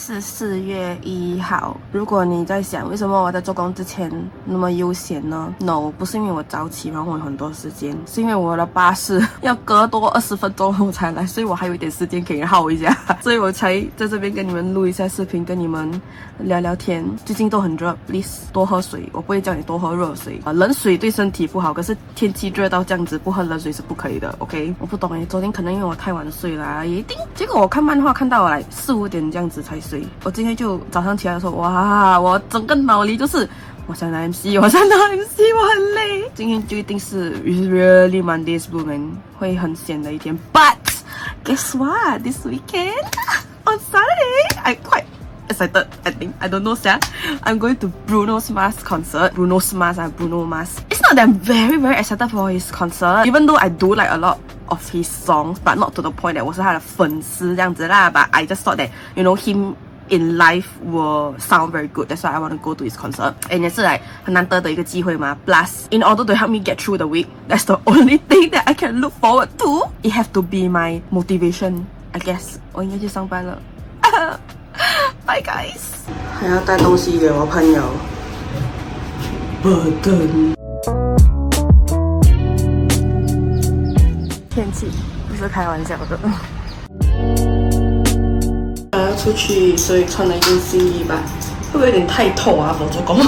是4月1号。如果你在想为什么我在做工之前那么悠闲呢 ？No， 不是因为我早起，然后我有很多时间，是因为我的巴士要隔多20分钟后才来，所以我还有一点时间可以耗一下，所以我才在这边跟你们录一下视频，跟你们聊聊天。最近都很热 ，please 多喝水。我不会叫你多喝热水冷水对身体不好，可是天气热到这样子，不喝冷水是不可以的。OK， 我不懂诶，昨天可能因为我太晚睡啦，一定。结果我看漫画看到来4、5点这样子才睡。我今天就早上起来的时候，哇，我整个脑里就是我想拿 MC， 我想拿 MC， 我很累。今天就一定是 really Monday's Blue Man， 会很闲的一天。But guess what? This weekend on Saturday, I quite excited. I think I don't know, Sia. I'm going to Bruno's Mars concert. Bruno Mars. It's not that I'm very excited for his concert, even though I do like a lot of his songs, but not to the point that 我是他的粉丝这样子啦。But I just thought that him in life will sound very good. That's why I want to go to his concert. And 也是like 很难得的一个机会嘛。Plus, in order to help me get through the week, that's the only thing that I can look forward to. It have to be my motivation, I guess. 我应该去上班了。Bye guys. 还要带东西给我朋友。Burden。天气不是开玩笑的。要出去，所以穿了一件新衣吧，会不会有点太透啊？我做工。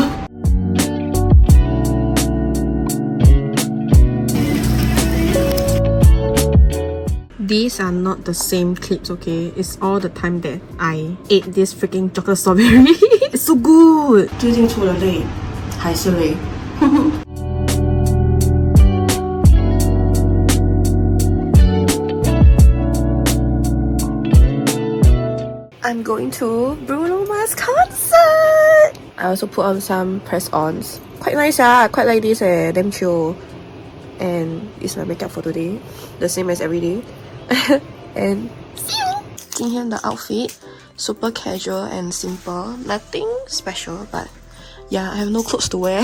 These are not the same clips, okay? It's all the time that I ate this freaking chocolate strawberry. It's so good. 最近除了累，还是累。I'm going to Bruno Mars concert. I also put on some press-ons. Quite nice, quite like this, damn chill. And it's my makeup for today, the same as every day. And see you. 今天的 outfit super casual and simple, nothing special, but yeah, I have no clothes to wear.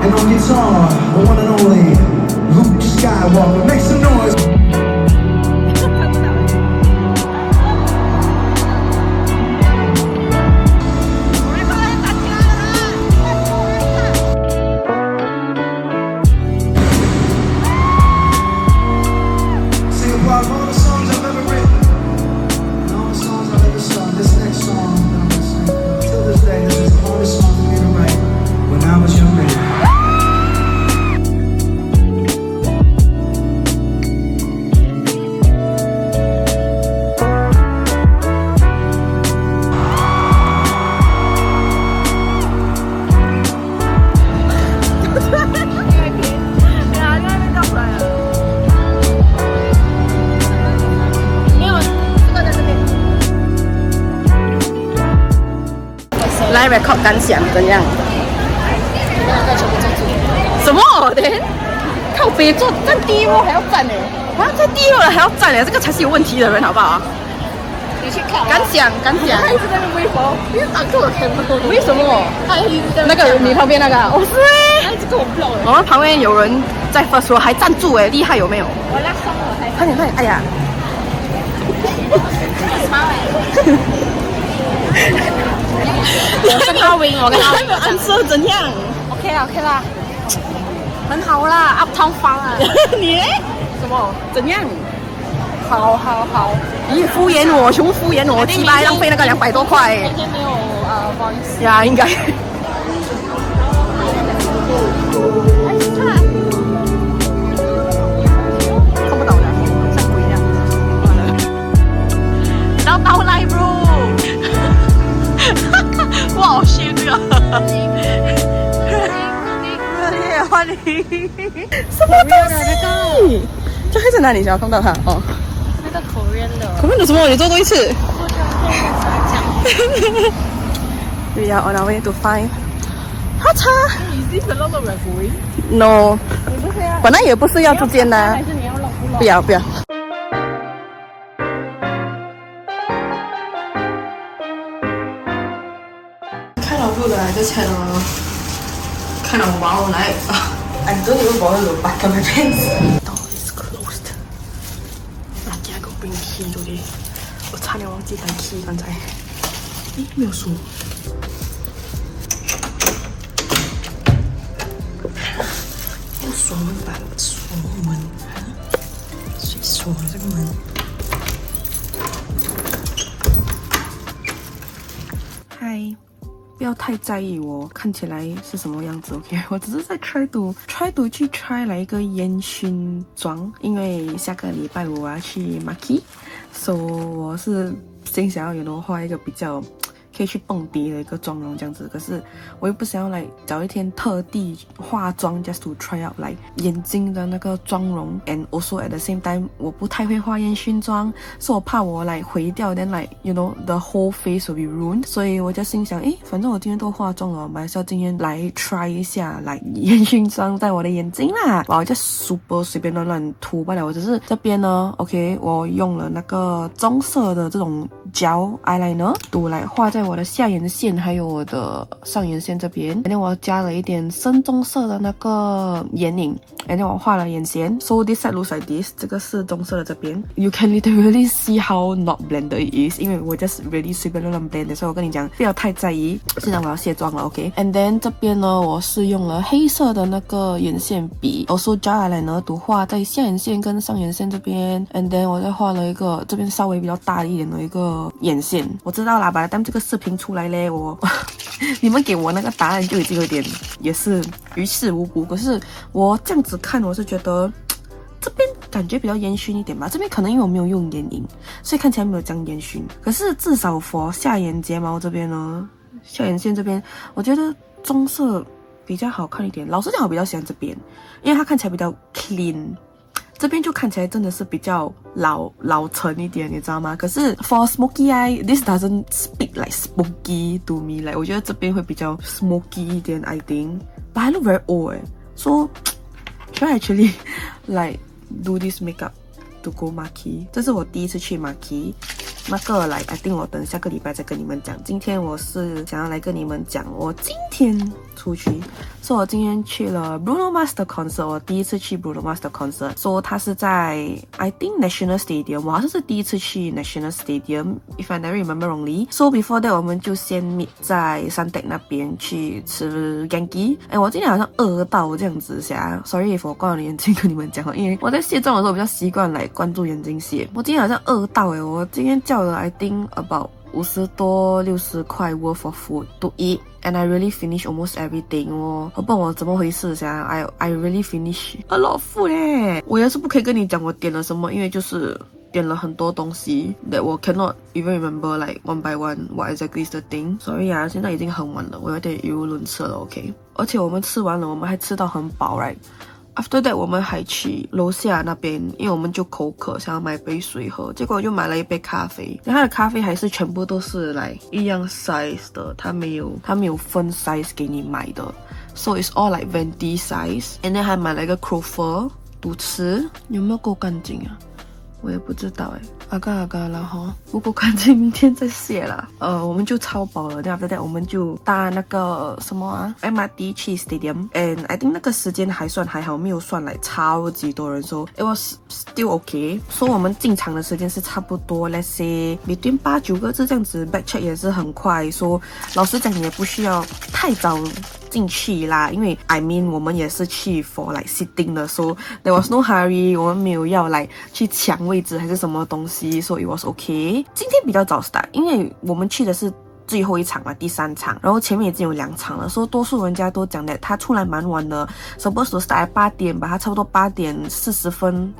And on guitar, the one and only Luke Skywalker. Make some noise. Sing about all the songs I've ever written and all the songs I've ever sung. This next song that I'm gonna sing, till this day, this is the hardest song for me to write when I was younger.来 record 感想怎样？什么？靠北坐站第一位还要站呢？啊，在第一位还要站呢？这个才是有问题的人，好不好？你去看感想。他一直在那微博，你挡住我看不懂。为什么？他一直在那个你旁边那个，我是他一直跟我block。我们旁边有人在发说还站住厉害有没有？我拉伤了，快点！哎呀！我跟阿 wing， 我跟阿 wing 暗示怎样 OK 啦 OK 啦，很好啦 ，uptown 方啊。你呢？什么？怎样？好好好。你敷衍我，全部敷衍我，鸡巴浪费那个200多块。今天没有voice。呀，应该。看不到的，像鬼一样。然后倒来 bro， 我好笑这个。热烈欢迎！什么东西？这还在哪里？想要看到它哦。那个 Korean 的。Korean 的什么？你做过一次？我讲。We are on our way to find HAHAH。Is this a lot of referee？ No， 你不是要？本来也不是要之间的。还是你要弄不弄？不要不要。看到不来就看到看到wow来。I don't even bother to back up my pants. Door is closed. Lucky I got bring key today. 我差点忘记带 key 刚才。诶，没有锁。要锁门吧？锁门？谁锁了这个门？嗨。不要太在意我看起来是什么样子 ，OK？ 我只是在 try to 去 try 来一个烟熏妆，因为下个礼拜我要去 Marquee， so 我是心想要画一个比较可以去蹦迪的一个妆容这样子，可是我又不想要来找一天特地化妆 just to try out 来眼睛的那个妆容 ，and also at the same time 我不太会画烟熏妆，所以我怕我来毁掉 ，then like you know the whole face will be ruined， 所以我就心想，诶，反正我今天都化妆了，我还是要今天来 try 一下来烟熏妆在我的眼睛啦，我就 super 随便乱涂罢了，我只是这边呢 ，OK， 我用了那个棕色的这种gel eyeliner 涂来画在我的下眼线还有我的上眼线这边，然后我加了一点深棕色的那个眼影，然后我画了眼线。So this side looks like this， 这个是棕色的这边。You can literally see how not blended it is， 因为我 just really 随便乱 blend， 所以我跟你讲不要太在意。现在我要卸妆了 ，OK。And then 这边呢，我是用了黑色的那个眼线笔 ，also gel eyeliner 涂画在下眼线跟上眼线这边。And then 我再画了一个这边稍微比较大一点的一个眼线。我知道啦，把但这个视频出来嘞，你们给我那个答案就已经有点也是于事无补。可是我这样子看，我是觉得这边感觉比较烟熏一点吧。这边可能因为我没有用眼影，所以看起来没有这样烟熏。可是至少 for 下眼睫毛这边呢，下眼线这边，我觉得棕色比较好看一点。老实讲，我比较喜欢这边，因为它看起来比较 clean。这边就看起来真的是比较老成一点，你知道吗？可是 for smoky eye, this doesn't speak like smoky to me. Like 我觉得这边会比较 smoky 一点 I think. But I look very old So should I actually like do this makeup to go Marquee? 这是我第一次去 Marquee。那个来 I think 我等下个礼拜再跟你们讲。今天我是想要来跟你们讲我今天出去，所以我今天去了 Bruno Mars 的 concert， 我第一次去 Bruno Mars 的 concert， 所以他是在 I think National Stadium， 我好像是第一次去 National Stadium if I never remember wrongly。 So before that 我们就先 meet 在 Suntec 那边去吃 Genki。 我今天好像饿到这样子下 ，sorry if 我关了眼睛跟你们讲，因为我在卸妆的时候比较习惯来关注眼睛卸。我今天好像饿到我今天叫了 I think about 50多60块 worth of food to eat and I really finish almost everything 我不懂我怎么回事噻 I really finish a lot of food 我也是不可以跟你讲我点了什么，因为就是点了很多东西 that 我 cannot even remember like one by one what exactly is the thing。 Sorry 啊，现在已经很晚了，我有点语无伦次了 OK。 而且我们吃完了，我们还吃到很饱 right。 After that 我们还去楼下那边，因为我们就口渴，想要买杯水喝，结果我就买了一杯咖啡。然后它的咖啡还是全部都是来一样 size 的，它没有分 size 给你买的， so it's all like venti size。 And then 还买了一个 croffle 赌吃，有没有够干净啊？我也不知道了哈，不过看见明天再写了。我们就超饱了，对不对？我们就搭那个什么啊 MRT 去 Stadium，and I think 那个时间还好，没有算来超级多人，so it was still okay。所以我们进场的时间是差不多 ，let's say between 8-9个字这样子 ，back check 也是很快。说老实讲，你也不需要太早进去啦，因为 I mean 我们也是去 for like sitting 的， so there was no hurry， 我们没有要来去抢位置还是什么东西， so it was okay。今天比较早 start， 因为我们去的是最后一场嘛，第3场，然后前面已经有2场了，所以多数人家都讲的他出来蛮晚的 ，supposed to start at 8点吧，他差不多8点40分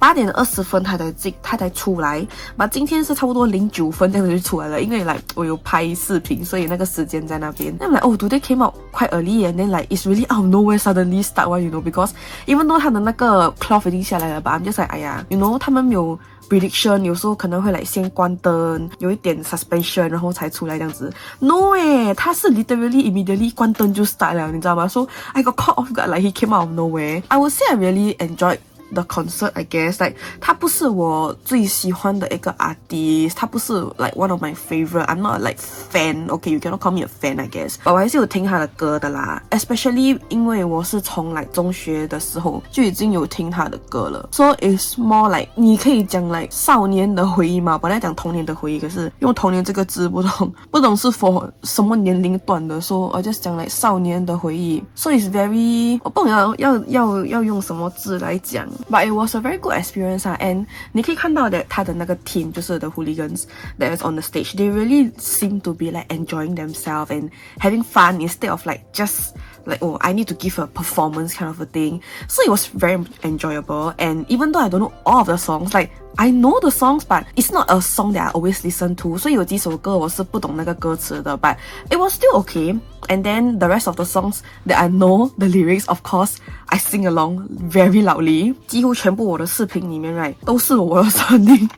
，8点20分他才出来，把今天是差不多09分这样子就出来了，因为like 我有拍视频，所以那个时间在那边。I'm like oh today came out quite early and then like it's really out of nowhere suddenly start one you know because even though 他的那个 cloth 已经下来了吧 ，I'm just like 哎呀 you know 他们没有prediction 有时候可能会来先关灯，有一点 suspension 然后才出来这样子。No 他是 literally immediately 关灯就 start 了，你知道吗？ So I got caught off guard like he came out of nowhere. I would say I really enjoyed the concert, I guess. Like 他不是我最喜欢的一个 artist， 他不是 like one of my favorite. I'm not like fan. Okay, you cannot call me a fan, I guess. But 我还是有听他的歌的啦 ，especially 因为我是从like 中学的时候就已经有听他的歌了。So it's more like 你可以讲 like 少年的回忆嘛，本来讲童年的回忆，可是用童年这个字不懂是 for 什么年龄段的，说我就讲 like 少年的回忆。So it's very 我不懂要用什么字来讲。But it was a very good experience and 你可以看到的他的那个 team 就是 the hooligans that is on the stage, they really seem to be like enjoying themselves and having fun instead of like just like oh I need to give a performance kind of a thing. So it was very enjoyable and even though I don't know all of the songs, like I know the songs but it's not a song that I always listen to. 所以有几首歌我是不懂那个歌词的 but it was still okay. And then the rest of the songs that I know the lyrics, of course I sing along very loudly. 几乎全部我的视频里面 right 都是我的声音。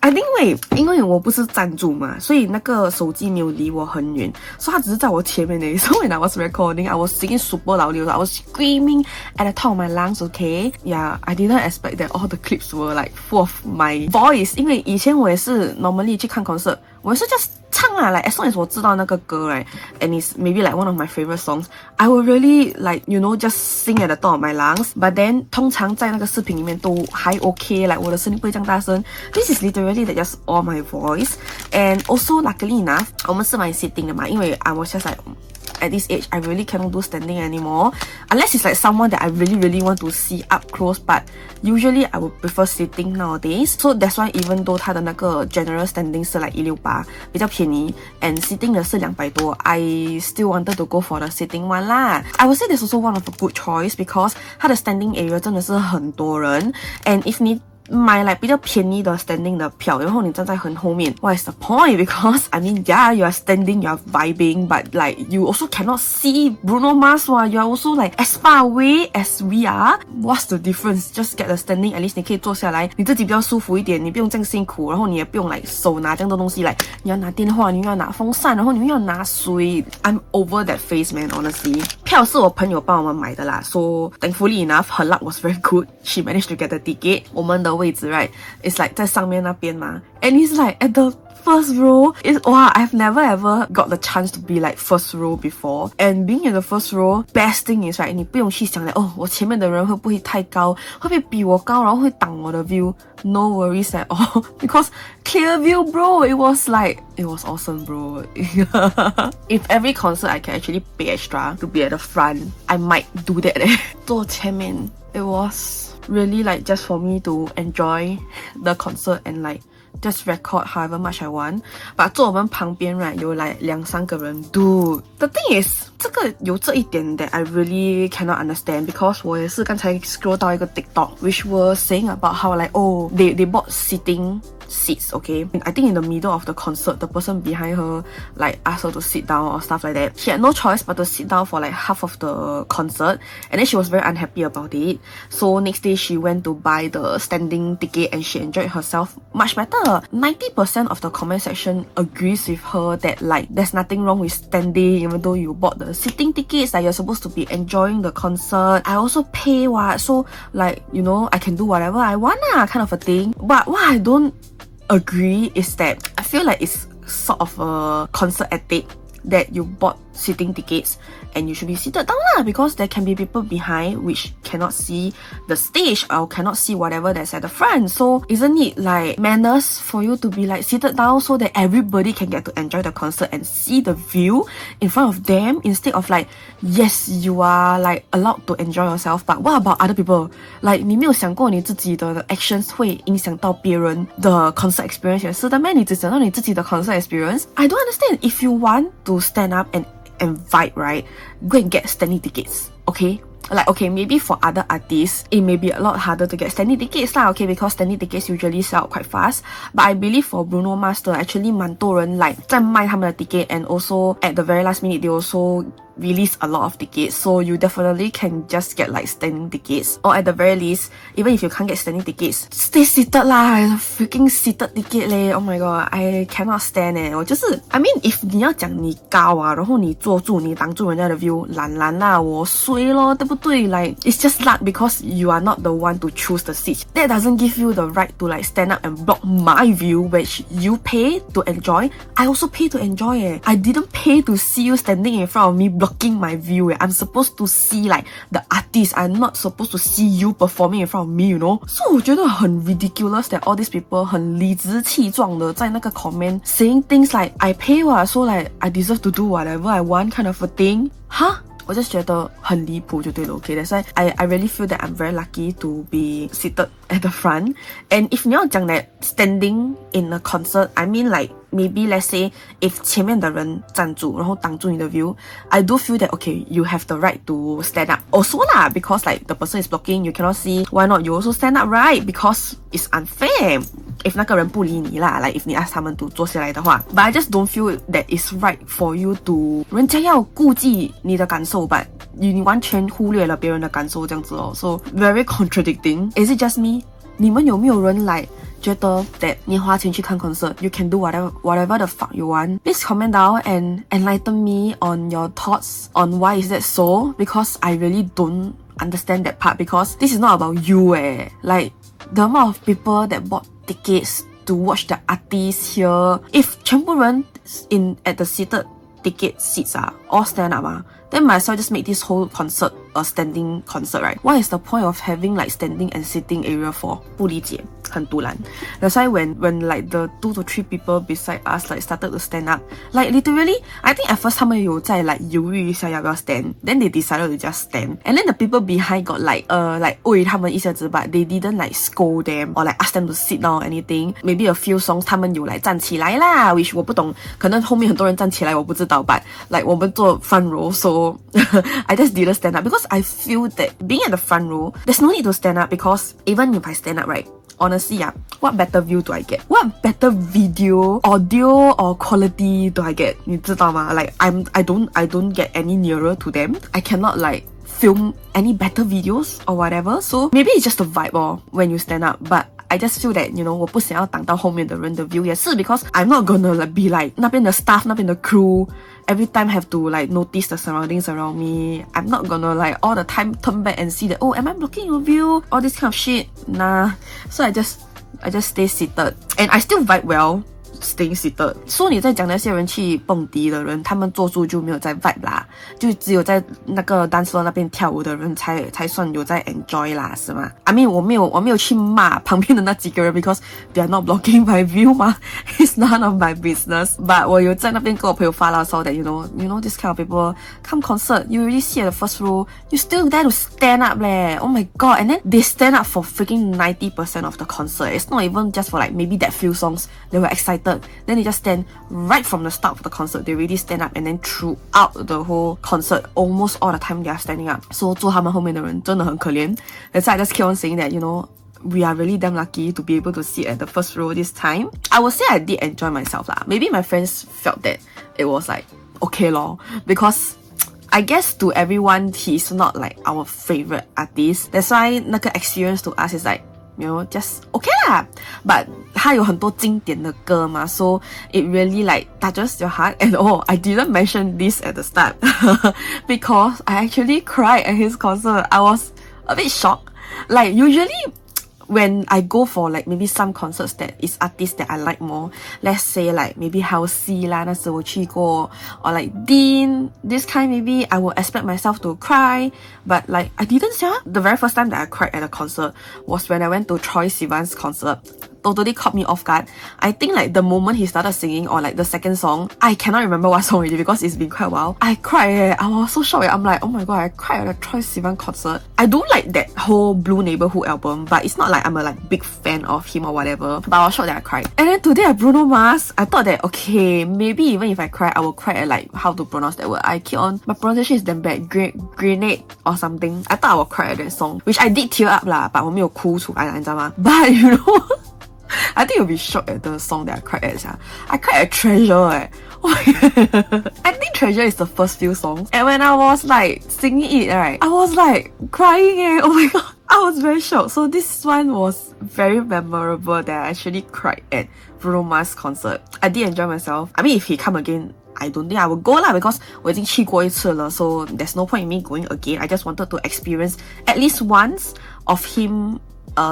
I think 因为我不是站住嘛，所以那个手机没有离我很远，所以它只是在我前面的。So when I was recording, I was singing super loudly. I was screaming at the top of my lungs. Okay, yeah, I didn't expect that all the clips were like full of my voice. 因为以前我也是 normally 去看 concert， 我也是 just 唱啊 like as long as 我知道那个歌 right, and it's maybe like one of my favorite songs, I will really like you know just sing at the top of my lungs. But then 通常在那个视频里面都还 okay, like 我的声音不会这样大声。This is literally like just all my voice. And also luckily enough, 我们是买 sitting 的嘛，因为 I was just like at this age, I really cannot do standing anymore. Unless it's like someone that I really want to see up close. But usually I would prefer sitting nowadays. So that's why even though 它的那个 general standing 是 like 168，比较便宜 and sitting 的是200多 I still wanted to go for the sitting one 啦。I would say that's also one of a good choice because 它的 standing area 真的是很多人 and if 你买来比较便宜的 standing 的票，然后你站在很后面 what is the point? Because I mean yeah, you are standing, you are vibing, but like you also cannot see Bruno Mars 哇 you are also like as far away as we are. What's the difference? Just get the standing, at least 你可以坐下来，你自己比较舒服一点，你不用这样辛苦，然后你也不用like手拿这样多东西来，你要拿电话，你要拿风扇，然后你又要拿水。I'm over that phase, man, honestly. 票是我朋友帮我们买的啦 so thankfully enough, her luck was very good. She managed to get the ticket. 我们的位置 right, it's like 在上面那边嘛 and it's like at the first row. Wow, I've never ever got the chance to be like first row before. And being in the first row, best thing is right, 你不用去想哦，我前面的人会不会太高，会不会比我高，然后会挡我的 view. No worries at all because clear view, bro. It was awesome, bro. If every concert I can actually pay extra to be at the front, I might do that. 坐前面 it was really like just for me to enjoy the concert and like just record however much I want. But 坐我们旁边 right 有来2-3个人 Dude, the thing is 这个有这一点 that I really cannot understand because 我也是刚才 scroll 到一个 TikTok which was saying about how like oh they bought seating seats, okay? I think in the middle of the concert, the person behind her like asked her to sit down or stuff like that. She had no choice but to sit down for like half of the concert, and then she was very unhappy about it. So next day she went to buy the standing ticket and she enjoyed herself much better. 90% of the comment section agrees with her that like there's nothing wrong with standing even though you bought the sitting tickets, like you're supposed to be enjoying the concert. I also pay what, so like, you know, I can do whatever I want kind of a thing. But what I don't agree is that I feel like it's sort of a concert ethic that you bought sitting tickets and you should be seated down lah, because there can be people behind which cannot see the stage or cannot see whatever that's at the front. So isn't it like manners for you to be like seated down so that everybody can get to enjoy the concert and see the view in front of them, instead of like, yes, you are like allowed to enjoy yourself, but what about other people? Like 你没有想过你自己的 actions 会影响到别人的 concert experience 也是的咩？你只想到你自己的 concert experience? I don't understand. If you want to stand up and vibe, right, go and get standing tickets, okay? Like, okay, maybe for other artists, it may be a lot harder to get standing tickets lah, okay, because standing tickets usually sell out quite fast. But I believe for Bruno Mars, actually 蛮多人 like 在卖他们的 ticket, and also at the very last minute, they also release a lot of tickets, so you definitely can just get like standing tickets, or at the very least, even if you can't get standing tickets, stay seated lah, freaking seated ticket leh. Oh my god, I cannot stand it. 我就是 I mean, if 你要讲你高啊，然后你坐住，你挡住人家的 view， 懒啦，我衰咯，对不对？ Like, it's just luck because you are not the one to choose the seats. That doesn't give you the right to like stand up and block my view, which you pay to enjoy. I also pay to enjoy it. I didn't pay to see you standing in front of me blocking my view. I'm supposed to see like the artist. I'm not supposed to see you performing in front of me, you know? So 我觉得很 ridiculous that all these people 很理直气壮的在那个 comment saying things like I pay what, so like I deserve to do whatever I want kind of a thing. Huh? 我 just 觉得很离谱就对了 okay? That's why I really feel that I'm very lucky to be seated at the front. And if 你要讲 that standing in a concert, I mean like maybe let's say if 前面的人站住然后挡住你的 view, I do feel that okay, you have the right to stand up also lah, because like the person is blocking, you cannot see, why not you also stand up, right? Because it's unfair if 那个人不理你啦, like if 你 ask 他们 to 坐下来的话. But I just don't feel that it's right for you to 人家要顾及你的感受 but 你完全忽略了别人的感受这样子哦. So very contradicting. Is it just me? 你们有没有人 like 觉得 that 你花钱去看 concert, you can do whatever the fuck you want? Please comment down and enlighten me on your thoughts on why is that so, because I really don't understand that part, because this is not about you like the amount of people that bought tickets to watch the artists here. If 全部人 at the seated ticket seats all stand up then might as well just make this whole concert a standing concert, right? What is the point of having like standing and sitting area for? 不理解，很突然. That's why when like the 2 to 3 people beside us like started to stand up, like literally, I think at first 他们有在 like 犹豫一下要不要 stand, then they decided to just stand. And then the people behind got like 喂他们一下子 but they didn't like scold them or like ask them to sit down or anything. Maybe a few songs 他们有来站起来啦 which 我不懂，可能后面很多人站起来我不知道 but like 我们坐 front row, so I just didn't stand up because I feel that being at the front row, there's no need to stand up, because even if I stand up, right, honestly, what better view do I get? What better video, audio or quality do I get? 你知道吗? Like I don't get any nearer to them. I cannot like film any better videos or whatever. So maybe it's just a vibe when you stand up, but I just feel that, you know, 我不想要挡到后面的人的 view 也是 because I'm not gonna like be like 那边的 staff, 那边的 crew every time have to like notice the surroundings around me. I'm not gonna like all the time turn back and see that, oh, am I blocking your view? All this kind of shit. Nah. So I just stay seated. And I still vibe well staying seated. So 你在讲那些人去蹦迪的人，他们坐住就没有在 vibe 啦，就只有在那个 dance floor 那边跳舞的人才算有在 enjoy 啦，是吗？ I mean 我没有去骂旁边的那几个人 because they are not blocking my view 嘛 ，it's none of my business. But 我有在那边跟我朋友发牢骚 that you know this kind of people come concert, you already see at the first row, you still dare to stand up leh. Oh my god, and then they stand up for freaking 90% of the concert. It's not even just for like maybe that few songs they were excited. Then they just stand right from the start of the concert. They really stand up, and then throughout the whole concert, almost all the time they are standing up. So 坐他们后面的人真的很可怜. That's why I just keep on saying that, you know, we are really damn lucky to be able to sit at the first row this time. I would say I did enjoy myself lah. Maybe my friends felt that it was like okay lor, because I guess to everyone he's not like our favorite artist. That's why 那个 experience to us is like, you know, just okay lah. But 他有很多经典的歌嘛, so it really like touches your heart. And oh, I didn't mention this at the start because I actually cried at his concert. I was a bit shocked. Like usually when I go for like maybe some concerts that is artists that I like more, let's say like maybe Halsey 啦，那时我去过, or like Dean, this kind, maybe I would expect myself to cry, but like I didn't. The very first time that I cried at a concert was when I went to Troye Sivan's concert. Totally caught me off guard. I think like the moment he started singing, or like the second song, I cannot remember what song already because it's been quite a while. I cried. I was so shocked. I'm like, oh my god, I cried at a Troye Sivan concert. I do like that whole Blue Neighborhood album, but it's not like I'm a like big fan of him or whatever. But I was shocked that I cried. And then today at Bruno Mars, I thought that okay, maybe even if I cry, I will cry at like how to pronounce that word. I keep on, my pronunciation is damn bad. Grenade or something. I thought I would cry at that song, which I did tear up lah, but 我没有哭出来，你知道吗? But you know, I think you'll be shocked at the song that I cried at. I cried at Treasure. Oh my god. I think Treasure is the first few songs. And when I was like singing it, right, I was like crying. Oh my god. I was very shocked. So this one was very memorable that I actually cried at Bruno Mars concert. I did enjoy myself. I mean, if he come again, I don't think I would go lah, because 我已经去过一次了, so there's no point in me going again. I just wanted to experience at least once of him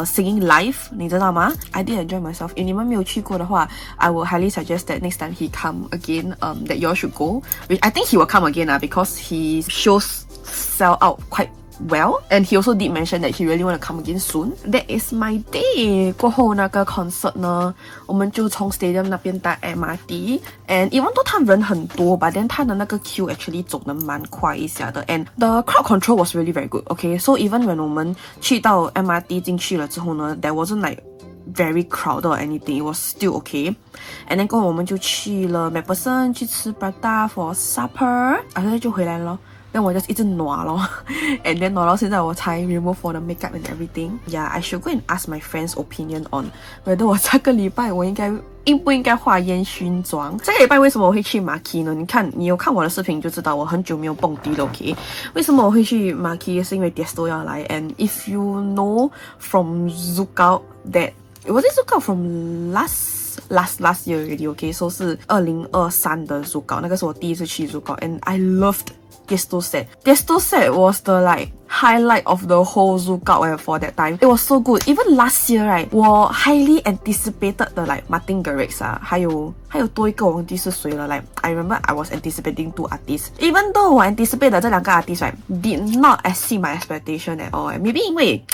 singing live, 你知道吗? I did enjoy myself. If 你们没有去过的话, I would highly suggest that next time he come again, that you all should go. Which I think he will come again because his shows sell out quite well, and he also did mention that he really want to come again soon. That is my day. 过后那个 concert 呢, 我们就从 stadium 那边搭 MRT, and even though 他人很多, but then 他的那个 queue actually 走得蛮快一下的, and the crowd control was really very good. Okay, so even when 我们去到 MRT 进去了之后呢, there wasn't like very crowded or anything. It was still okay. And then 过后我们就去了 MacPherson 去吃 prata for supper, 然后就回来了。then 我 just 一直暖咯 and then 暖到现在我才 remove all the makeup and everything. Yeah, I should go and ask my friend's opinion on whether 我这个礼拜我应不应该画烟熏妆。这个礼拜为什么我会去 Marquee 呢？你有看我的视频就知道我很久没有蹦迪了 OK。 为什么我会去 Marquee 是因为 Tiesto 要来， and if you know from Zookout that it was Zookout from last year already, okay, so 是2023的 Zookout， 那个是我第一次去 Zookout, and I loved Tiesto set. Tiesto set was the like highlight of the whole Zookout for that time. It was so good. Even last year, right, 我 highly anticipated the like Martin Garrix 啊，还有多一个我忘记是谁了。Like I remember I was anticipating 2 artists. Even though 我 anticipated 这2个 artists, right, did not exceed my expectation at all. Maybe 因为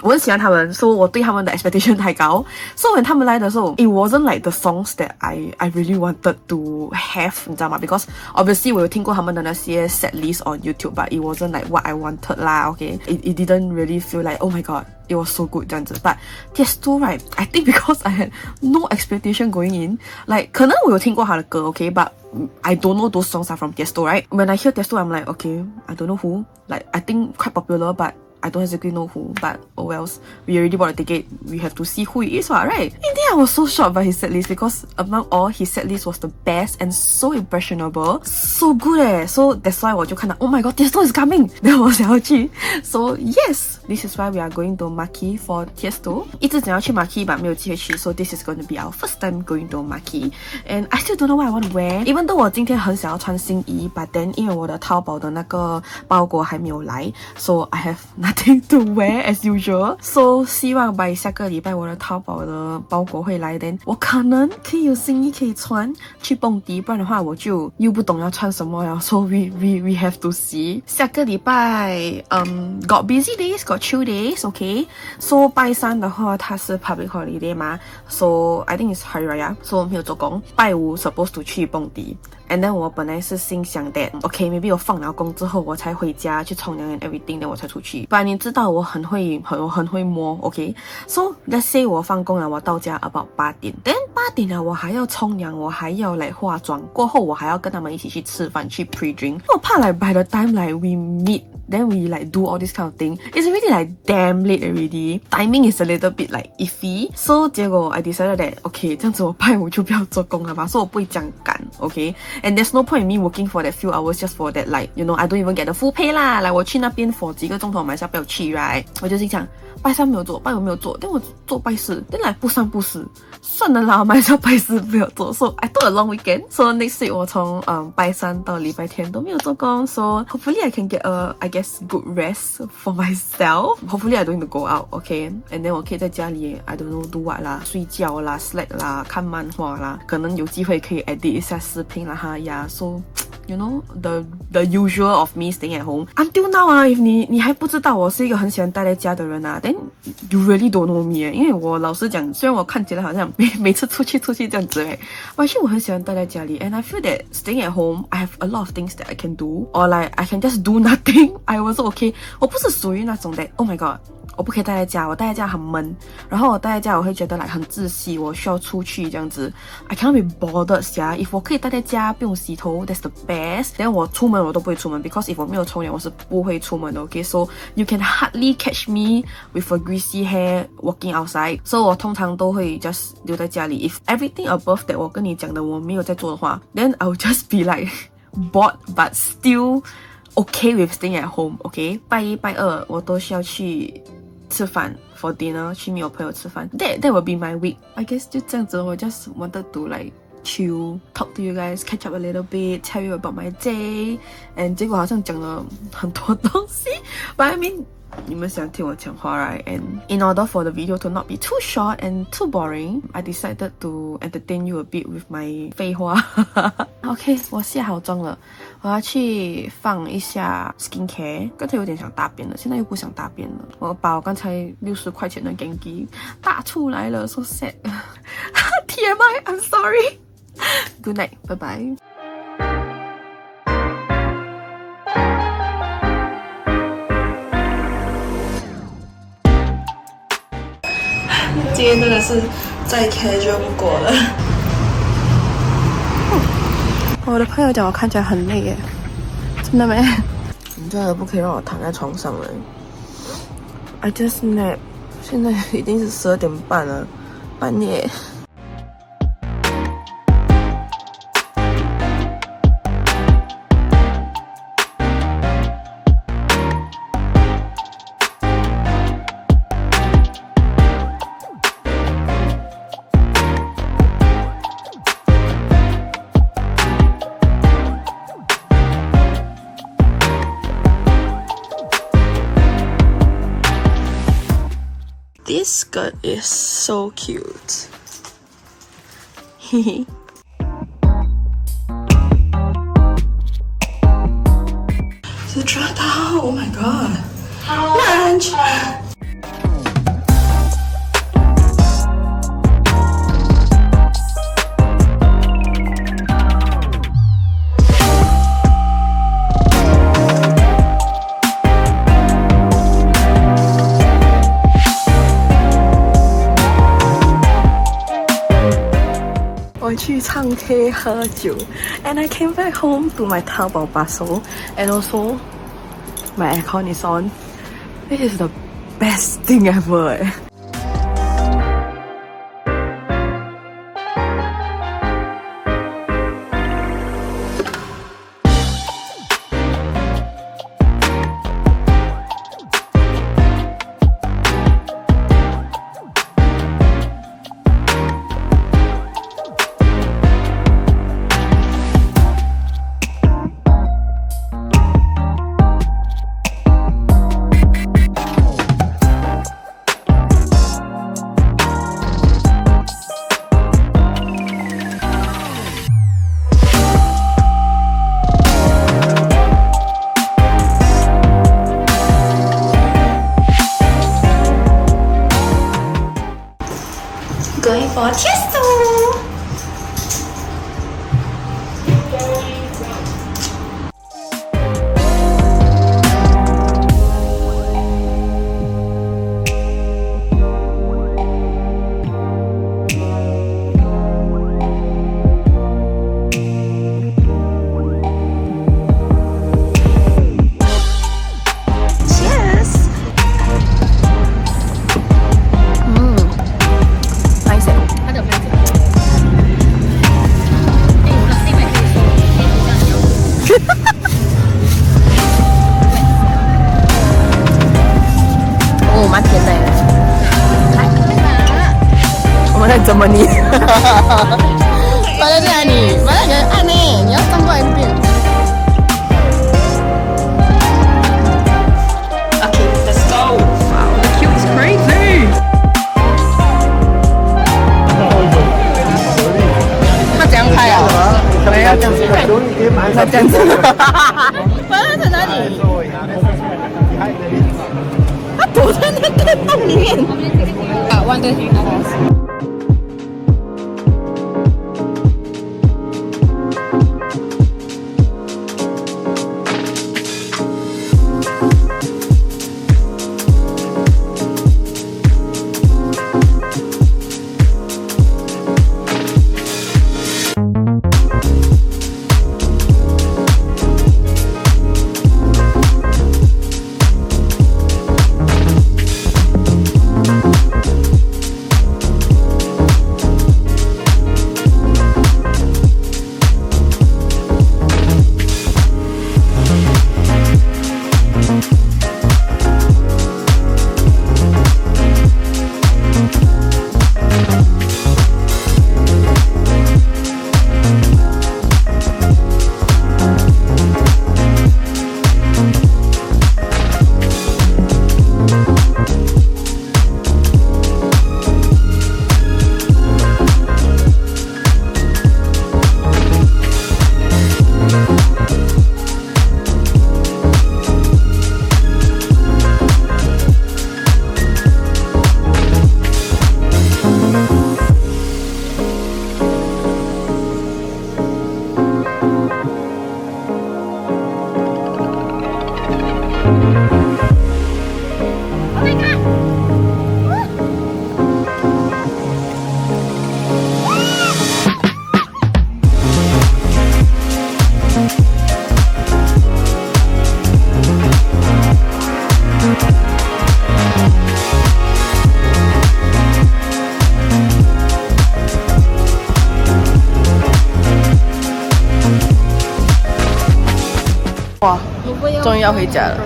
我很喜欢他们，所以我对他们的 expectation 太高。So when 他们来的时候 it wasn't like the songs that I really wanted to have, 你知道吗？ Because obviously 我有听过他们的那些 set list on YouTube, but it wasn't like what I wanted 啦。Okay, it didn't really feel like oh my god, it was so good 这样子。But Tiesto, right, I think because I had no expectation going in, like 可能我有听过他的歌 okay, but I don't know those songs are from Tiesto, right? When I hear Tiesto, I'm like okay, I don't know who. Like I think quite popular, but I don't exactly know who, but oh wells, we already bought a ticket, we have to see who he is, right? And then I was so shocked by his set list because among all, his set list was the best and so impressionable. So good so that's why 我就看到 oh my god, Tiesto is coming! Then 我想要去 So yes, this is why we are going to Marquee for Tiesto. 一直想要去 Marquee, but 没有机会去 so this is going to be our first time going to Marquee. And I still don't know what I want to wear. Even though 我今天很想要穿新衣 but then 因为我的淘宝的那个包裹还没有来 so I have nothing to wear as usual. So 希望 by 下个礼拜我的淘宝的包裹会来 then 我可能可以有新衣可以穿去蹦迪，不然的话我就又不懂要穿什么了。 So we have to see. 下个礼拜got busy days, got chill days, okay. So 拜三的话它是 public holiday 嘛 So I think it's Hari Raya, so 我没有做工。拜五 supposed to 去蹦迪 and then 我本来是心想 that okay, maybe 我放了工之后我才回家去冲凉 and everything then 我才出去。不然你知道我很会摸 okay. So let's say 我放工了，我到家 about 8点 then 8点了我还要冲凉，我还要来化妆，过后我还要跟他们一起去吃饭去 pre-drink。我怕like by the time like we meet then we like do all this kind of thing. It's already like damn late already. Timing is a little bit like iffy. So 结果 I decided that okay, 这样子我拜五就不要做工了吧，所以我不会这样赶 okay. And there's no point in me working for that few hours just for that like you know I don't even get the full pay 啦。like 我去那边 for 几个钟头，我还是要不要去 right？ 我就是讲拜三没有做，拜五没有做，但我做拜四，但来不三不四，算了啦，我还是要拜四没有做。So I took a long weekend. So next week 我从拜三到礼拜天都没有做工。So hopefully I can get a I guess good rest for myself. Hopefully I don't need to go out, okay? And then 我可以在家里 I don't know do what 啦，睡觉啦 slack 啦，看漫画啦，可能有机会可以 edit 一下视频啦哈呀。So you know the usual of me staying at home. Until now 啊 if 你还不知道我是一个很喜欢待在家的人啊 then you really don't know me 因为我老实讲，虽然我看起来好像每次出去这样子but actually 我很喜欢待在家里 and I feel that staying at home I have a lot of things that I can do or like I can just do nothing. I was okay. 我不是属于那种 that oh my god我不可以待在家，我待在家很闷，然后我待在家我会觉得很窒息，我需要出去这样子。I cannot be bothered 呀 if 我可以待在家不用洗头 that's the best. Then 我出门我都不会出门 because if 我没有冲凉我是不会出门的 okay. So you can hardly catch me with a greasy hair walking outside. So 我通常都会 just 留在家里。If everything above that 我跟你讲的我没有在做的话 then I will just be like bored but still okay with staying at home, okay. 拜一拜二我都需要去吃饭 for dinner 去met我朋友吃饭 that will be my week. I guess 就这样子我 just wanted to like chill, talk to you guys, catch up a little bit, tell you about my day. And 结果好像讲了很多东西 but I mean 你们想听我讲话 right? And in order for the video to not be too short and too boring, I decided to entertain you a bit with my 废话OK 我卸好妆了，我要去放一下 skincare。 刚才有点想大便了，现在又不想大便了。我把我刚才60块钱的 Genki 打出来了 so sad TMI I'm sorry Good night bye bye。今天真的是再 casual 不过了。我的朋友讲我看起来很累耶，真的没？你真的不可以让我躺在床上了。I just nap， 现在已经是12点半了，半夜。This skirt is so cute. Hehe. 是抓到 ！Oh my god! Lunch. 我去唱 K 喝酒 and I came back home to my Taobao parcel and also my aircon is on. This is the best thing ever. Going for Tiesto! 我们在怎么你？马来西亚你，马来人按呢，你要站过来这边。Okay, let's go. Wow, the queue is crazy. 他怎样拍啊？没有这样子拍，他这样子。他在哪里？他躲在那个洞里面。啊，1 2 3 4。哇，终于要回家了。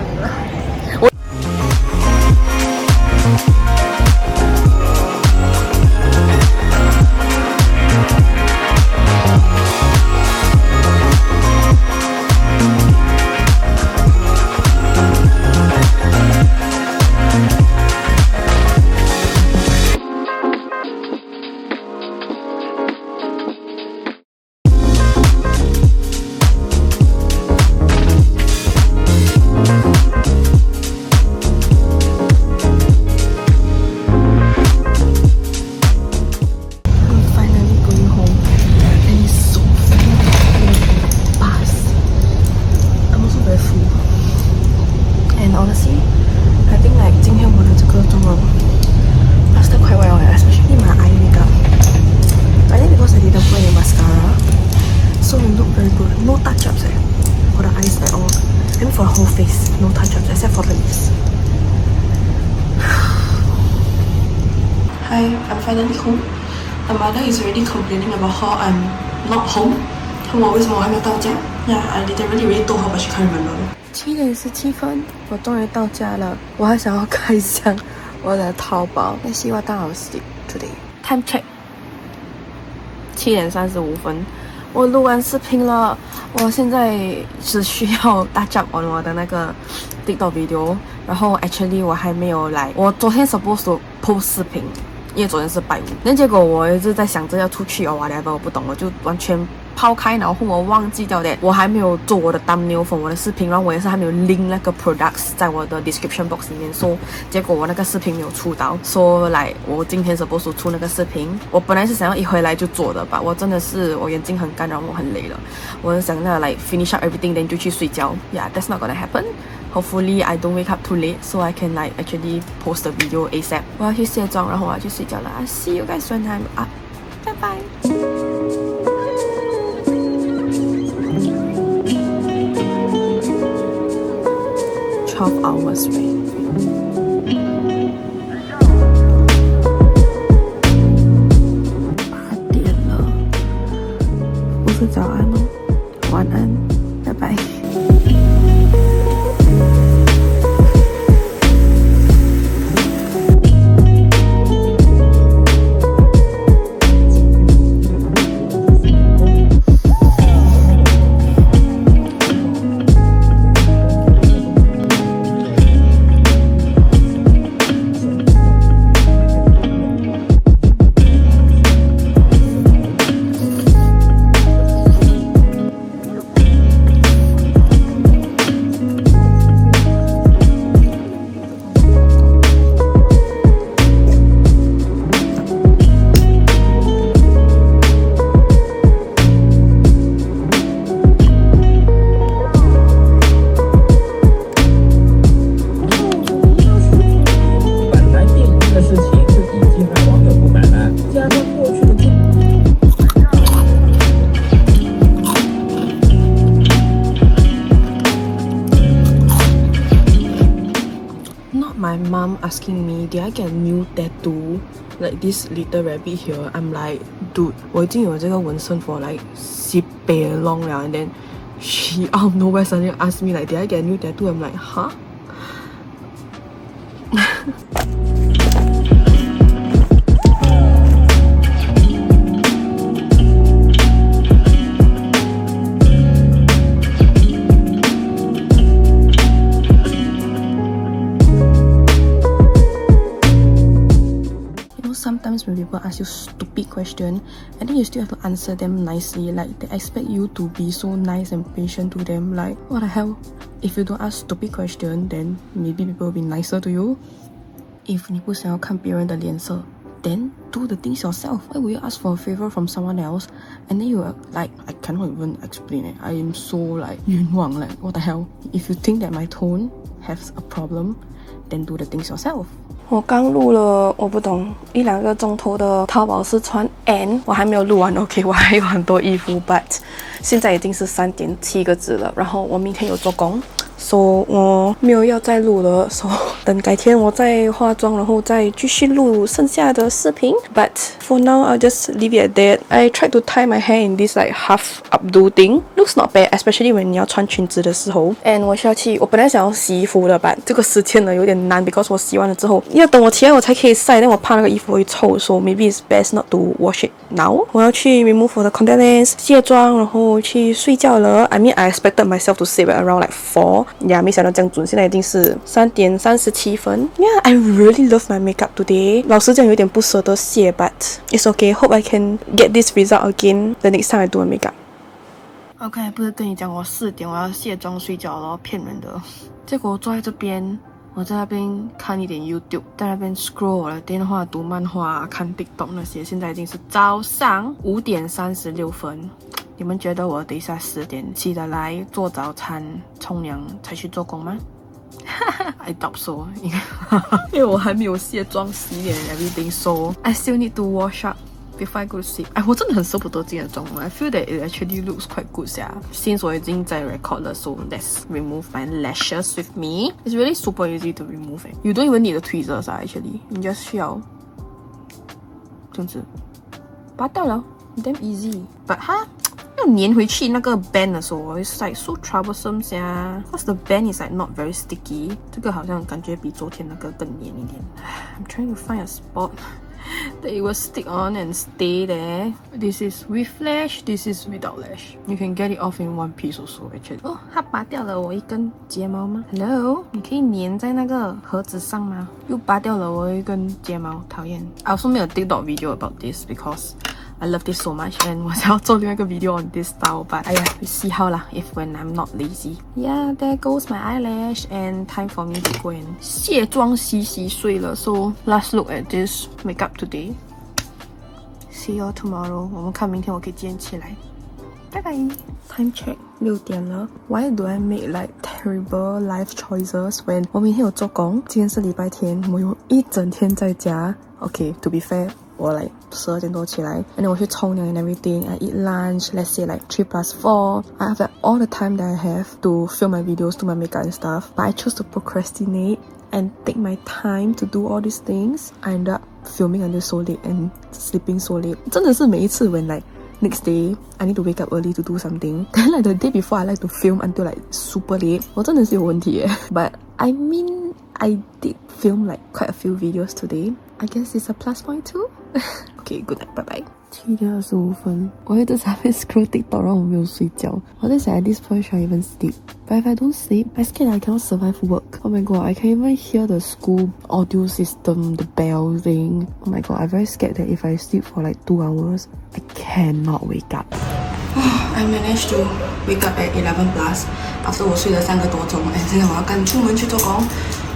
Hi, I'm finally home. My mother is already complaining about how I'm not home. 问我为什么我还没有到家 Yeah, I literally already told her, but she can't remember. 7点17分，我终于到家了。我还想要开箱我的淘宝。Let's see what time I will sleep today. Time check. 7点35分。我录完视频了，我现在只需要大家on我的那个 TikTok video， 然后 actually 我还没有来，我昨天 supposed to post 视频，因为昨天是拜五，那结果我一直在想着要出去哦 whatever， 我不懂，我就完全抛开，然后我忘记掉的，我还没有做我的 thumbnail for 我的视频，然后我也是还没有 link 那个 products 在我的 description box 里面，所以结果我那个视频没有出到，说来我今天 supposed to 出那个视频，我本来是想要一回来就做的吧，我真的是我眼睛很干，然后我很累了，我想那like finish up everything then 就去睡觉 ，Yeah, that's not gonna happen. Hopefully I don't wake up too late, so I can like actually post the video ASAP. 我要去卸妆，然后我要去睡觉了。I see you guys when I'm up. Bye bye. 12 hours wait. 8点了，不是早安哦，晚安，拜拜。me, did I get a new tattoo? Like this little rabbit here. I'm like, dude, 我已经有这个纹身 for like 10 long 了 and then she out of nowhere suddenly asked me like, did I get a new tattoo? I'm like, huh? Sometimes when people ask you stupid question and then you still have to answer them nicely, like they expect you to be so nice and patient to them. Like, what the hell? If you don't ask stupid question, then maybe people will be nicer to you. If 你不想要看别人的脸色 then do the things yourself. Why would you ask for a favor from someone else? And then you're like, I cannot even explain it. I am so like 冤枉 like, what the hell? If you think that my tone has a problem, then do the things yourself. 我刚录了我不懂1-2个钟头的淘宝试穿 and 我还没有录完 OK 我还有很多衣服 but 现在已经是3点7个字了然后我明天有做工 so 我没有要再录了 so 等改天我再化妆然后再继续录剩下的视频 but for now I'll just leave it at that. I tried to tie my hair in this like half updo thing. Looks not bad especially when 你要穿裙子的时候 and 我本来想要洗衣服的 but 这个时间呢有点难 because 我洗完了之后要等我起来我才可以晒但我怕那个衣服会臭 so maybe it's best not to wash it now. 我要去 remove 我的 contact lens 卸妆然后去睡觉了 I mean I expected myself to sleep at around like 4 yeah 没想到这样准现在已经是3点37分 Yeah I really love my makeup today 老实讲有点不舍得卸 but it's okay hope I can get this result again the next time I do my makeup. OK 不是跟你讲我4点我要卸妆睡觉咯骗人的结果我坐在这边我在那边看一点 YouTube 在那边 scroll 我的电话读漫画看 TikTok 那些现在已经是早上5点36分你们觉得我等一下10点起得来做早餐冲凉才去做工吗I doubt so 因为我还没有卸妆洗脸 everything so I still need to wash up before I go to sleep 我真的很舍不得今天的妆 I feel that it actually looks quite good since 我已经在 record 了 so let's remove my lashes with me it's really super easy to remove it you don't even need the tweezers actually 你 just 需要这样子拔掉了 damn easy but 它要粘回去那个 band 的时候 it's like so troublesome cause the band is like not very sticky 这个好像感觉比昨天那个更黏一点 I'm trying to find a spot that it will stick on and stay there. This is with lash, this is without lash. You can get it off in one piece also actually. 哦，它拔掉了我一根睫毛吗 ？Hello， 你可以粘在那个盒子上吗？又拔掉了我一根睫毛，讨厌。I also made a TikTok video about this because I love this so much and 我想要做另外一个 video on this style but 哎呀 we see how 啦 if when I'm not lazy. Yeah, there goes my eyelash and time for me to go and 卸妆洗睡了 so let's look at this makeup today. See you all tomorrow. 我们看明天我可以几点起来。拜拜。Time check 6点了。Why do I make like terrible life choices when 我明天有做工？今天是礼拜天，我有一整天在家。Okay, to be fair, 我like 12点多起来 and then 我去冲凉 and everything. I eat lunch. Let's say like 3+4. I have like all the time that I have to film my videos, do my makeup and stuff. But I chose to procrastinate and take my time to do all these things. I end up filming until so late and sleeping so late. 真的是每一次 when like next day I need to wake up early to do something. Then like the day before I like to film until like super late. 我真的是有问题耶 But I mean I did film like quite a few videos today. I guess it's a plus point too. Okay, good night, bye bye. 7点25分，我一直在那边 scroll TikTok， 然后我没有睡觉。我在想 at this point should I even sleep? But if I don't sleep, I scared I cannot survive work. Oh my god, I can even hear the school audio system, the bell thing. Oh my god, I'm very scared that if I sleep for like 2 hours, I cannot wake up. I managed to wake up at 11 plus after 我睡了3个多钟，现在我要赶出门去做工，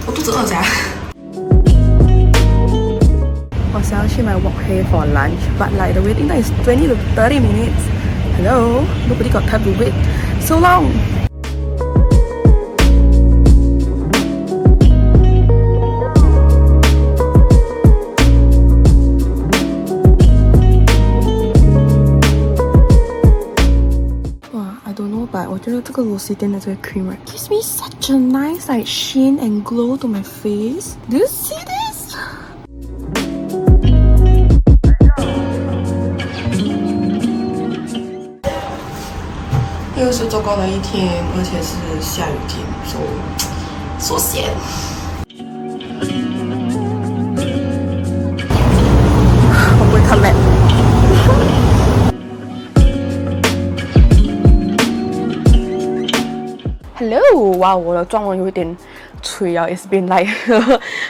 我肚子饿呀。我想要去买 wok hei for lunch, but like the waiting time is 20 to 30 minutes. Hello, nobody got time to wait so long. I don't know, but 我觉得这个螺丝店的这个 cream right gives me such a nice like sheen and glow to my face. Do you see this? 做工的一天，而且是下雨天，so sad。我不会看 map。Hello， 哇，我的妆容有一点吹啊 ，It's been like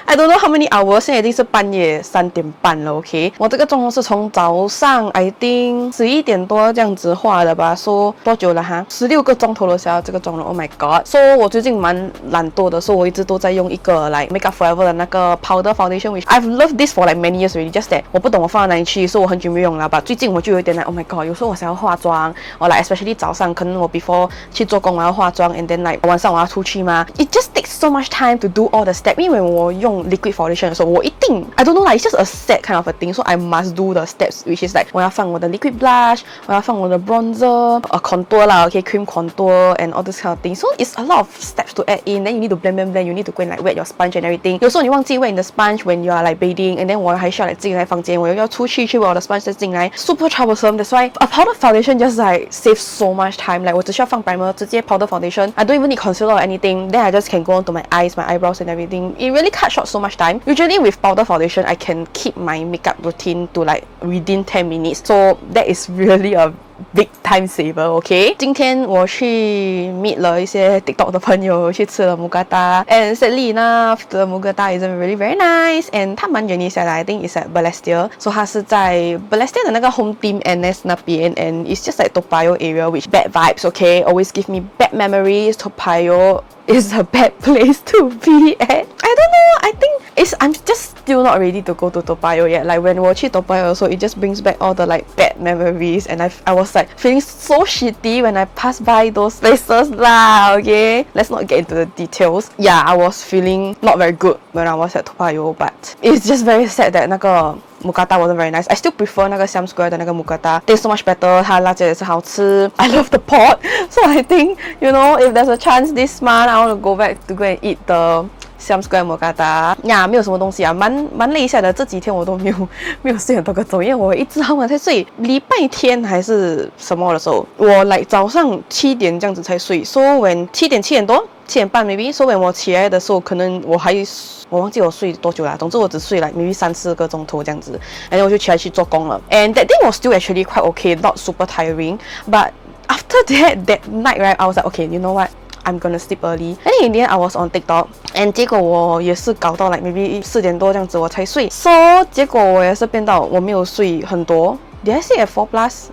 I don't know how many hours， 现在已经是半夜3点半了 ，OK。我这个妆容是从早上 I think 11点多这样子画的吧，so 多久了哈？16个钟头了才这个妆容 ，Oh my god！So 我最近蛮懒惰的，所以我一直都在用一个like Make Up Forever 的那个 powder foundation，which I've loved this for like many years already，just that 我不懂我放到哪里去，所以我很久没用了吧。最近我就有一点like Oh my god， 有时候我想要化妆，我like especially 早上，可能我 before 去做工我要化妆 ，and then like 晚上我要出去嘛 ，it just takes so much time to do all the steps。因为我用 liquid foundation 的时候，我一定 I don't know like it's just a set kind of a thing，so I must do the steps which is like 我要放我的 liquid blush， 我要放我的 bronzer，contour 啦 ，OK cream contour and all this kind of thing，so it's a lot of steps to add in，then you need to blend，you need to go and like wet your sponge and everything。有时候你忘记 wet 你的 sponge when you are like bathing，and then 我还需要来进来房间，我又要出去wet 我的 sponge 再进来 ，super troublesome。That's why a powder foundation just like save so much time。like 我只需要放 primer， 直接 powder foundation，I don't even need concealer or anything，then I just can go on to my eyes、my eyebrows and everything。It really cut short so much time. Usually with powder foundation, I can keep my makeup routine to like within 10 minutes. So that is really a big time saver, OK？ 今天我去 meet 了一些 TikTok 的朋友，去吃了 mookata and sadly enough, the mookata isn't really very nice and 它蛮远一下的 I think it's at Balestier. So 它是在 Balestier 的那个 Home Team NS 那边 and it's just like Toa Payoh area which bad vibes, OK? Always give me bad memories. Toa Payoh is a bad place to be at. I don't know, I think I'm just still not ready to go to Toa Payoh yet. Like when 我去 Toa Payoh, so it just brings back all the like bad memories and I was like feeling so shitty when I passed by those places lah, okay? Let's not get into the details. Yeah, I was feeling not very good when I was at Toa Payoh, but it's just very sad that 那个mookata wasn't very nice. I still prefer 那个 Siam Square 的那个 mookata. Tastes so much better. 它辣椒也是好吃。I love the pot. So I think, you know, if there's a chance this month, I want to go back to go and eat the Siam Square mookata 呀，没有什么东西啊，蛮累一下的。这几天我都没有睡很多个钟，因为我一直很晚才睡。礼拜天还是什么的时候，我like 早上7点这样子才睡。So when 7点多7点半 maybe。So when 我起来的时候，可能我忘记我睡多久啦。总之我只睡like maybe 3-4个钟头这样子，然后我就起来去做工了。And that day was still actually quite okay, not super tiring. But after that night, right, I was like, okay, you know what?I'm gonna sleep early. And in the end, I was on TikTok. And 结果我也是搞到like maybe 4点多这样子我才睡。So 结果我也是变到我没有睡很多。Did I say at 4+?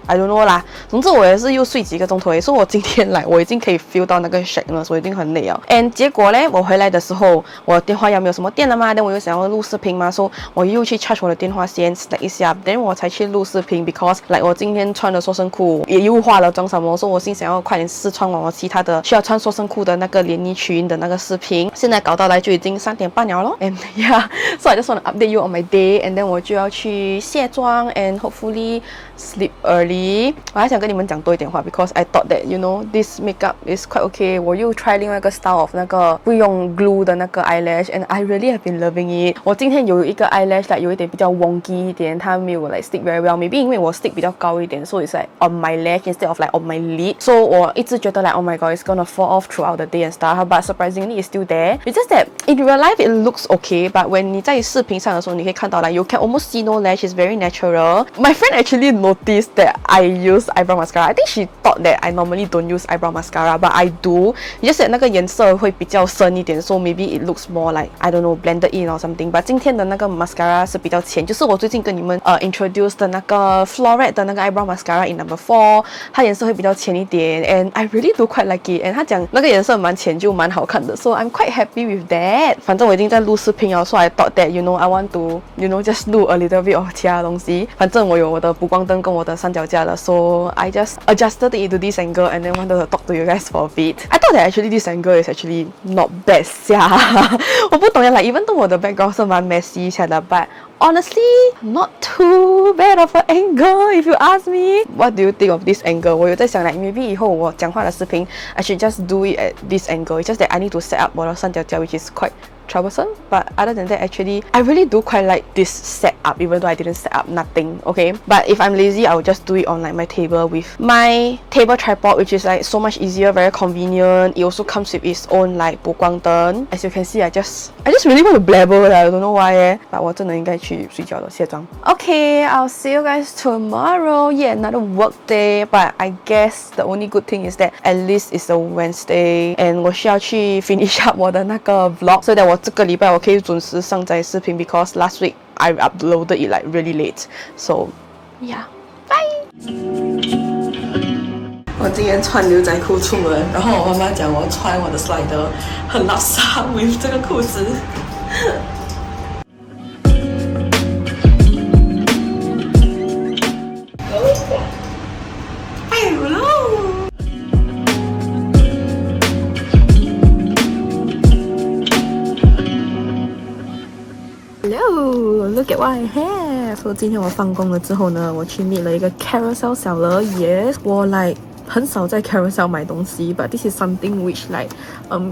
I don't know 啦。总之我也是又睡几个钟头，所以我今天来我已经可以 feel 到那个 shake 了，所以已经很累了。And 结果呢，我回来的时候，我电话又没有什么电了嘛，但我又想要录视频嘛，所以我又去 charge 我的电话先 snack 一下 ，then 我才去录视频 because like 我今天穿的塑身裤也又化了妆什么，所以我心想要快点试穿完我其他的需要穿塑身裤的那个连衣裙的那个视频。现在搞到来就已经3点半了咯。And yeah, so I just want to update you on my day, and then 我就要去卸妆 and hopefully sleep early。我还想跟你们讲多一点话 because I thought that you know this makeup is quite okay。我又 try 另外一个 style of 那个不用 glue 的那个 eyelash and I really have been loving it。我今天有一个 eyelash like 有一点比较 wonky 一点，它没有 like stick very well。Maybe 因为我 stick 比较高一点， so it's like on my lash instead of like on my lid。So 我一直觉得 like oh my god it's gonna fall off throughout the day and stuff， but surprisingly it's still there。It's just that in real life it looks okay，but when 你在视频上的时候，你可以看到 like you can almost see no lash. It's very natural。My friend actually noticed that I use eyebrow mascara. I think she thought that I normally don't use eyebrow mascara, but I do. Just that 那个颜色会比较深一点 so maybe it looks more like I don't know blended in or something. But 今天的那个 mascara 是比较浅，就是我最近跟你们introduce 的那个 Floret 的那个 eyebrow mascara in number 4， 它颜色会比较浅一点 and I really do quite like it. And 他讲那个颜色蛮浅就蛮好看的 so I'm quite happy with that. 反正我已经在录视频了 so I thought that you know I want to you know just 录 a little bit of 其他东西。反正我有我的补光灯跟我的三脚架了 so I just adjusted it to this angle and then wanted to talk to you guys for a bit. I thought that actually this angle is actually not bad 下我不懂呀 like even though 我的 background 是蛮 messy 下的 but honestly, not too bad of an angle if you ask me. What do you think of this angle? 我有在想 like maybe 以后我讲话的视频 I should just do it at this angle. It's just that I need to set up 我的三角架 which is quite troublesome, but other than that, actually I really do quite like this setup, even though I didn't set up nothing, okay? But if I'm lazy, I will just do it on like my table with my table tripod, which is like so much easier, very convenient. It also comes with its own like 补光灯. As you can see, I just really want to blabber, I don't know why but 我真的应该去睡觉了，卸妆。Okay, I'll see you guys tomorrow. Yeah, another work day, but I guess the only good thing is that at least it's a Wednesday and 我需要去 finish up 我的那个 vlog so that 我这个礼拜我可以准时上载视频 because last week I uploaded it like really late. So yeah, bye. 我今天穿牛仔裤出门，然后我妈妈讲我穿我的 slider 很垃圾 with 这个裤子。Hello, look at what I have. So 今天我放工了之后呢，我去 meet 了一个 carousel 小了。Yes, 我 like 很少在 carousel 买东西 but this is something which like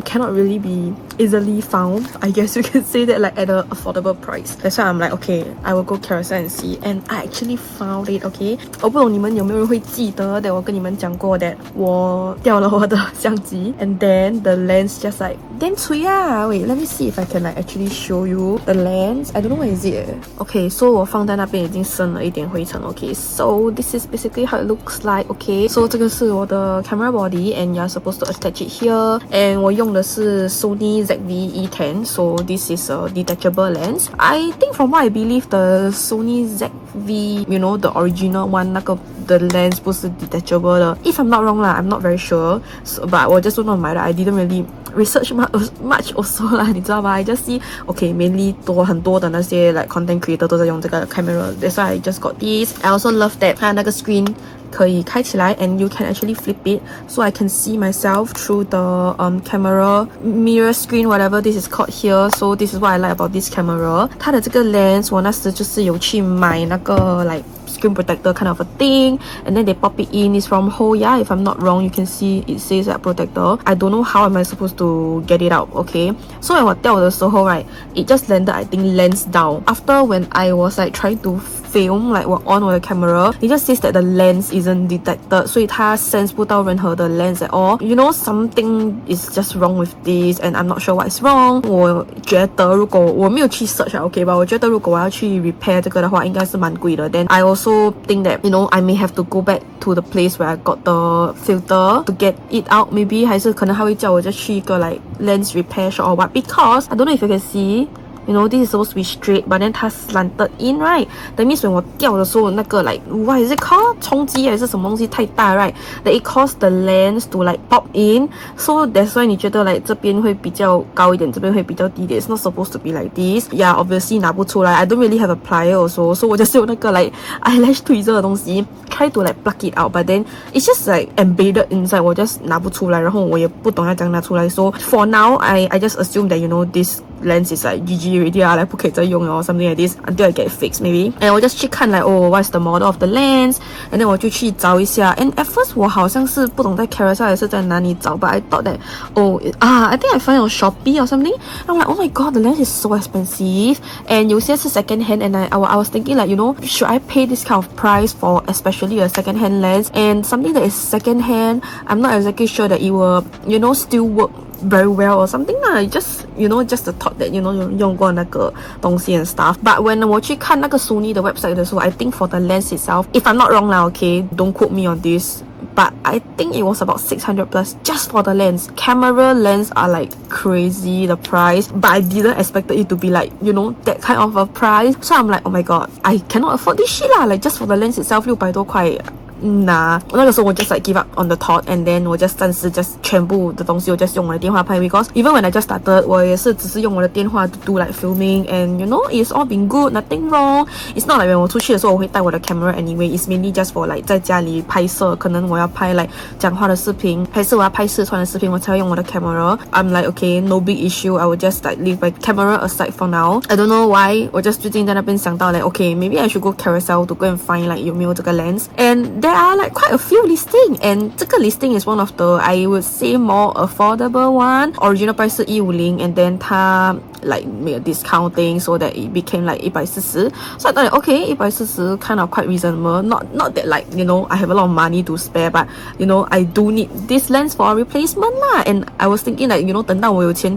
cannot really be easily found. I guess you can say that like at an affordable price. That's why I'm like, okay, I will go carousel and see. And I actually found it, okay? 我不懂你们有没有人会记得 that 我跟你们讲过 that 我掉了我的相机 and then the lens just like damn cui ah. Wait, let me see if I can like actually show you the lens. I don't know where is it. Okay, so 我放在那边已经生了一点灰尘 okay? So this is basically how it looks like, okay? So 这个是我的 camera body and you're supposed to attach it here. And 我用的是 Sony ZV-E10, so this is a detachable lens. I think from what I believe, the Sony ZV, you know, the original one, 那个 the lens 不是 detachable 的。If I'm not wrong lah, I'm not very sure. So, but 我 just 乱买的 I didn't really research much also 啦，你知道吧 I just see, okay, mainly 很多的那些 like content creator 都在用这个 camera. That's why I just got this. I also love that 它那个 screen 可以开起来 and you can actually flip it so I can see myself through the camera mirror screen, whatever this is called here. So this is what I like about this camera. 它的这个 lens 我那时就是有去买那个 like screen protector kind of a thing and then they pop it in. It's from HAHAH, if I'm not wrong. You can see it says that protector. I don't know how am I supposed to get it out, okay? So when 我掉的时候 right, it just landed I think lens down. After when I was like trying to film like 我 on 我的 camera, it just says that the lens isn't detected, 所以它 sense 不到任何的 lens at all. You know, something is just wrong with this and I'm not sure what is wrong. 我觉得如果我没有去 search okay, but 我觉得如果我要去 repair 这个的话应该是蛮贵的。Then I also think that, you know, I may have to go back to the place where I got the filter to get it out. Maybe 还是可能他会叫我再去一个 like lens repair shop or what, because I don't know if you can see, you know, this is supposed to be straight but then 它 slanted in, right? That means when 我掉的时候那个 like what is it called? 冲击还是什么东西太大 right? That it caused the lens to like pop in. So that's why 你觉得 like 这边会比较高一点，这边会比较低一点。It's not supposed to be like this. Yeah, obviously 拿不出来。I don't really have a plier also. So 我just用那个 like eyelash tweezer 的东西 try to like pluck it out, but then it's just like embedded inside. 我 just 拿不出来，然后我也不懂要怎样拿出来。So for now, I just assume that, you know, this lens is like GG already 啊，来不可以再用了 or something like this until I get it fixed maybe. And 我 just 去看 like, oh, what's the model of the lens, and then 我就去找一下。And at first 我好像是不懂在 Carousel 还是在哪里找 but I thought that, I think I found it on Shopee or something. I'm like, oh my god, the lens is so expensive. And 有些是 second hand and I was thinking like, you know, should I pay this kind of price for especially a second hand lens? And something that is second hand, I'm not exactly sure that it will, you know, still work very well or something lah. Just, you know, just the thought that, you know, 用过那个东西 and stuff. But when 我去看那个 Sony 的 website 的时候 I think for the lens itself, if I'm not wrong lah, okay, don't quote me on this, but I think it was about 600 plus just for the lens. Camera lens are like crazy, the price, but I didn't expect it to be like, you know, that kind of a price. So I'm like, oh my god, I cannot afford this shit lah. Like just for the lens itself 600多块拿，那个时候我 just like give up on the thought and then 我 just 暂时 just 全部的东西我 just 用我的电话拍 because even when I just started 我也是只是用我的电话 to do like filming and you know it's all been good, nothing wrong. It's not like when 我出去的时候我会带我的 camera anyway, it's mainly just for like 在家里拍摄，可能我要拍 like 讲话的视频，还是我要拍试穿的视频，我才会用我的 camera. I'm like okay, no big issue, I will just like leave my camera aside for now. I don't know why 我 just 最近在那边想到 like okay, maybe I should go carousel to go and find like 有没有这个 lens, and there are like quite a few listing, and 这个 listing is one of the I would say more affordable one. Original price 是150 and then 它 like make a discounting so that it became like 140. So I thought like, okay, 140 kind of quite reasonable. Not that like you know I have a lot of money to spare, but you know I do need this lens for a replacement lah. And I was thinking like you know 等到我有钱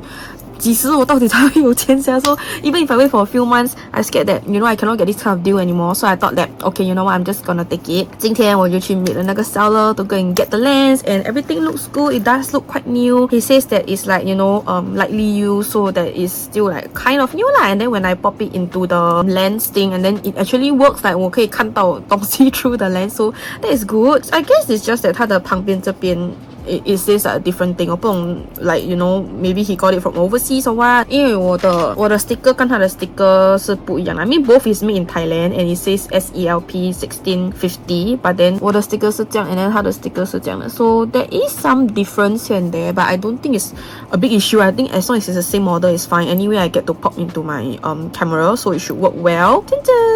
几时我到底才会有钱下 So even if I wait for a few months, I scared that you know I cannot get this kind of deal anymore. So I thought that okay, you know what, I'm just gonna take it. 今天我就去 meet 了那个 seller to go and get the lens, and everything looks good. It does look quite new. He says that it's like you know lightly used, so that it's still like kind of new lah. And then when I pop it into the lens thing, and then it actually works, like 我可以看到东西 through the lens, so that is good. I guess it's just that 它的旁边这边it says a different thing. 我不懂 like you know maybe he got it from overseas or what. 因为我的 sticker 跟他的 sticker 是不一样。I mean both is made in Thailand and it says SELP 1650, but then 我的 sticker 是这样 and then 他的 sticker 是这样的。So there is some difference here and there, but I don't think it's a big issue. I think as long as it's the same model is fine. Anyway, I get to pop into my camera, so it should work well.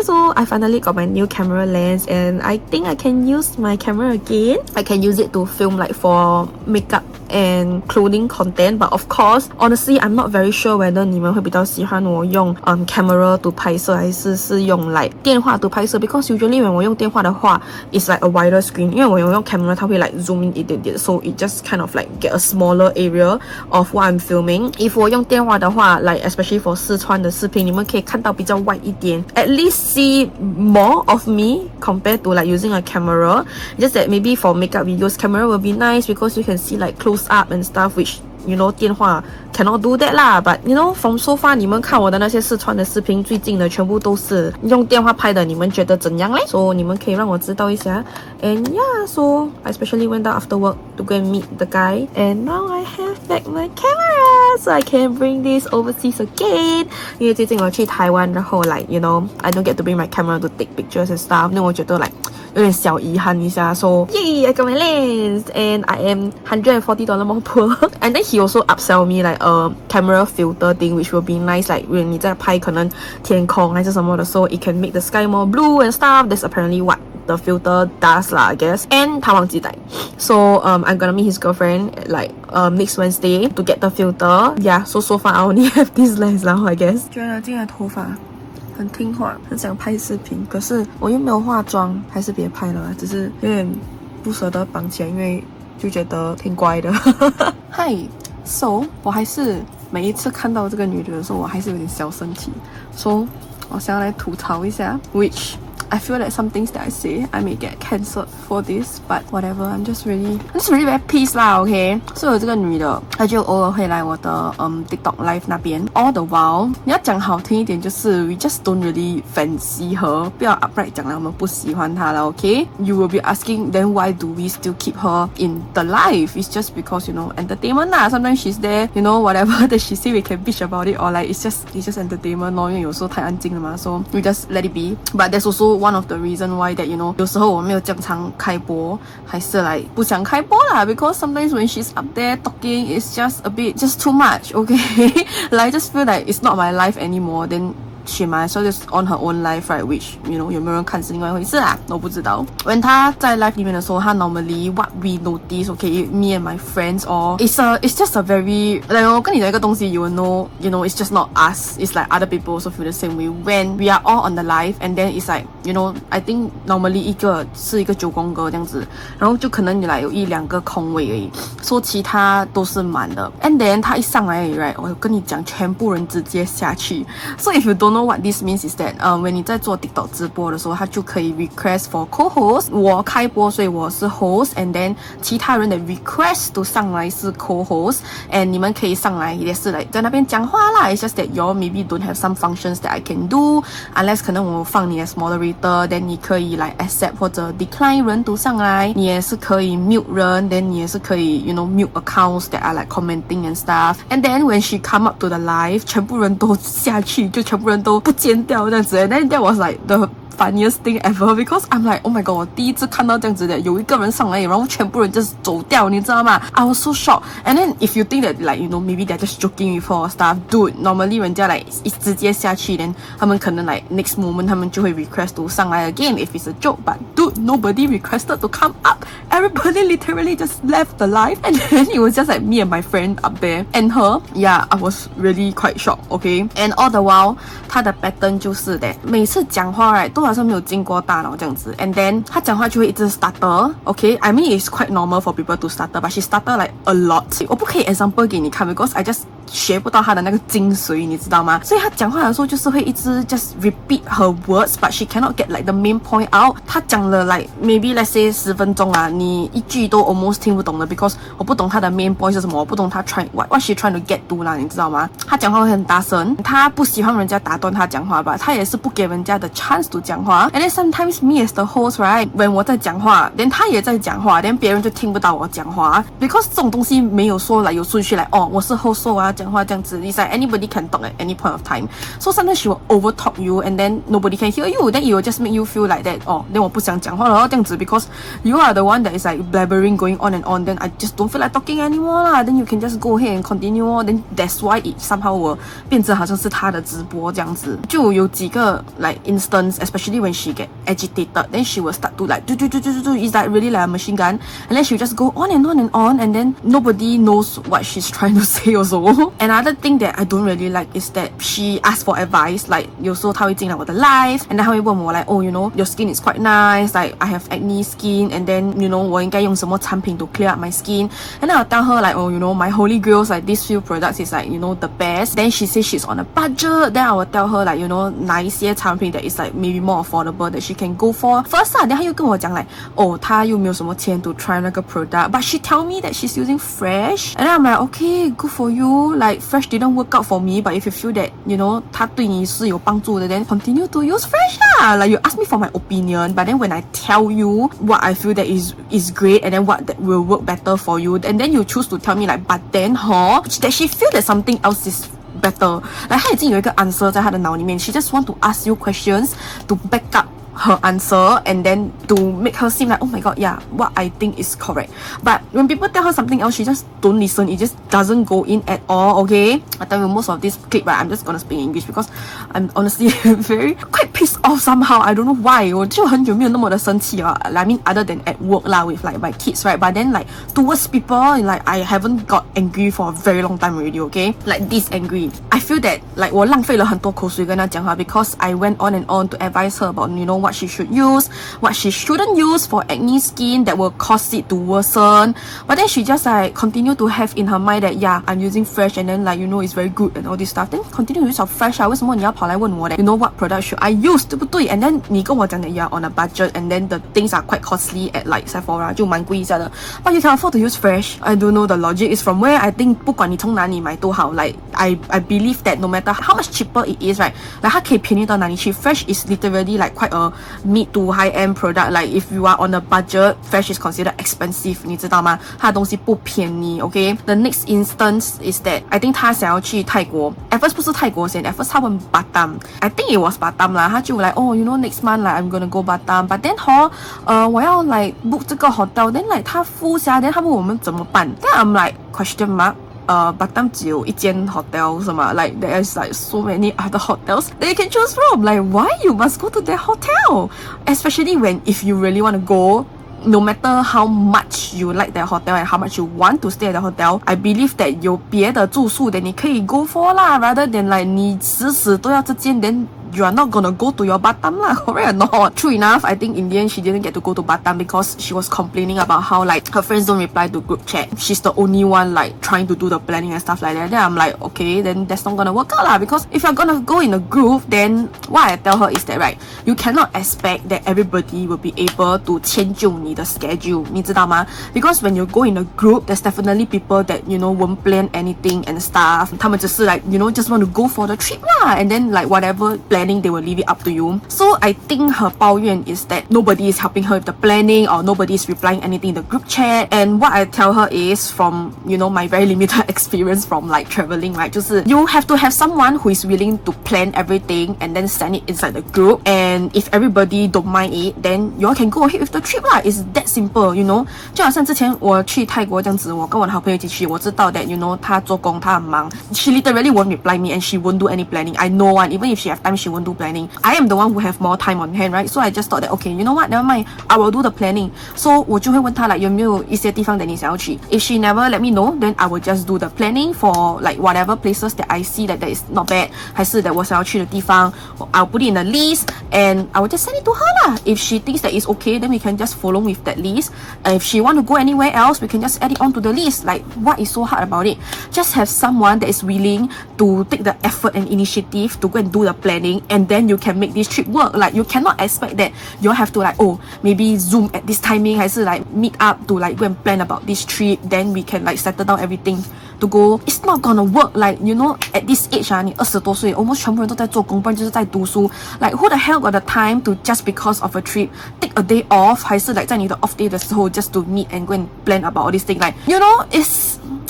So I finally got my new camera lens and I think I can use my camera again. I can use it to film like for makeup and clothing content, but of course honestly I'm not very sure whether 你们会比较喜欢我用camera to 拍摄还是用 like 电话 to 拍摄 because usually when 我用电话的话 it's like a wider screen, 因为我用 camera 它会 like zoom in 一点点 so it just kind of like get a smaller area of what I'm filming. If 我用电话的话 like especially for 试穿的视频你们可以看到比较 wide 一点 at least see more of me compared to like using a camera. Just that maybe for makeup videos camera will be nice because you can see like close up and stuff, which you know 电话 cannot do that lah. But you know from so far 你们看我的那些试穿的视频最近的全部都是用电话拍的，你们觉得怎样嘞？ So 你们可以让我知道一下。 And yeah, so I especially went out after work to go and meet the guy, and now I have back my camera so I can bring this overseas again. 因为最近我去台湾，然后 like you know I don't get to bring my camera to take pictures and stuff, 那我觉得 like 有点小遗憾一下。 So yay, I got my lens and I am $140 more poor. And then he also upsell me like a camera filter thing, which will be nice like when 你在拍可能天空还是什么的 so it can make the sky more blue and stuff. That's apparently what the filter does lah, I guess. And 他忘记带 so I'm gonna meet his girlfriend like next Wednesday to get the filter. Yeah, so far I only have this lens now, I guess. 觉得今天的头发很听话，很想拍视频，可是我又没有化妆，还是别拍了，只是有点不舍得绑起来，因为就觉得挺乖的。嗨，so 我还是每一次看到这个女的时候，我还是有点小生气。So 我想要来吐槽一下 ，which I feel that some things that I say I may get cancelled for this, but whatever. I'm just really very pissed 啦 ，OK。所以有这个女的，她就偶尔会来我的TikTok live 那边。All the while， 你要讲好听一点，就是 we just don't really fancy her， 不要 upright 讲了我们不喜欢她了 ，OK。You will be asking then why do we still keep her in the live? It's just because you know entertainment 啦。Sometimes she's there, you know whatever that she say we can bitch about it or like it's just entertainment 咯，因为有时候太安静了嘛 ，so we just let it be. But there's also one of the reason why that you know 有时候我没有这样常开播，还是来不想开播啦 because sometimes when she's up there talking it's just a bit just too much, okay. Like I just feel like it's not my life anymore, then she might as well just on her own life, right? Which you know 有没有人看是另外一回事啦，我不知道。When 她在 live 里面的时候，她 normally what we notice, okay, me and my friends or it's just a very like 我跟你讲一个东西 you will know, you know it's just not us, it's like other people also feel the same way when we are all on the live and then it's like you know I think normally 一个是一个9宫格这样子，然后就可能你来有1-2个空位而已，说其他都是满的。And then 她一上来 right， 我跟你讲全部人直接下去。So if you don't know know what this means is that when 你在做 TikTok 直播的时候，它就可以 request for co-host。我开播，所以我是 host，and then 其他人的 request 都上来是 co-host，and 你们可以上来也是 like 在那边讲话啦。It's just that you maybe don't have some functions that I can do unless 可能我放你as moderator，then 你可以 like accept 或者 decline 人都上来，你也是可以 mute 人 ，then 你也是可以 you know mute accounts that are like commenting and stuff。And then when she come up to the live， 全部人都下去，就全部人都不见掉这样子。And then that was like the funniest thing ever because I'm like, oh my god, 我第一次看到这样子的，有一个人上来，然后全部人就是走掉，你知道吗？ I was so shocked. And then if you think that like you know maybe they're just joking with her or stuff, dude, normally 人家 like 直接下去， then 他们可能 like next moment 他们就会 request to 上来 again if it's a joke. But dude, nobody requested to come up. Everybody literally just left the live, and then it was just like me and my friend up there and her. Yeah, I was really quite shocked. Okay, and all the while 她的 pattern 就是的，每次讲话 right 都好像没有经过大脑这样子 ，and then 她讲话就会一直 stutter。Okay, I mean it's quite normal for people to stutter, but she stutter like a lot. 我不可以 example 给你看 because I just 学不到她的那个精髓，你知道吗？所以她讲话的时候就是会一直 just repeat her words, but she cannot get like the main point out. 她讲了 like maybe let's say 10分钟啊，你一句都 almost 听不懂的 because 我不懂她的 main point 是什么，我不懂她 what she trying to get to 啦，你知道吗？她讲话会很大声，她不喜欢人家打断她讲话吧，她也是不给人家的 chance to 讲话。And then sometimes me as the host, right, when 我在讲话 then 她也在讲话 then 别人就听不到我讲话 because 这种东西没有说来有顺序来哦，我是 host 我要讲话这样子 it's like anybody can talk at any point of time. So sometimes she will over talk you and then nobody can hear you, then it will just make you feel like that 哦 then 我不想讲话了这样子 because you are the one that is like blabbering going on and on, then I just don't feel like talking anymore 啦 then you can just go ahead and continue then that's why it somehow will 变成好像是她的直播这样子。就有几个 like instance especially when she get agitated then she will start to like do it's like really like a machine gun and then she will just go on and on and on and then nobody knows what she's trying to say also. Another thing that I don't really like is that she asks for advice like 有时候她会进来我的 live and then 她会问我 like oh you know your skin is quite nice like I have acne skin and then you know 我应该用什么产品 to clear up my skin and then I'll tell her like oh you know my holy grails like these few products is like you know the best. Then she says she's on a budget, then I will tell her like you know 哪一些产品 that is like maybe more affordable that she can go for first 啦。then 她又跟我讲 like 哦她又没有什么钱 to try 那个 product but she tell me that she's using Fresh and then I'm like okay good for you like Fresh didn't work out for me but if you feel that you know 它对你是有帮助的 then continue to use Fresh 啦。like you ask me for my opinion but then when I tell you what I feel that is great and then what that will work better for you and then you choose to tell me like but then that she feel that something else is better like 她已经有一个 answer 在她的脑里面 she just want to ask you questions to back up her answer and then to make her seem like oh my god yeah what I think is correct but when people tell her something else she just don't listen it just doesn't go in at all. Okay, I tell you most of this clip right I'm just gonna speak English because I'm honestly very quite pissed off somehow I don't know why 我就很久没有那么的生气了 I mean other than at work lah with like my kids right but then like towards people like I haven't got angry for a very long time already. Okay, like this angry I feel that like 我浪费了很多口水跟她讲话 because I went on and on to advise her about you know what she should use what she shouldn't use for acne skin that will cause it to worsen but then she just like continue to have in her mind that yeah I'm using Fresh and then like you know it's very good and all this stuff then continue to use your Fresh 啊为什么你要跑来问我的 you know what product should I use 对不对 and then 你跟我讲的 you're on a budget and then the things are quite costly at like Sephora 就蛮贵一下的 but you can afford to use Fresh. I don't know the logic is from where I think 不管你从哪里买都好 like I believe that no matter how much cheaper it is right like 它可以便宜到哪里去 Fresh is literally like quite a mid to high end product like if you are on a budget Fresh is considered expensive 你知道吗它的东西不便宜 okay the next instance is that I think 她想要去泰国 at first 不是泰国先 at first 她问 Batam I think it was Batam 啦她就 like oh you know next month like I'm gonna go Batam but then 我要 like book 这个 hotel then like 她付下 then 她问我们怎么办 then I'm like question mark Batam 只有一间 hotel 是吗 like there is like so many other hotels that you can choose from like why you must go to that hotel especially when if you really want to go no matter how much you like that hotel and how much you want to stay at the hotel I believe that 有别的住宿的你可以 go for 啦 rather than like 你死死都要这间 then you are not gonna go to your Batam lah, correct or not? True enough, I think in the end she didn't get to go to Batam because she was complaining about how like her friends don't reply to group chat. She's the only one like trying to do the planning and stuff like that. Then I'm like, okay, then that's not gonna work out lah, because if you're gonna go in a group, then what I tell her is that right, you cannot expect that everybody will be able to 迁就你的 schedule, 你知道吗? Because when you go in a group, there's definitely people that, you know, won't plan anything and stuff. 他们只是 like, you know, just want to go for the trip lah, and then like whatever planning, they will leave it up to you. So I think her 抱怨 is that nobody is helping her with the planning, or nobody is replying anything in the group chat. And what I tell her is, from, you know, my very limited experience from like traveling, right, 就是 you have to have someone who is willing to plan everything and then send it inside the group, and if everybody don't mind it, then you all can go ahead with the trip lah. It's that simple, you know. 就好像之前我去泰国这样子，我跟我的好朋友一起去，我知道 that, you know, 她做工她很忙， she literally won't reply me and she won't do any planning. I know one, even if she have time, she won't do planning. I am the one who have more time on hand, right? So I just thought that, okay, you know what, never mind, I will do the planning. So 我就会问她 like 有没有一些地方 that 你想要去. If she never let me know, then I will just do the planning for like whatever places that I see that is not bad, 还是 that 我想要去的地方, I'll put it in a list and I will just send it to her lah. If she thinks that it's okay, then we can just follow with that list. If she want to go anywhere else, we can just add it onto the list. Like, what is so hard about it? Just have someone that is willing to take the effort and initiative to go and do the planning, and then you can make this trip work. Like, you cannot expect that you have to like, oh, maybe Zoom at this timing, 还是 like meet up to like go and plan about this trip, then we can like settle down everything to go. It's not gonna work. Like, you know, at this age 啊，你20多岁 almost 全部人都在做工，不然就是在读书. Like, who the hell got the time to just because of a trip take a day off, 还是 like 在你的 off day 的时候 just to meet and go and plan about all this thing? Like, you know,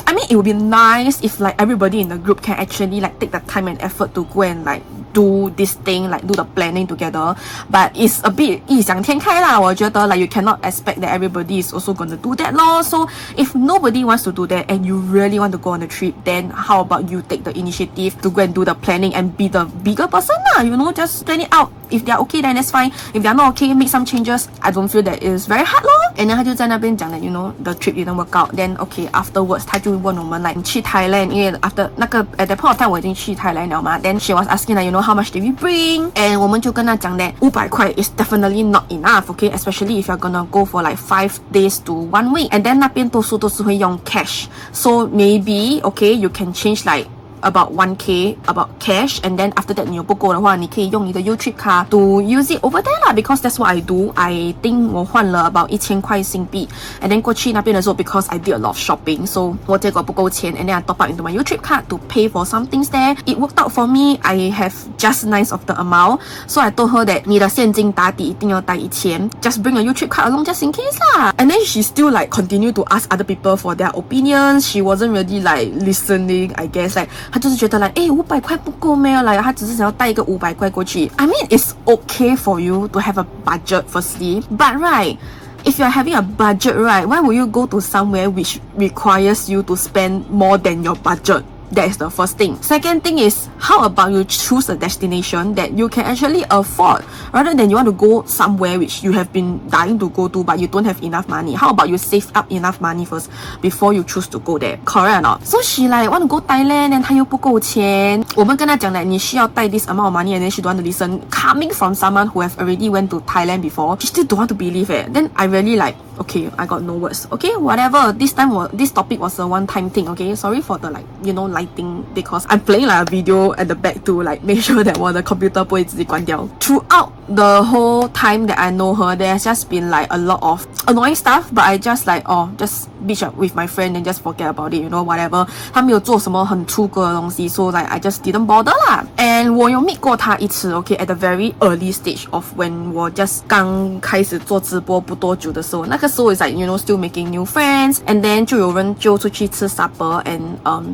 I mean, it would be nice if like everybody in the group can actually like take the time and effort to go and like do this thing, like do the planning together. But it's a bit 异想天开啦，我觉得 like you cannot expect that everybody is also gonna do that lor. So if nobody wants to do that and you really want to go on a trip, then how about you take the initiative to go and do the planning and be the bigger person lah, you know, just plan it out. If they are okay, then that's fine. If they are not okay, make some changes. I don't feel that it is very hard lor. And then 他就在那边讲 that, you know, the trip didn't work out. Then okay, afterwards 他就问我们 like 你去 Thailand, 因为 after 那个 at that point of time 我已经去 Thailand 了嘛. Then she was asking like, you know, how much did we bring? And 我们就跟他讲 that 500块 is definitely not enough, okay? Especially if you're gonna go for like 5 days to 1 week. And then 那边多数都是会用 cash. So maybe, okay, you can change like about 1k about cash, and then after that 你有不够的话，你可以用你的 U-Trip 卡 to use it over there lah, because that's what I do. I think 我换了 about 1000块新币 and then 过去那边的时候 because I did a lot of shopping, so 我结果不够钱 and then I top up into my U-Trip card to pay for some things there. It worked out for me. I have just nice of the amount, so I told her that 你的现金打底一定要带1000, just bring a U-Trip card along just in case lah. And then she still like continue to ask other people for their opinions. She wasn't really like listening, I guess. Like 他就是觉得 like 500块不够咩 like 他只是想要带一个500块过去. I mean, it's okay for you to have a budget firstly, but right, if you're having a budget, right, why would you go to somewhere which requires you to spend more than your budget? That is the first thing. Second thing is, how about you choose a destination that you can actually afford, rather than you want to go somewhere which you have been dying to go to but you don't have enough money. How about you save up enough money first before you choose to go there? Correct or not? So she like want to go Thailand and 她又不够钱。我们跟她讲 that 你需要带 this amount of money, and then she don't want to listen. Coming from someone who have already went to Thailand before, she still don't want to believe it. Then I really like, okay, I got no words. Okay, whatever. This time this topic was a one-time thing. Okay, sorry for the like, you know, lighting, because I'm playing like a video at the back to like make sure that 我的 computer 不会自己关掉. Throughout the whole time that I know her, there's just been like a lot of annoying stuff, but I just like, just bitch up with my friend and just forget about it, you know, whatever. 她没有做什么很出格的东西, so like I just didn't bother lah. And 我有 meet 过她一次, okay, at the very early stage of when 我 just 刚开始做直播不多久的时候，那个时候 is like, you know, still making new friends, and then 就有人就出去吃 supper, and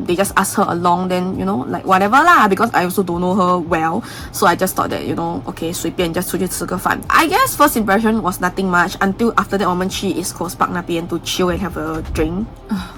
they just ask her along, then, you know, like whatever lah, because I also don't know her well, so I just thought that, you know, okay, 随便 just 出去吃个饭. I guess first impression was nothing much until after that 我们去 East Coast Park 那边 to chill and have a drink.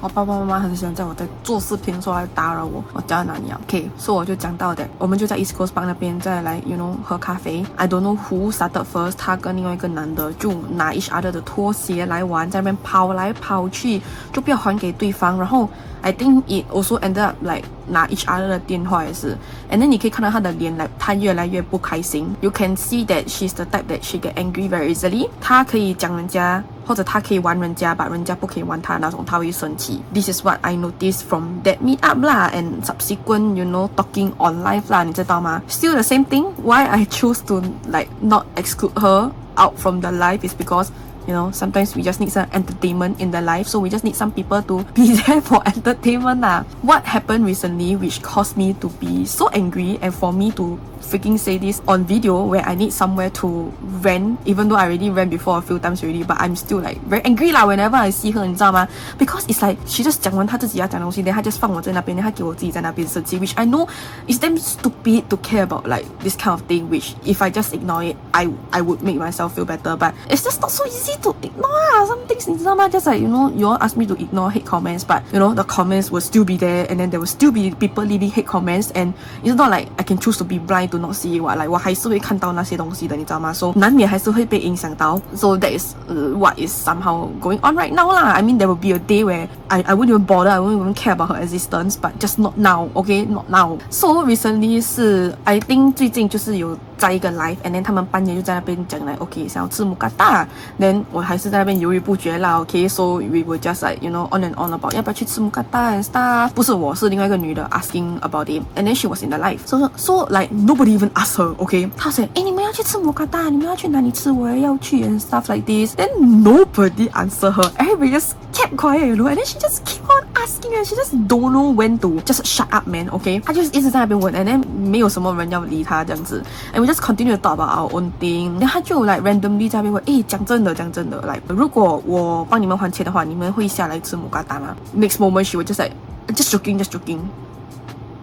我爸爸妈妈很喜欢在我在做视频的时候来打扰我，我讲到哪里啊 ？Okay, so 我就讲到的，我们就在 East Coast Park 那边再来 you know 喝咖啡。I don't know who started first， 他跟另外一个男的就拿 each other 的拖鞋来玩，在那边跑来跑去，就不要还给对方。然后 I think it also ended up like 拿 each other 的电话也是 and then 你可以看到她的脸 like 她越来越不开心 you can see that she's the type that she get angry very easily 她可以讲人家或者她可以玩人家 but 人家不可以玩她那种她会生气 this is what I noticed from that meet up 啦 and subsequent you know talking on live 啦你知道吗 still the same thing why I choose to like not exclude her out from the live is because you know, sometimes we just need some entertainment in the life, so we just need some people to be there for entertainment lah. What happened recently which caused me to be so angry and for me to freaking say this on video where I need somewhere to rant, even though I already ran before a few times already, but I'm still like very angry lah whenever I see her, 你知道吗 because it's like she just 讲完她自己要讲东西 then 她 just 放我在那边 then 她给我自己在那边生气 which I know is damn stupid to care about like this kind of thing which if I just ignore it I would make myself feel better but it's just not so easy to ignore lah some things 你知道吗 just like you know you all ask me to ignore hate comments but you know the comments will still be there and then there will still be people leaving hate comments and it's not like I can choose to be blind to not see what like 我还是会看到那些东西的你知道吗 so 难免还是会被影响到 so that is what is somehow going on right now lah I mean there will be a day where I won't even bother I won't even care about her existence but just not now okay not now so recently 是 I think 最近就是有在一个 live and then 他们半夜就在那边讲来 okay 想要吃木嘎达 then 我还是在那边犹豫不决啦 okay so we were just like you know on and on about 要不要去吃木嘎达 and stuff 不是我是另外一个女的 asking about it and then she was in the live so like nobody even asked her okay 她说你们要去吃木嘎达你们要去哪里吃我也要去 and stuff like this then nobody answer her everybody just kept quiet you know and then she just keep on asking and she just don't know when to just shut up man okay 她就是一直在那边问 and then 没有什么人要理她这样子 and we just continue to talk about our own thing then 她就 like randomly 在那边问讲真的like 如果我帮你们还钱的话你们会下来吃木嘎达吗 next moment she was just like just joking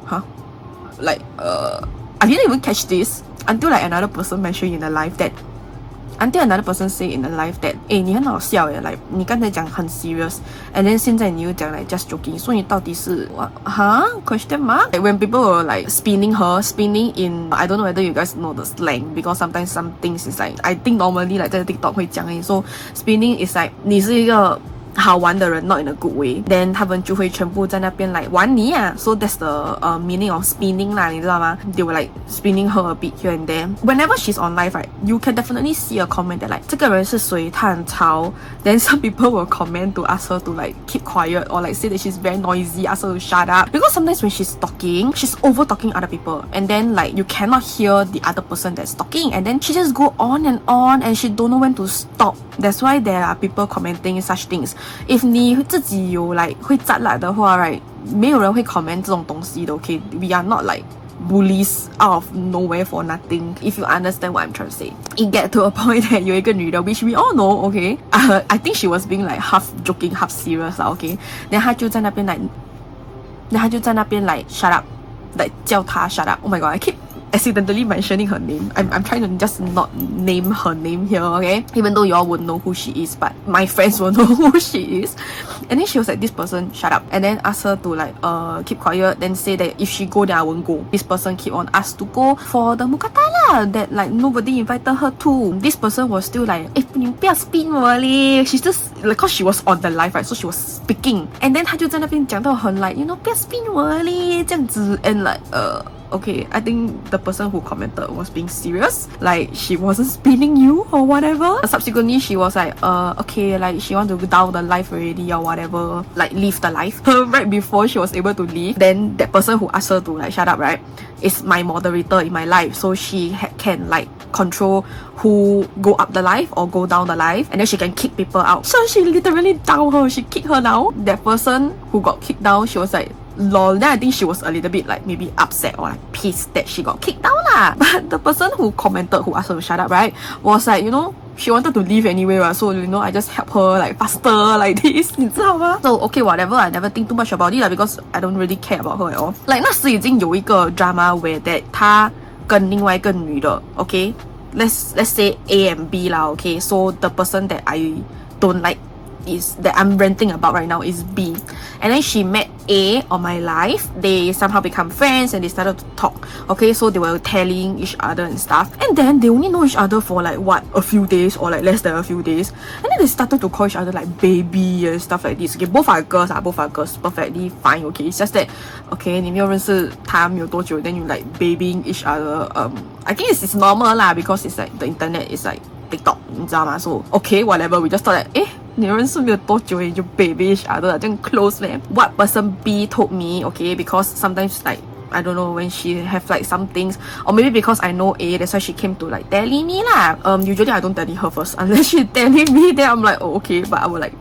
huh like I didn't even catch this until like another person mentioned in the live that until another person say in the live that 你很好笑耶 like 你刚才讲很 serious and then 现在你又讲 like just joking 所以你到底是 what question mark like when people were like spinning in I don't know whether you guys know the slang because sometimes some things is like I think normally like 在 TikTok 会讲so spinning is like 你是一个好玩的人 not in a good way then 他们就会全部在那边来玩你啊 so that's the meaning of spinning 啦你知道吗 they were like spinning her a bit here and there whenever she's on live right you can definitely see a comment that like 这个人是谁他很吵 then some people will comment to ask her to like keep quiet or like say that she's very noisy ask her to shut up because sometimes when she's talking she's over talking other people and then like you cannot hear the other person that's talking and then she just go on and she don't know when to stop that's why there are people commenting such things if 你自己有 like 会炸辣的话 right 没有人会 comment 这种东西的 okay we are not like bullies out of nowhere for nothing if you understand what I'm trying to say it get to a point that 有一个女的 which we all know okay I think she was being like half joking half serious lah okay then 她就在那边 like shut up like 叫她 shut up oh my god I keep accidentally mentioning her name I'm trying to just not name her name here okay even though you all would know who she is but my friends will know who she is and then she was like this person shut up and then ask her to like keep quiet then say that if she go then I won't go this person keep on asked to go for the mukata lah that like nobody invited her to this person was still like 你不要 spin 我嘞 she's just like cause she was on the live right so she was speaking and then 她就在那边讲到很 like you know 不要 spin 我嘞这样子 and like okay, I think the person who commented was being serious. Like, she wasn't spinning you or whatever. Subsequently, she was like, okay, like, she want to down the live already or whatever. Like, leave the live. Right before she was able to leave, then that person who asked her to, like, shut up, right, is my moderator in my live. So she can, like, control who go up the live or go down the live. And then she can kick people out. So she literally down her. She kicked her down. That person who got kicked down, she was like, lol. Then I think she was a little bit like maybe upset or like pissed that she got kicked down lah. But the person who commented, who asked her to shut up, right, was like, you know, she wanted to leave anyway, right? So you know, I just help her like faster like this. 你知道吗? So okay, whatever. I never think too much about it lah because I don't really care about her at all. Like 那时已经有一个 drama where that 她跟另外一个女的 okay, let's say A and B lah okay. So the person that I don't like is that I'm ranting about right now is B. And then she met A on my live. They somehow become friends and they started to talk. Okay, so they were telling each other and stuff. And then they only know each other for like what, a few days or like less than a few days. And then they started to call each other like baby and stuff like this. Okay, both are girls, perfectly fine. Okay, it's just that okay, 你没有认识他没有多久 then you like babying each other. I think it's normal lah because it's like the internet is like TikTok, 你知道吗? So okay, whatever. We just thought that 你认识没有多久就 baby each other 这样 close man. What person B told me, okay, because sometimes like I don't know when she have like some things, or maybe because I know A, that's why she came to like telling me lah. Usually I don't tell her first unless she telling me. Then I'm like, oh okay, but I will like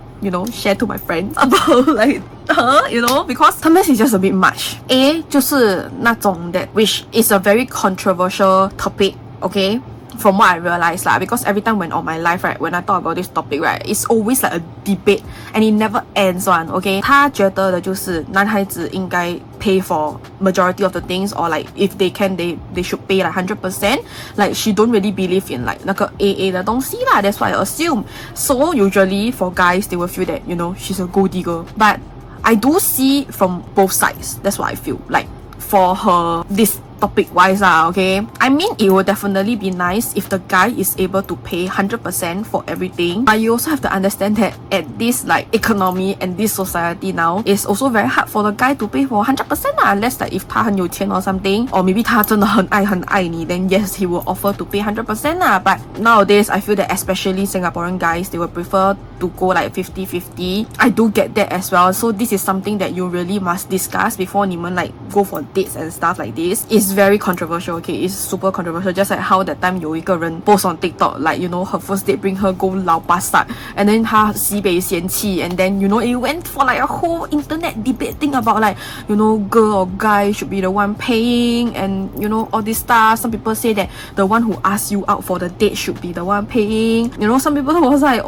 share to my friends about like her, because sometimes it's just a bit much. A 就是那种 that which is a very controversial topic, okay? From what I realized lah, because every time when on my life, right, when I talk about this topic, right, it's always like a debate and it never ends one, okay? 他觉得的就是男孩子应该 pay for majority of the things, or like if they can, they should pay like 100%. Like she don't really believe in like 那个 AA 的东西啦. That's what I assume. So usually for guys, they will feel that she's a gold digger. But I do see from both sides. That's what I feel. Like for her, this topic wise okay, I mean it will definitely be nice if the guy is able to pay 100% for everything, but you also have to understand that at this like economy and this society now, it's also very hard for the guy to pay for 100% unless like if 他很有钱 or something, or maybe 他真的很爱你, then yes, he will offer to pay 100% but nowadays I feel that especially Singaporean guys, they will prefer to go like 50-50. I do get that as well, so this is something that you really must discuss before 你们 like go for dates and stuff like this. It's very controversial, okay? It's super controversial. Just like how that time 有一个人 post on TikTok, like her first date bring her go 老巴萨 and then 她西北嫌弃 and then it went for like a whole internet debate thing about like girl or guy should be the one paying and all this stuff. Some people say that the one who asks you out for the date should be the one paying. Some people was like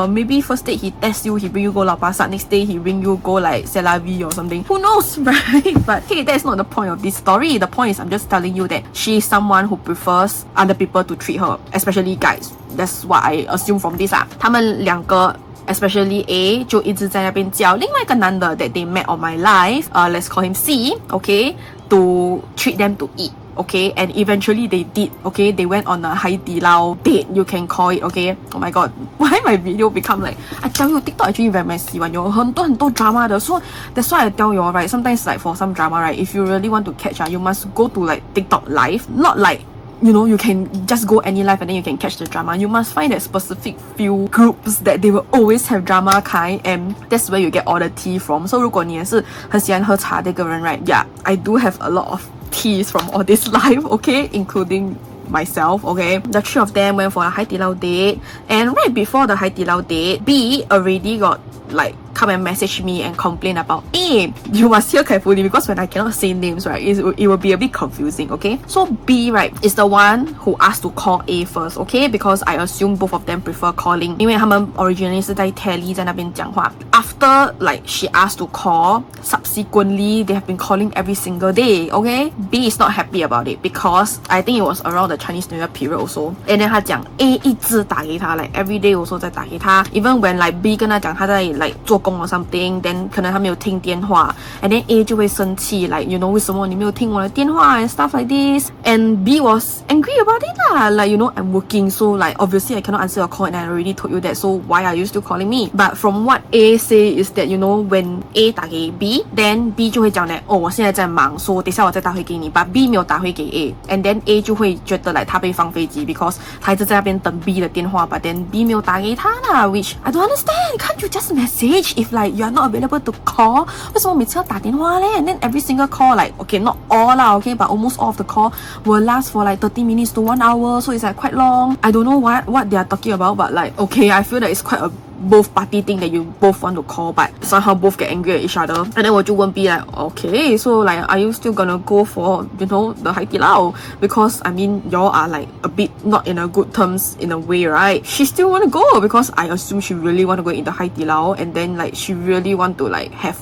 maybe first date he test you, he bring you go 老巴萨, next day he bring you go like C'est la vie or something. Who knows, right? But hey, that's not the point of this story. The point is I'm just telling you that she is someone who prefers other people to treat her, especially guys. That's what I assume from this 他们两个 especially A 就一直在那边叫另外一个男的 that they met on my live, let's call him C, okay, to treat them to eat. Okay, and eventually they did. Okay, they went on a 海底捞 date, you can call it. Okay, oh my god, why my video become like, I tell you, TikTok actually very messy one. 有很多 drama 的. So that's why I tell you all, right, sometimes like for some drama, right, if you really want to catch, you must go to like TikTok live, not like you can just go any live and then you can catch the drama. You must find that specific few groups that they will always have drama kind, and that's where you get all the tea from. So 如果你也是很喜欢喝茶的一个人, right, yeah, I do have a lot of teas from all this live, okay, including myself, okay. The three of them went for a 海底捞 date, and right before the 海底捞 date, B already got like come and message me and complain about A. You must hear carefully because when I cannot say names, right, it will be a bit confusing, okay. So B, right, is the one who asked to call A first, okay, because I assume both of them prefer calling, 因为他们 originally 是在 Tele 在那边讲话. After like she asked to call, subsequently they have been calling every single day, okay. B is not happy about it because I think it was around the Chinese New Year period also, and then 他讲 A 一直打给他, like every day also 在打给他, even when like B 跟他讲他在 like 做工 or something, then 可能他没有听电话 and then A 就会生气 like 为什么你没有听我的电话 and stuff like this, and B was angry about it lah, like I'm working, so like obviously I cannot answer your call and I already told you that, so why are you still calling me? But from what A say is that when A 打给 B, then B 就会讲 that 我现在在忙, so 等一下我再打回给你, but B 没有打回给 A, and then A 就会觉得 like 他被放飞机 because 他一直在那边等 B 的电话, but then B 没有打给他啦, which I don't understand. Can't you just message if like you are not available to call? 为什么每次要打电话嘞? And then every single call, like okay, not all lah, okay, but almost all of the call will last for like 30 minutes to 1 hour, so it's like quite long. I don't know what they are talking about, but like okay, I feel that it's quite a both party thing that you both want to call, but somehow both get angry at each other. And then 我就问 B like, okay, so like are you still gonna go for the 海底捞? Because I mean y'all are like a bit not in a good terms in a way, right? She still want to go because I assume she really want to go into 海底捞, and then like she really want to like have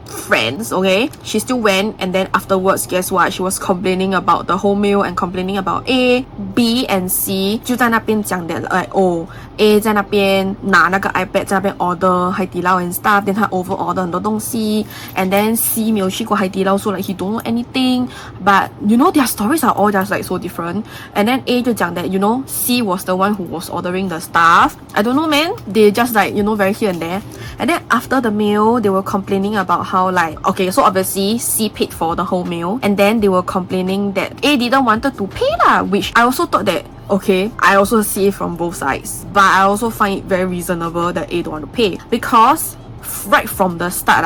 friends, okay? She still went, and then afterwards, guess what? She was complaining about the whole meal and complaining about A, B and C 就在那边讲的A 在那边拿那个 iPad 在那边 order 海底捞 and stuff, then 他 over order 很多东西 and then C 没有去过海底捞 so like he don't know anything, but you know their stories are all just like so different. And then A 就讲 that you know C was the one who was ordering the stuff. I don't know man, they just like you know very here and there. And then after the meal they were complaining about how like okay, so obviously C paid for the whole meal, and then they were complaining that A didn't wanted to pay lah, which I also thought that okay, I also see it from both sides, but I also find it very reasonable that A don't want to pay because right from the start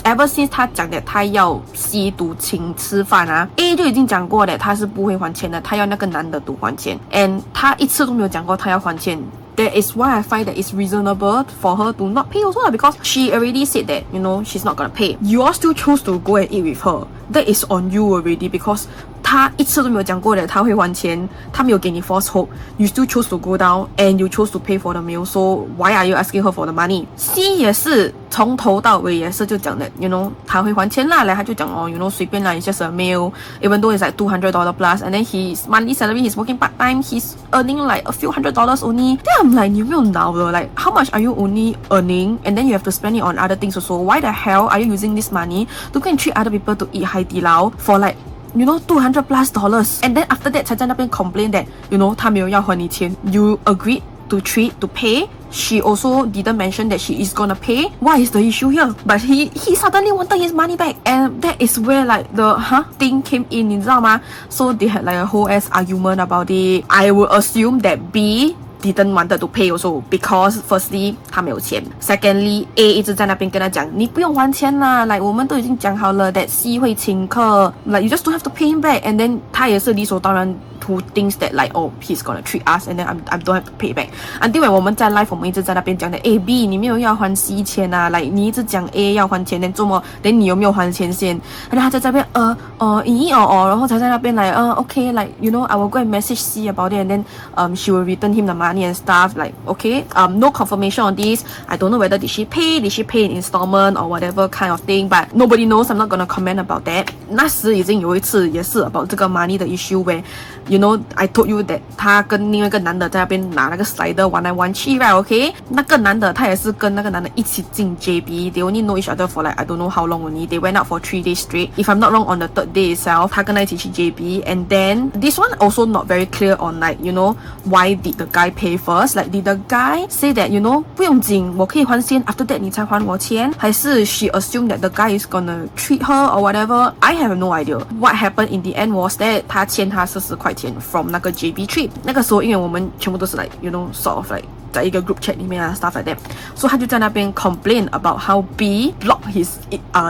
ever since 他讲的他要C赌请吃饭A 就已经讲过的他是不会还钱的，他要那个男的赌还钱 and 他一次都没有讲过他要还钱。That is why I find that it's reasonable for her to not pay also because she already said that you know she's not gonna pay. You all still chose to go and eat with her. That is on you already because 他一次都没有讲过的他会还钱，他没有给你 false hope. You still chose to go down and you chose to pay for the meal. So why are you asking her for the money? C 也是从头到尾也是就讲的 you know 他会还钱啦，来他就讲you know 随便啦 it's just a meal, even though it's like $200 plus, and then his monthly salary, he's working part time, he's earning like a few $100s only. Then I'm like 你有没有脑的 like how much are you only earning and then you have to spend it on other things also? Why the hell are you using this money to go and treat other people to eat 海底捞 for like you know $200 plus, and then after that 才在那边 complain that you know 他没有要还你钱 You agreed to pay. She also didn't mention that she is gonna pay. What is the issue here? But he suddenly wanted his money back, and that is where like the thing came in, 你知道吗? So they had like a whole ass argument about it. I would assume that B didn't wanted to pay also because firstly 他没有钱 secondly A 一直在那边跟他讲你不用还钱啦 like 我们都已经讲好了 that C 会请客 like you just don't have to pay him back, and then 他也是理所当然 who thinks that like oh he's gonna treat us and then I don't have to pay back until when 我们在 live 我们一直在那边讲的B 你没有要还 C 钱啊 like 你一直讲 A 要还钱 then 做么 then 你有没有还钱先 and then 他在这边然后才在那边like okay like you know I will go and message C about it, and then she will return him the money and stuff like okay no confirmation on this. I don't know whether did she pay in installment or whatever kind of thing, but nobody knows. I'm not gonna comment about that. 那时已经有一次也是 about 这个 money 的 issue where you know I told you that 他跟另外一个男的在那边拿那个 slider 玩来玩去 right, okay 那个男的他也是跟那个男的一起进 JB. They only know each other for like I don't know how long only. They went out for 3 days straight. If I'm not wrong, on the 3rd day itself 他跟他一起去 JB, and then this one also not very clear on like you know why did the guy pay first. Like did the guy say that you know 不用紧我可以还先 after that 你才还我钱，还是 she assumed that the guy is gonna treat her or whatever. I have no idea. What happened in the end was that 他欠他40块钱 from 那个 JB trip. 那个时候因为我们全部都是 like you know sort of like 在一个 group chat 里面stuff like that, so 他就在那边 complain about how B blocked his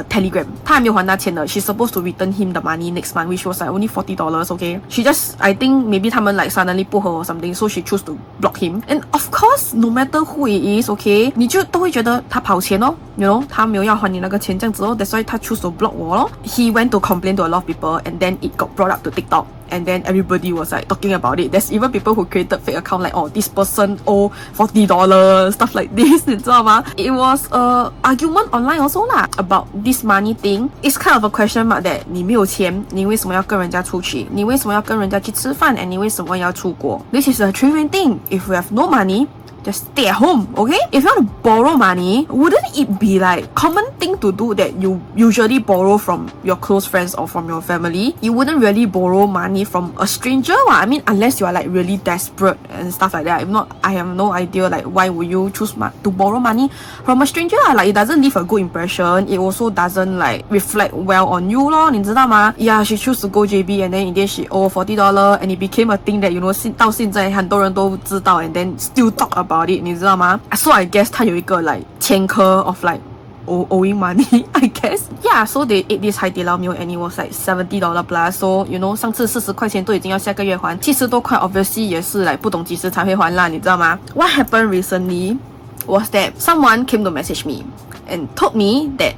telegram. 他还没有还他钱的 she's supposed to return him the money next month, which was like only $40, okay. She just I think maybe 他们 like suddenly 不合 or something, so she chose to block him. And of course no matter who it is, okay 你就都会觉得他跑钱you know 他没有要还你那个钱这样子that's why 他 choose to block 我He went to complain to a lot of people, and then it got brought up to TikTok, and then everybody was like talking about it. There's even people who created fake account like oh this person owe $40, stuff like this 你知道吗 It was a argument online also lah about this money thing. It's kind of a question mark that 你没有钱你为什么要跟人家出去，你为什么要跟人家去吃饭， and 你为什么要出国 This is a trivial thing. If we have no money, just stay at home, okay? If you want to borrow money, wouldn't it be like common thing to do that you usually borrow from your close friends or from your family? You wouldn't really borrow money from a stranger, I mean, unless you are like really desperate and stuff like that. If not, I have no idea like why would you choose to borrow money from a stranger? Like it doesn't leave a good impression. It also doesn't like reflect well on you 咯，你知道吗 Yeah, she chose to go JB, and then in the end she owe $40, and it became a thing that you know 到现在很多人都知道, and then still talk about it, 你知道吗 So I guess 他有一个 like 前科 of like owing money, I guess. Yeah, so they ate this 海底捞 meal, and it was like $70 plus. So you know 上次40块钱都已经要下个月还，70多块 obviously 也是 like 不懂几时才会还啦，你知道吗 What happened recently was that someone came to message me, and told me that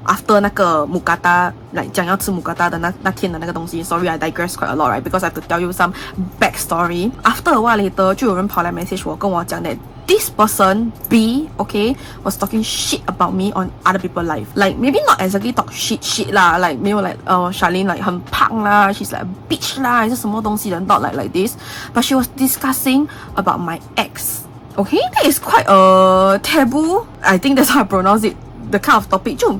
after 那个 mookata like 讲要吃 mookata 的那天的那个东西 sorry I digress quite a lot right because I have to tell you some backstory. After a while later 就有人跑来 message 我跟我讲 that this person B was talking shit about me on other people's life. Like maybe not exactly talk shit lah, like 没有 like Charlene like 很胖啦 she's like a bitch 啦还是什么东西的 not like this, but she was discussing about my ex. Okay, that is quite a taboo. I think that's how I pronounce it. The kind of topic 就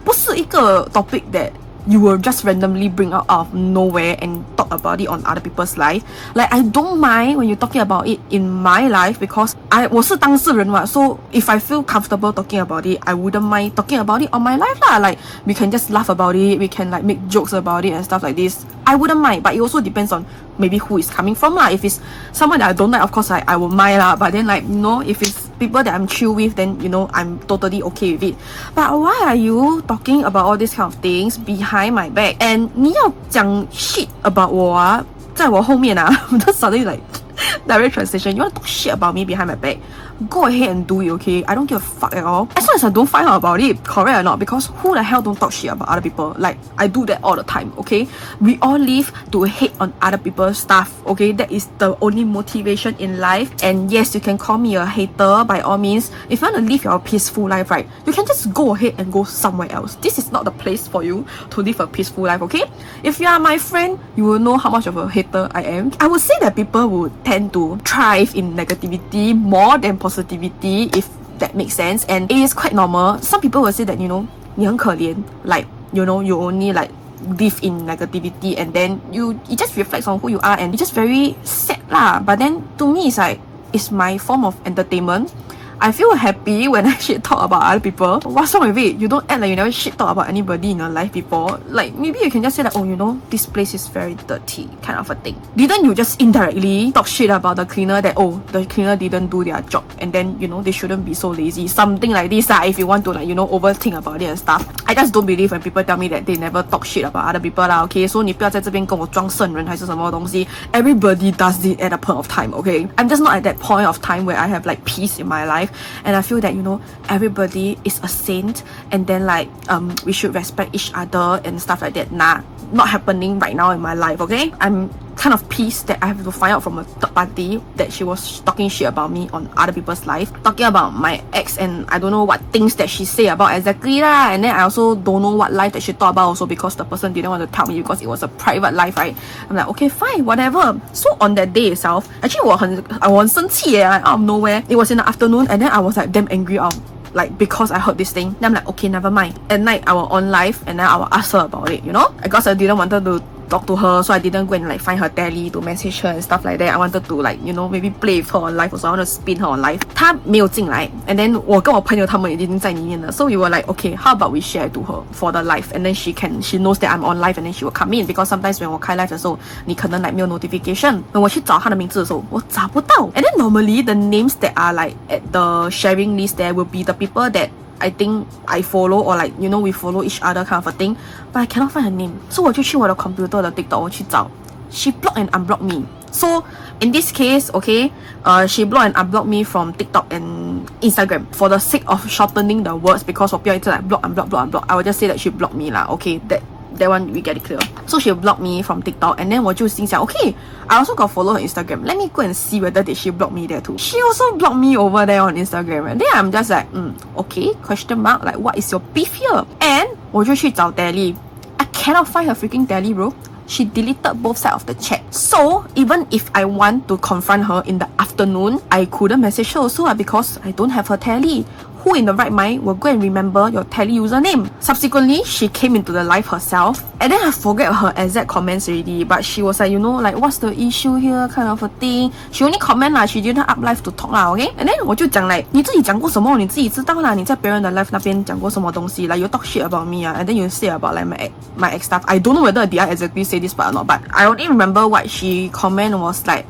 不是一个 topic that you will just randomly bring out of nowhere and talk about it on other people's life. Like I don't mind when you're talking about it in my life because 我是当事人嘛 so if I feel comfortable talking about it, I wouldn't mind talking about it on my life lah. Like we can just laugh about it, we can like make jokes about it and stuff like this. I wouldn't mind, but it also depends on maybe who is coming from lah. If it's someone that I don't like, of course I will mind lah. But then like if it's people that I'm chill with, then I'm totally okay with it. But why are you talking about all these kind of things behind my back? And 你要讲 shit about 我啊，在我后面啊，just suddenly like direct translation. You want to talk shit about me behind my back? Go ahead and do it, okay? I don't give a fuck at all. As long as I don't find out about it, correct or not? Because who the hell don't talk shit about other people? Like, I do that all the time, okay? We all live to hate on other people's stuff, okay? That is the only motivation in life. And yes, you can call me a hater by all means. If you want to live your peaceful life, right? You can just go ahead and go somewhere else. This is not the place for you to live a peaceful life, okay? If you are my friend, you will know how much of a hater I am. I would say that people would tend to thrive in negativity more than positivity, if that makes sense, and it is quite normal. Some people will say that 你很可怜 like you only like live in negativity and then it just reflects on who you are and it's just very sad lah. But then to me it's like it's my form of entertainment. I feel happy when I shit talk about other people. What's wrong with it? You don't act like you never shit talk about anybody in your life before. Like maybe you can just say like, oh this place is very dirty, kind of a thing. Didn't you just indirectly talk shit about the cleaner that the cleaner didn't do their job and then they shouldn't be so lazy, something like this lah, if you want to like overthink about it and stuff. I just don't believe when people tell me that they never talk shit about other people lah, okay? So 你不要在这边跟我装圣人还是什么东西. Everybody does it at a point of time, okay? I'm just not at that point of time where I have like peace in my life. And I feel that everybody is a saint and then like we should respect each other and stuff like that. Nah, not happening right now in my life, okay? I'm kind of pissed that I have to find out from a third party that she was talking shit about me on other people's life, talking about my ex, and I don't know what things that she say about exactly lah. And then I also don't know what life that she talked about also because the person didn't want to tell me because it was a private life, right? I'm like, okay, fine, whatever. So on that day itself, actually I was 生氣 out of nowhere. It was in the afternoon and then I was like damn angry out. Like because I heard this thing, then I'm like, okay, never mind. At night I was on live and then I will ask her about it, because I didn't want to talk to her, so I didn't go and like find her tally to message her and stuff like that. I wanted to like maybe play with her on live, so I want to spin her on live. 她没有进来 and then 我跟我朋友他们已经在里面了 so we were like, okay, how about we share to her for the live, and then she knows that I'm on live and then she will come in, because sometimes when 我开 live 的时候你可能 like 没有 notification. when 我去找她的名字的时候我找不到 and then normally the names that are like at the sharing list there will be the people that I think I follow or like we follow each other kind of a thing, but I cannot find her name. So 我就去我的 computer 的 TikTok 我去找 she blocked and unblocked me. So in this case, okay, she blocked and unblocked me from TikTok and Instagram for the sake of shortening the words, because 我不要一直 like block, I will just say that she blocked me lah, okay? That one we get it clear. So she blocked me from TikTok and then 我就心想 okay, I also got follow her Instagram. Let me go and see whether did she block me there too. She also blocked me over there on Instagram. And then I'm just like, okay, question mark, like what is your beef here? And 我就去找 tally. I cannot find her freaking tally, bro. She deleted both sides of the chat. So even if I want to confront her in the afternoon, I couldn't message her also because I don't have her tally. Who in the right mind will go and remember your tally username? Subsequently, she came into the live herself and then I forget her exact comments already, but she was like, like what's the issue here kind of a thing. She only comment lah, she didn't up live to talk lah, okay? And then 我就讲 like 你自己讲过什么你自己知道啦，你在别人的 live 那边讲过什么东西 like you talk shit about me and then you say about like my ex stuff. I don't know whether did I exactly say this part or not, but I only remember what she comment was like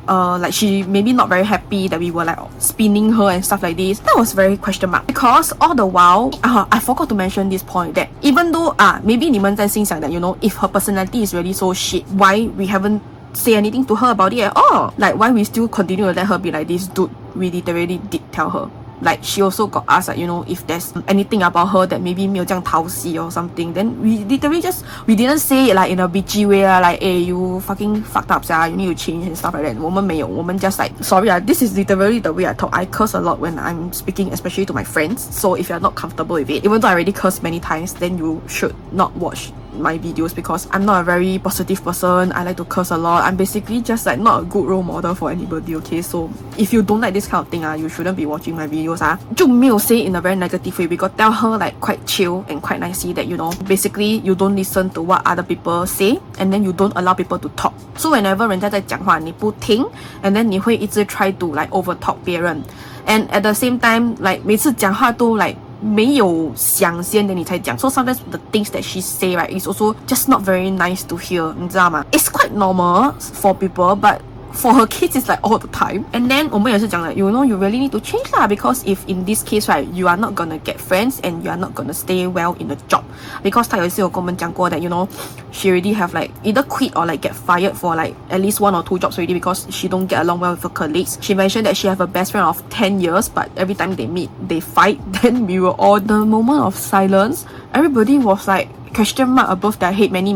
she maybe not very happy that we were like spinning her and stuff like this. That was very question mark, because all the while I forgot to mention this point that even though maybe 你们在心想 that if her personality is really so shit, why we haven't say anything to her about it at all? Like why we still continue to let her be like this? Dude, we literally did tell her. like she also got asked like, you know, if there's anything about her that maybe 没有这样讨喜 or something. Then we literally we didn't say it like in a bitchy way like, hey, you fucking fucked up, you need to change and stuff like that. 我们没有，我们 just like, sorry this is literally the way I talk. I curse a lot when I'm speaking, especially to my friends. So if you're not comfortable with it, even though I already cursed many times, then you should not watch my videos because I'm not a very positive person. I like to curse a lot. I'm basically just like not a good role model for anybody, okay? So if you don't like this kind of thing, you shouldn't be watching my videos. 就没有 say in a very negative way. We got tell her like quite chill and quite nicely that, you know, basically you don't listen to what other people say and then you don't allow people to talk. So whenever 人家在讲话你不听 and then 你会一直 try to like over talk 别人 and at the same time like 每次讲话都 like 没有想先的你才讲 so sometimes the things that she say right is also just not very nice to hear 你知道吗 It's quite normal for people but for her kids it's like all the time and then 我们也是讲了 you know you really need to change lah because if in this case right you are not gonna get friends and you are not gonna stay well in the job because 她有一次有跟我们讲过 that you know she already have like either quit or like get fired for like at least 1 or 2 jobs already because she don't get along well with her colleagues. She mentioned that she have a best friend of 10 years but every time they meet they fight. Then we were all the moment of silence, everybody was like question mark above their head many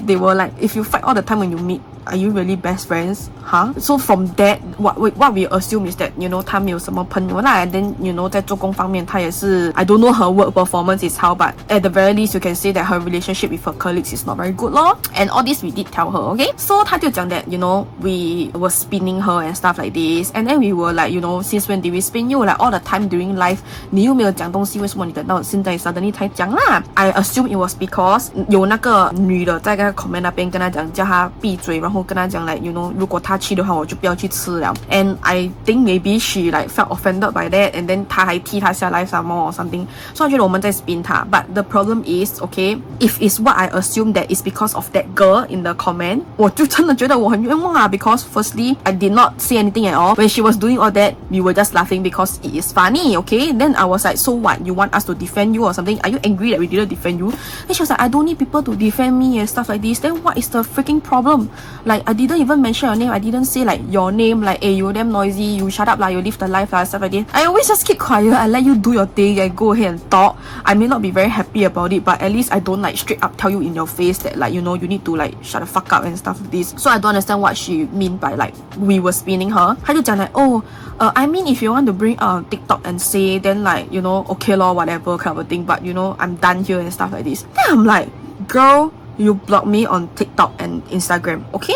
they were like if you fight all the time when you meet are you really best friends? Huh? So from that, what we assume is that, you know, 她没有什么朋友啦 and then, you know, 在做工方面她也是 I don't know her work performance is how but at the very least you can say that her relationship with her colleagues is not very good lor. And all this we did tell her, okay? So 她就讲 that, you know, we were spinning her and stuff like this and then we were like, you know, since when did we spin you? Like all the time during life 你又没有讲东西为什么你等到现在 suddenly 才讲啦 I assume it was because 有那个女的在那个 comment 那边跟她讲叫她闭嘴然后跟她讲 like, you know, 如果她去的话我就不要去吃了 and I think maybe she like felt offended by that and then 她还踢她下来 some more or something so 她觉得我们在 spin 她 but the problem is, okay, if it's what I assume that is because of that girl in the comment 我就真的觉得我很冤枉啊 because firstly I did not say anything at all when she was doing all that we were just laughing because it is funny, okay, then I was like so what, you want us to defend you or something, are you angry that we didn't defend you then she was like I don't need people to defend me and stuff like this then what is the freaking problem like I didn't even mention your name I didn't say like your name like hey you damn noisy you shut up lah you live the life lah stuff like this I always just keep quiet I let you do your thing and go ahead and talk I may not be very happy about it but at least I don't like straight up tell you in your face that like you know you need to like shut the fuck up and stuff like this so I don't understand what she mean by like we were spinning her 她就讲 like oh I mean if you want to bring out TikTok and say then like you know okay lor whatever kind of a thing but you know I'm done here and stuff like this then I'm like girl you blocked me on TikTok and Instagram okay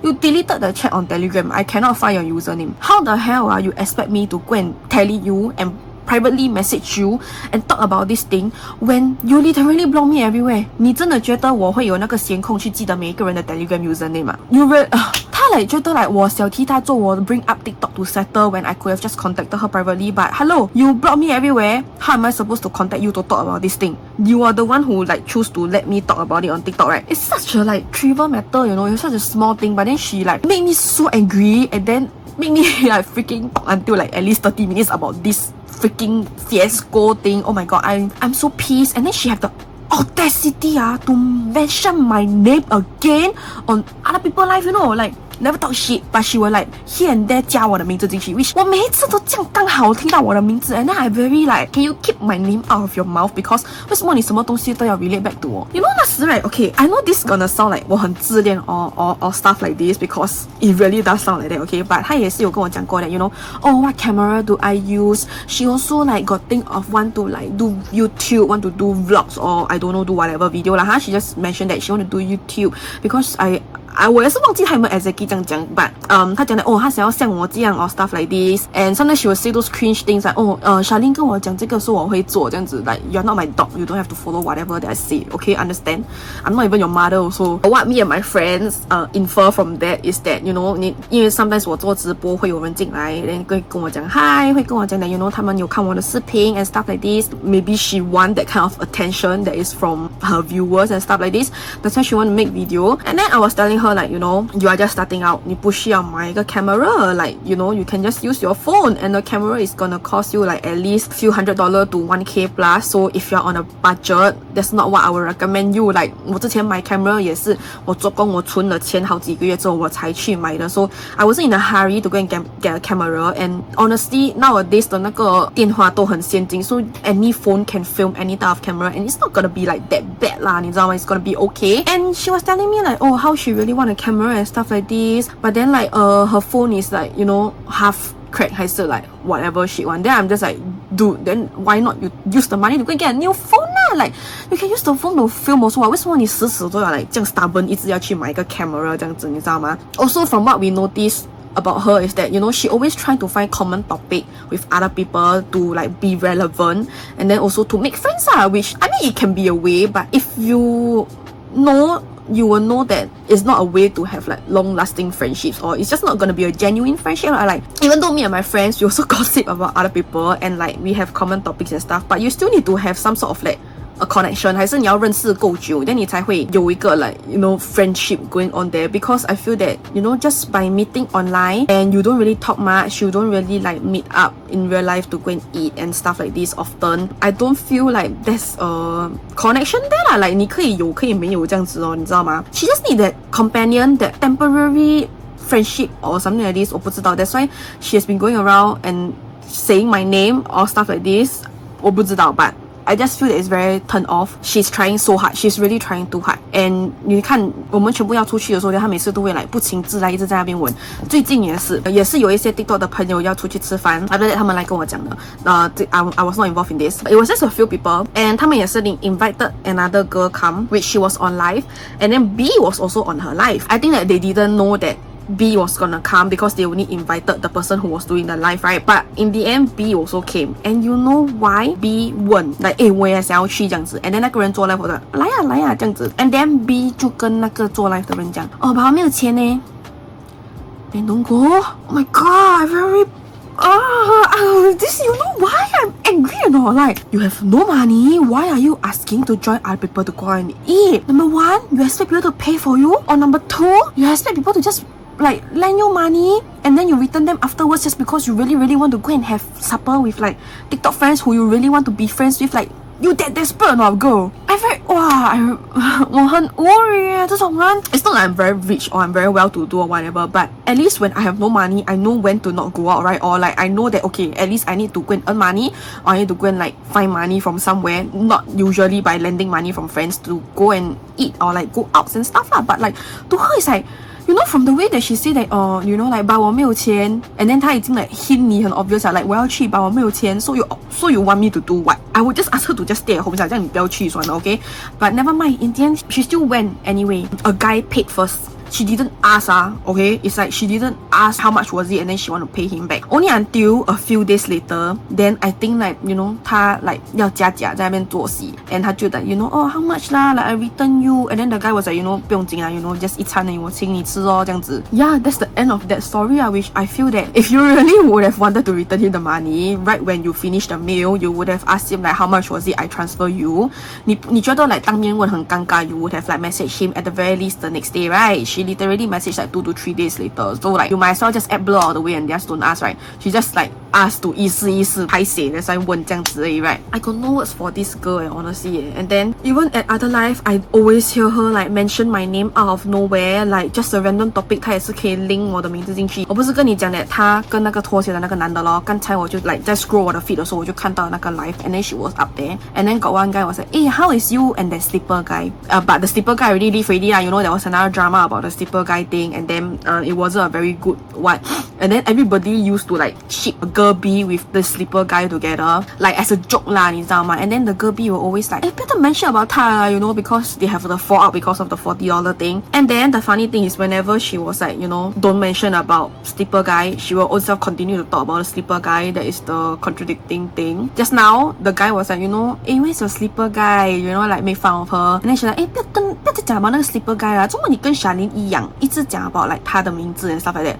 you deleted the chat on Telegram I cannot find your username how the hell you expect me to go and tally you and privately message you and talk about this thing when you literally block me everywhere 你真的觉得我会有那个闲空去记得每一个人的 Telegram username 啊 you really 她 like 觉得 like 我小题大做我 bring up TikTok to settle when I could have just contacted her privately but hello you block me everywhere how am I supposed to contact you to talk about this thing you are the one who like choose to let me talk about it on TikTok right it's such a like trivial matter you know it's such a small thing but then she like made me so angry and then made me like freaking talk until like at least 30 minutes about this freaking fiasco thing oh my god I'm so pissed and then she have the audacity to mention my name again on other people's life you know like never talk shit but she will like here and there 加我的名字进去 which 我每一次都这样刚好听到我的名字 and then I very like can you keep my name out of your mouth because 为什么你什么东西都要 relate back to 我 you know 那时 right okay I know this gonna sound like 我很自恋 or stuff like this because it really does sound like that okay but 她也是有跟我讲过的 you know oh what camera do I use she also like got think of want to like do YouTube want to do vlogs or I don't know do whatever video lah she just mentioned that she want to do YouTube because我也是忘记他有没有 exactly 这样讲 but 他讲的她想要像我这样 or stuff like this and sometimes she will say those cringe things like Charlene 跟我讲这个说我会做这样子 like you're not my dog you don't have to follow whatever that I say okay understand I'm not even your mother also what me and my friends infer from that is that you know 因为 sometimes 我做直播会有人进来 then 会跟我讲 hi 会跟我讲 that you know 他们有看我的视频 and stuff like this maybe she want that kind of attention that is from her viewers and stuff like this that's why she want to make video and then I was telling her like you know you are just starting out 你不需要买一个 camera like you know you can just use your phone and the camera is gonna cost you like at least few $100 to 1K plus so if you're on a budget that's not what I would recommend you. Like 我之前买 camera 也是我做工我存了钱好几个月之后我才去买的 So I wasn't in a hurry to go and get a camera. And honestly nowadays 的那个电话都很先进 So any phone can film any type of camera and it's not gonna be like that bad 啦，你知道吗？ It's gonna be okay. And she was telling me like oh how she really want a camera and stuff like this. But then like her phone is like you know half crack 还是 like whatever shit one. Then I'm just like dude then why not you use the money to go and get a new phone lah. Like you can use the phone to film also. 为什么你死死都要 like 这样 stubborn 一直要去买一个 camera 这样子你知道吗？ Also from what we noticed about her is that you know she always try to find common topic with other people to like be relevant and then also to make friends which I mean it can be a way but if you know you will know that it's not a way to have like long-lasting friendships or it's just not gonna be a genuine friendship. Like even though me and my friends we also gossip about other people and like we have common topics and stuff, but you still need to have some sort of like a connection 还是你要认识够久 then 你才会有一个 like you know friendship going on there because I feel that you know just by meeting online and you don't really talk much you don't really like meet up in real life to go and eat and stuff like this often I don't feel like there's a connection there 啦 like 你可以有可以没有这样子哦你知道吗 She just need that companion that temporary friendship or something like this 我不知道 that's why she has been going around and saying my name or stuff like this 我不知道 but I just feel that it's very turned off. She's trying so hard. She's really trying too hard. And 你看我们全部要出去的时候她每次都会来不请自来一直在那边问最近也是有一些 TikTok 的朋友要出去吃饭 after that 他们来跟我讲的I was not involved in this but it was just a few people and 他们也是 invited another girl come which she was on live and then B was also on her live. I think that they didn't know that B was gonna come because they only invited the person who was doing the live, right? But in the end, B also came. And you know why? B 问 like 我也想要去这样子 and then 那个人做 live 我说来啊这样子 and then B 就跟那个做 live 的人讲哦爸爸没有钱呢 Then don't go. Oh my god, very this you know why I'm angry or not? Like you have no money. Why are you asking to join other people to go and eat? Number one, you expect people to pay for you, or number two, you expect people to just like lend you money and then you return them afterwards just because you really want to go and have supper with like TikTok friends who you really want to be friends with. Like you that desperate or not, girl? I very 我很无语耶这种人 It's not like I'm very rich or I'm very well to do or whatever, but at least when I have no money I know when to not go out, right? Or like I know that okay at least I need to go and earn money or I need to go and like find money from somewhere, not usually by lending money from friends to go and eat or like go out and stuff lah. But like to her it's like you know from the way that she say that you know like 我没有钱 and then 她已经 like hint 你很 obvious 我要去我没有钱 so you want me to do what? I would just ask her to just stay at home 这样你不要去算了 okay? But never mind, in the end she still went anyway. A guy paid first. She didn't ask okay? It's like she didn't ask how much was it and then she want to pay him back. Only until a few days later, then I think like, you know, 她 like 要假在那边做戏 and 她就 like, you know, oh how much lah, like I return you. And then the guy was like, you know, 不用紧啦 you know, just 一餐而已我请你吃这样子 Yeah, that's the end of that story which I feel that if you really would have wanted to return him the money right when you finish the meal, you would have asked him like how much was it I transfer you. 你觉得 like 当面问很尴尬 you would have like messaged him at the very least the next day, right? She literally messaged like 2 to 3 days later. So like you might as well just act blur all the way and just don't ask, right? She just like asked to 意思拍写 that's why 问这样子而已 right? I got no words for this girl honestly and then even at other life I always hear her like mention my name out of nowhere like just a random topic 她也是可以 link 我的名字进去我不是跟你讲的她跟那个拖鞋的那个男的咯刚才我就 like 在 scroll 我的 feed 的时候我就看到那个 live and then she was up there and then got one guy was like hey how is you and that slipper guy but the slipper guy already leave already you know there was another drama about the slipper guy thing and then it wasn't a very good one and then everybody used to like ship a girl B with the slipper guy together like as a joke lah 你知道吗 and then the girl B will always like better mention about 她 you know because they have the fallout because of the $40 thing and then the funny thing is whenever she was like you know don't mention about slipper guy she will also continue to talk about the slipper guy that is the contradicting thing just now the guy was like you know where's your slipper guy you know like make fun of her and then she's like 不要再讲 about 那个 slipper guy 啦怎么你跟 Charlene 一样一直讲 about like 她的名字 and stuff like that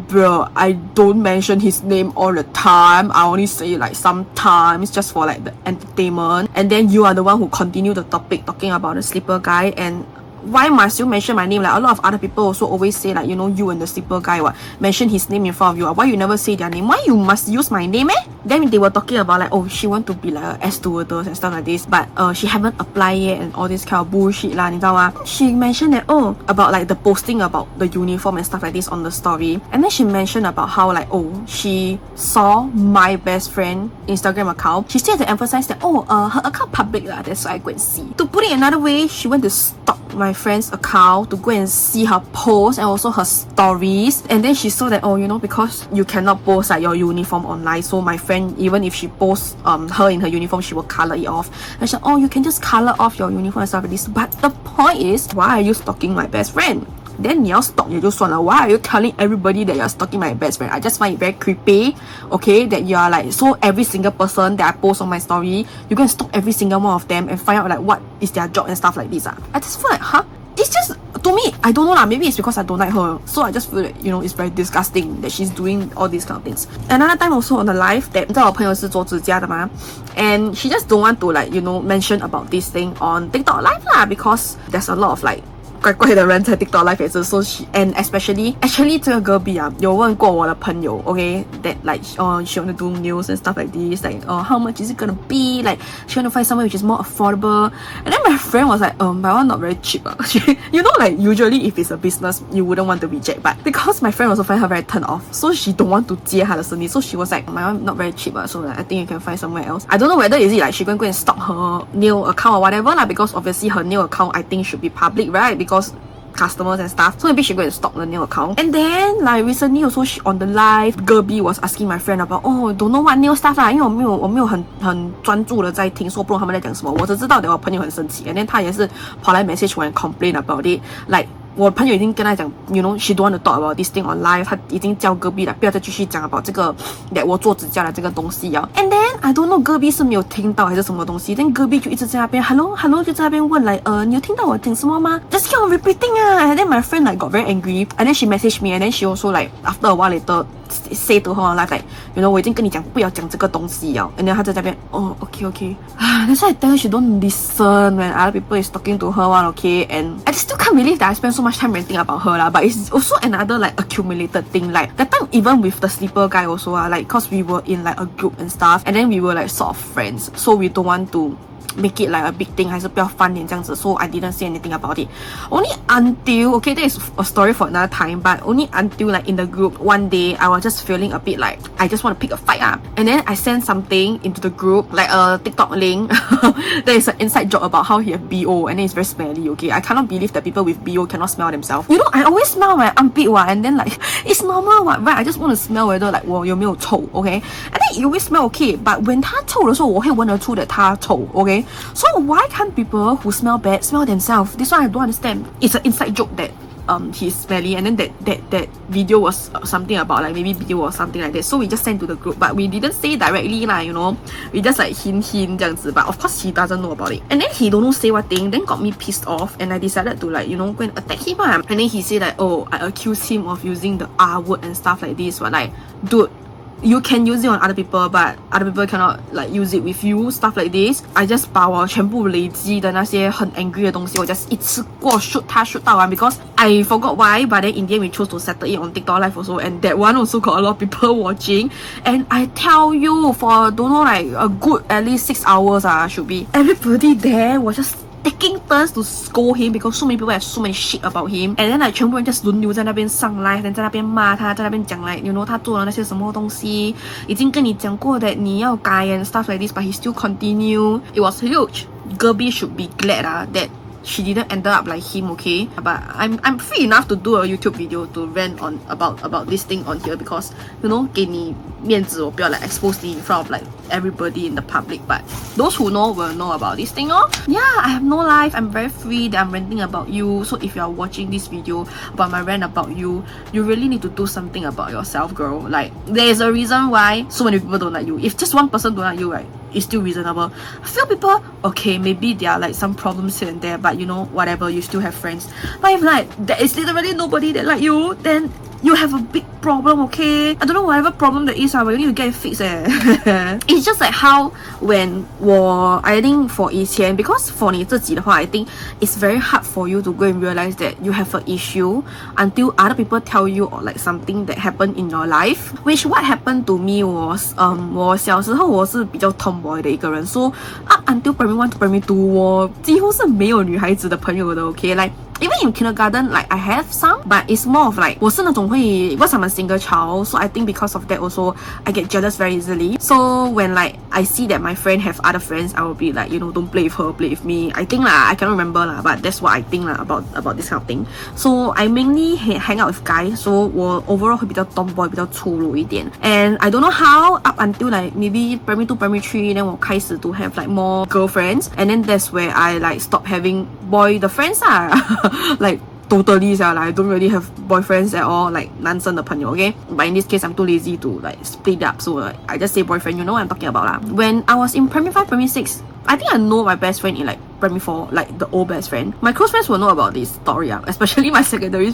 Bro, I don't mention his name all the time. I only say it like sometimes just for like the entertainment. And then you are the one who continue the topic talking about the slipper guy and why must you mention my name? Like a lot of other people also always say like, you know, you and the slipper guy mention his name in front of you. Why you never say their name? Why you must use my name Then they were talking about like, oh, she want to be like a air stewardess and stuff like this, but she haven't applied yet and all this kind of bullshit lah, 你知道吗? She mentioned that, oh, about like the posting about the uniform and stuff like this on the story, and then she mentioned about how like, oh, she saw my best friend Instagram account. She still had to emphasize that, oh, her account public lah, that's why I go and see. To put it another way, she went to stalk my friend's account to go and see her posts and also her stories, and then she saw that, oh, you know, because you cannot post like your uniform online, so my friend, even if she posts her in her uniform, she will color it off. And she said, oh, you can just color off your uniform and stuff like this. But the point is, why are you stalking my best friend? Then 你要 stalk 也就算了. Why are you telling everybody that you're stalking my best friend? I just find it very creepy, okay, that you are like, so every single person that I post on my story, you go and stalk every single one of them and find out like what is their job and stuff like this. I just feel like, huh? It's just, to me, I don't know lah, maybe it's because I don't like her, so I just feel that, you know, it's very disgusting that she's doing all these kind of things. Another time also on the live, that 你知道我朋友是做指甲的嘛, and she just don't want to like, you know, mention about this thing on TikTok live lah, because there's a lot of like 怪怪的人在 TikTok live 也是 so she, and actually 这个隔壁啊有问过我的朋友 okay, that like she want to do nails and stuff like this, like how much is it gonna be, like she want to find somewhere which is more affordable, and then my friend was like my one not very cheap you know, like usually if it's a business you wouldn't want to reject, but because my friend also find her very turned off, so she don't want to 接她的生意, so she was like my one not very cheap, so like, I think you can find somewhere else. I don't know whether is it like she go and stalk her nail account or whatever lah, because obviously her nail account I think should be public, right, because customers and stuff, so maybe she go and stalk the nail account. And then like recently also she on the live, Gerby was asking my friend about, oh, don't know what nail stuff 啦，因为我没有很专注的在听，说不懂他们在讲什么，我只知道我朋友很生气， and then 他也是跑来 message 我and complain about it, like我朋友已经跟他讲 you know, she don't want to talk about this thing on live, 他已经叫Gerby了，不要再继续讲 about 这个 that 我做指甲的这个东西啊。 And then I don't know Gerby 是没有听到还是什么东西， then Gerby 就一直在那边 hello 就在那边问 like 你有听到我讲什么吗？ Just keep on repeating 啊。 And then my friend like got very angry, and then she messaged me, and then she also like after a while later say to her on live like, you know, 我已经跟你讲不要讲这个东西啊。 And then 他在那边okay that's why I tell her she don't listen when other people is talking to her one, okay. And I still can't believe that I spend so much time ranting about her lah, but it's also another like accumulated thing. Like that time even with the slipper guy also like, cause we were in like a group and stuff, and then we were like sort of friends, so we don't want to make it like a big thing, 还是不要翻脸这样子, so I didn't say anything about it. Only until, okay, that is a story for another time, but only until like in the group one day I was just feeling a bit like I just want to pick a fight up, and then I sent something into the group like a TikTok link there is an inside joke about how he have BO, and then it's very smelly, okay. I cannot believe that people with BO cannot smell themselves. You know, I always smell my armpit and then like it's normal right, I just want to smell whether like 我有没有臭, okay. And then it always smell okay, but when 它臭的时候我会闻得出 that 它臭, okay. So why can't people who smell bad smell themselves? This one I don't understand. It's an inside joke that he's smelly, and then that video was something about like maybe video or something like that, so we just sent to the group, but we didn't say directly lah, you know, we just like hint 这样子, but of course he doesn't know about it. And then he don't know say what thing, then got me pissed off, and I decided to like, you know, go and attack him lah. And then he said like, oh, I accused him of using the R word and stuff like this, but like, dude, you can use it on other people, but other people cannot like use it with you, stuff like this. I just 把我全部累积的那些很 angry 的东西，我 just 一次过 shoot 到完, because I forgot why, but then in the end we chose to settle it on TikTok live also, and that one also got a lot of people watching. And I tell you, for don't know like a good at least 6 hours should be, everybody there was just taking turns to scold him, because so many people have so many shit about him, and then like 全部人 just 轮流在那边上 live, then 在那边骂他，在那边讲 like, you know, 他做了那些什么东西，已经跟你讲过的你要改 and stuff like this, but he still continue. It was huge. Gerby should be glad that she didn't end up like him, okay. But I'm free enough to do a YouTube video to rant on about this thing on here, because, you know, 给你面子，我不要 like expose 你 in front of like everybody in the public, but those who know will know about this thing. Yeah, I have no life, I'm very free, that I'm ranting about you. So if you are watching this video about my rant about you, you really need to do something about yourself, girl. Like, there is a reason why so many people don't like you. If just one person don't like you, right, is still reasonable. A few people, okay, maybe there are like some problems here and there, but you know, whatever, you still have friends. But if like there is literally nobody that like you, then you have a big problem, okay? I don't know whatever problem there is, but you need to get it fixed. It's just like how when I think for 以前 because for 你自己的话 I think it's very hard for you to go and realize that you have an issue until other people tell you or like something that happened in your life. Which what happened to me was 我小时候我是比较 tomboy 的一个人 so up until primary 1 to primary 2 我几乎是没有女孩子的朋友的 okay? Like even in kindergarten, like I have some, but it's more of like 我是那种会 because I'm a single child, so I think because of that also I get jealous very easily. So when like I see that my friend have other friends, I will be like, you know, don't play with her, play with me. I think lah, I cannot remember lah, but that's what I think lah about this kind of thing. So I mainly hang out with guys, so 我 overall 会比较 tomboy, 比较粗鲁一点. And I don't know how up until like maybe primary 2, primary 3, then 我开始 to have like more girlfriends, and then that's where I like stop having boy the friends lah. Like totally like I don't really have boyfriends at all, like 男生的朋友 okay? But in this case I'm too lazy to like split up, so like, I just say boyfriend, you know what I'm talking about lah. When I was in primary 5, primary 6, I think I know my best friend in like primary 4, like the old best friend. My close friends will know about this story, especially my secondary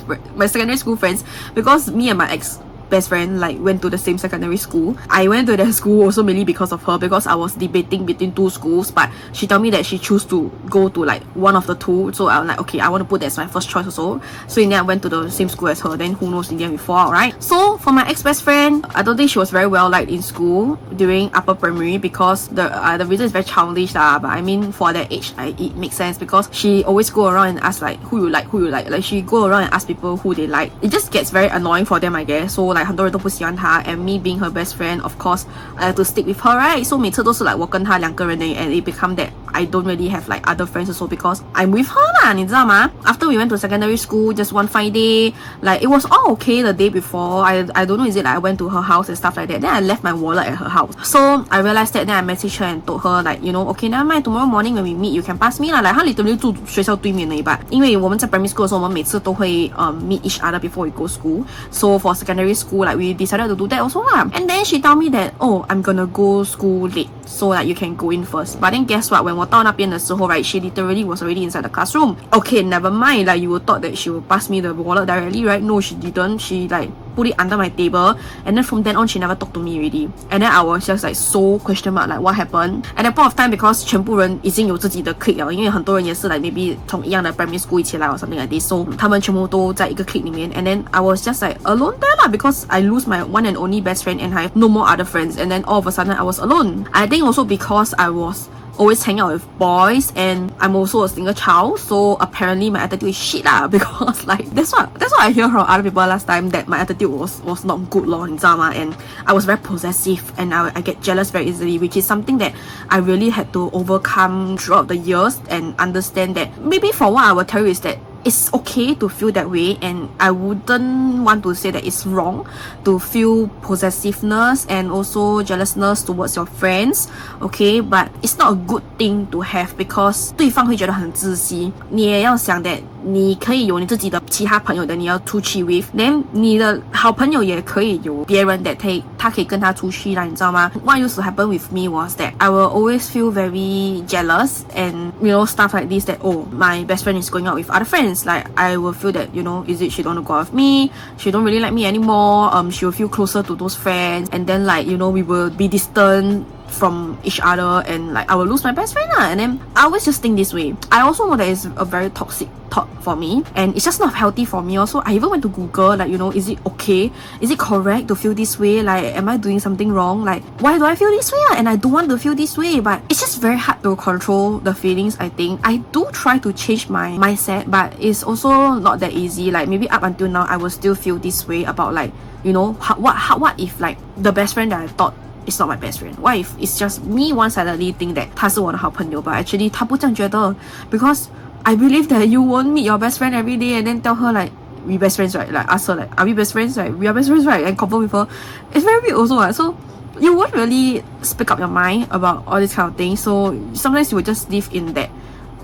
school friends, because me and my ex best friend like went to the same secondary school. I went to that school also mainly because of her, because I was debating between 2 schools, but she told me that she chose to go to like one of the 2, so I was like, okay, I want to put that as my first choice also. So in the end I went to the same school as her, then who knows, in the end we fall out, right? So for my ex-best friend, I don't think she was very well liked in school during upper primary, because the reason is very childish lah, but I mean for that age it makes sense, because she always go around and ask like who you like, like she go around and ask people who they like. It just gets very annoying for them, I guess. So like 很多人都不喜欢她 and me being her best friend, of course I have to stick with her, right? So 每次都是 like 我跟她2个人 and it become that I don't really have like other friends also because I'm with her lah, 你知道吗? After we went to secondary school, just one fine day, like it was all okay the day before. I don't know, is it like I went to her house and stuff like that, then I left my wallet at her house. So I realized that, then I messaged her and told her like, you know, okay, never mind, tomorrow morning when we meet you can pass me lah. Like 她 literally 住学校对面而已吧，因为我们在 primary school 的时候我们每次都会meet each other before we go school. So for secondary school, like we decided to do that also lah. And then she told me that, oh, I'm gonna go school late, so like you can go in first. But then guess what, when 我到那边的时候 right, she literally was already inside the classroom. Okay, never mind, like you would thought that she would pass me the wallet directly, right? No, she didn't. She like put it under my table, and then from then on she never talked to me already. And then I was just like so question mark, like what happened? At that point of time, because 全部人已经有自己的 clique 了，因为很多人也是 like maybe 从一样的 primary school 一起来 or something like this, so 他们全部都在一个 clique 里面。And then I was just like alone there lah, because I lose my one and only best friend and I have no more other friends. And then all of a sudden I was alone. I think also because I was always hang out with boys and I'm also a single child, so apparently my attitude is shit lah, because like that's what I hear from other people last time, that my attitude was not good lor, 你知道吗? And I was very possessive and I get jealous very easily, which is something that I really had to overcome throughout the years and understand that maybe for what I will tell you is that it's okay to feel that way, and I wouldn't want to say that it's wrong to feel possessiveness and also jealousness towards your friends, okay? But it's not a good thing to have, because 对方会觉得很窒息。你也要想 that 你可以有你自己的其他朋友的你要出去 with， then 你的好朋友也可以有别人 that 他可以跟他出去啦，你知道吗? What used to happen with me was that I will always feel very jealous and, you know, stuff like this, that oh, my best friend is going out with other friends. Like I will feel that, you know, is it she don't want to go out with me, she don't really like me anymore, she will feel closer to those friends, and then like, you know, we will be distant from each other, and like I will lose my best friend lah. And then I always just think this way. I also know that it's a very toxic thought for me, and it's just not healthy for me also. I even went to Google, like, you know, is it okay, is it correct to feel this way, like am I doing something wrong, like why do I feel this way? And I don't want to feel this way, but it's just very hard to control the feelings. I think I do try to change my mindset, but it's also not that easy. Like maybe up until now I will still feel this way about, like, you know, what if like the best friend that I thought it's not my best friend? What if it's just me one-sidedly think that 他是我的好朋友 but actually 他不这样觉得? Because I believe that you won't meet your best friend every day and then tell her like, we best friends, right? Like ask her like, are we best friends? Right? We are best friends, right? And confirm with her. It's very weird also, right? So you won't really speak up your mind about all this kind of thing. So sometimes you will just live in that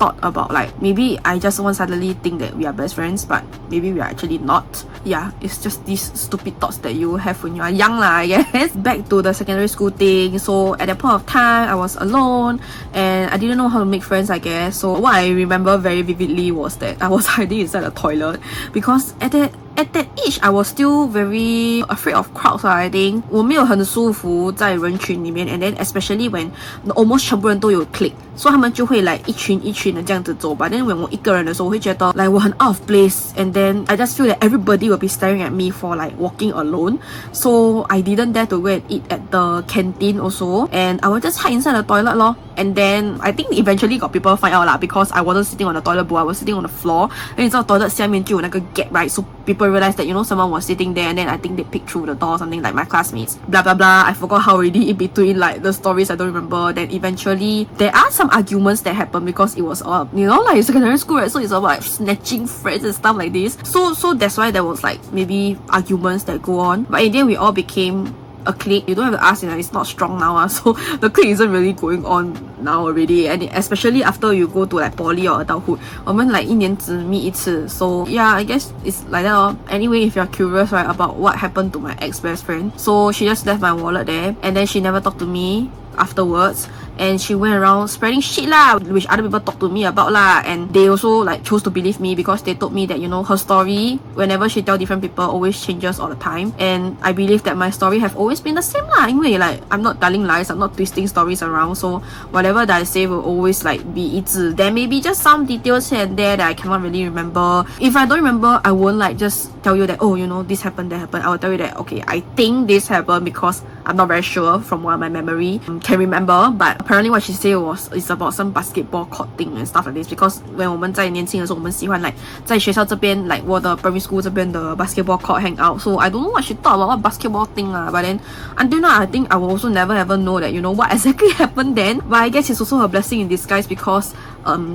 thought about like maybe I just want suddenly think that we are best friends, but maybe we are actually not. Yeah, it's just these stupid thoughts that you have when you are young lah, I guess. Back to the secondary school thing. So at that point of time, I was alone and I didn't know how to make friends, I guess. So what I remember very vividly was that I was hiding inside the toilet because at that age, I was still very afraid of crowds. I think 我没有很舒服在人群里面 and then especially when almost 全部人都有 click， 所以他们就会 like 一群一群的这样子走。But then when 我一个人的时候，我会觉得 like 我很 out of place and then I just feel that everybody will be staring at me for like walking alone. So I didn't dare to go and eat at the canteen also, and I will just hide inside the toilet lor. And then I think eventually got people find out lah because I wasn't sitting on the toilet bowl, I was sitting on the floor. And 你知道 toilet 下面就有那个 gap, right? So people realized that, you know, someone was sitting there, and then I think they peeked through the door or something, like my classmates. Blah blah blah. I forgot how already in between like the stories, I don't remember. Then eventually there are some arguments that happened because it was you know, like secondary school, right? So it's about like snatching friends and stuff like this. So that's why there was like maybe arguments that go on. But in the end we all became a clique. You don't have to ask, you know, it's not strong now, so the clique isn't really going on now already, and especially after you go to like poly or adulthood, 我们 like 一年只 meet 一次. So yeah, I guess it's like that. Anyway, if you're curious, right, about what happened to my ex-best friend, so she just left my wallet there and then she never talked to me afterwards, and she went around spreading shit lah, which other people talked to me about lah, and they also like chose to believe me because they told me that, you know, her story whenever she tell different people always changes all the time, and I believe that my story have always been the same lah, 因为 like I'm not telling lies, I'm not twisting stories around, so whatever that I say will always like be 一致. There may be just some details here and there that I cannot really remember. If I don't remember, I won't like just tell you that, oh, you know, this happened, that happened. I will tell you that, okay, I think this happened because I'm not very sure from what my memory can remember, but apparently what she said was it's about some basketball court thing and stuff like this, because when 我们在年轻的时候，我们喜欢 like 在学校这边 like 我的 primary school 这边的 basketball court hang out. So I don't know what she thought about what basketball thing lah, but then until now I think I will also never ever know that, you know, what exactly happened then. But I guess it's also her blessing in disguise because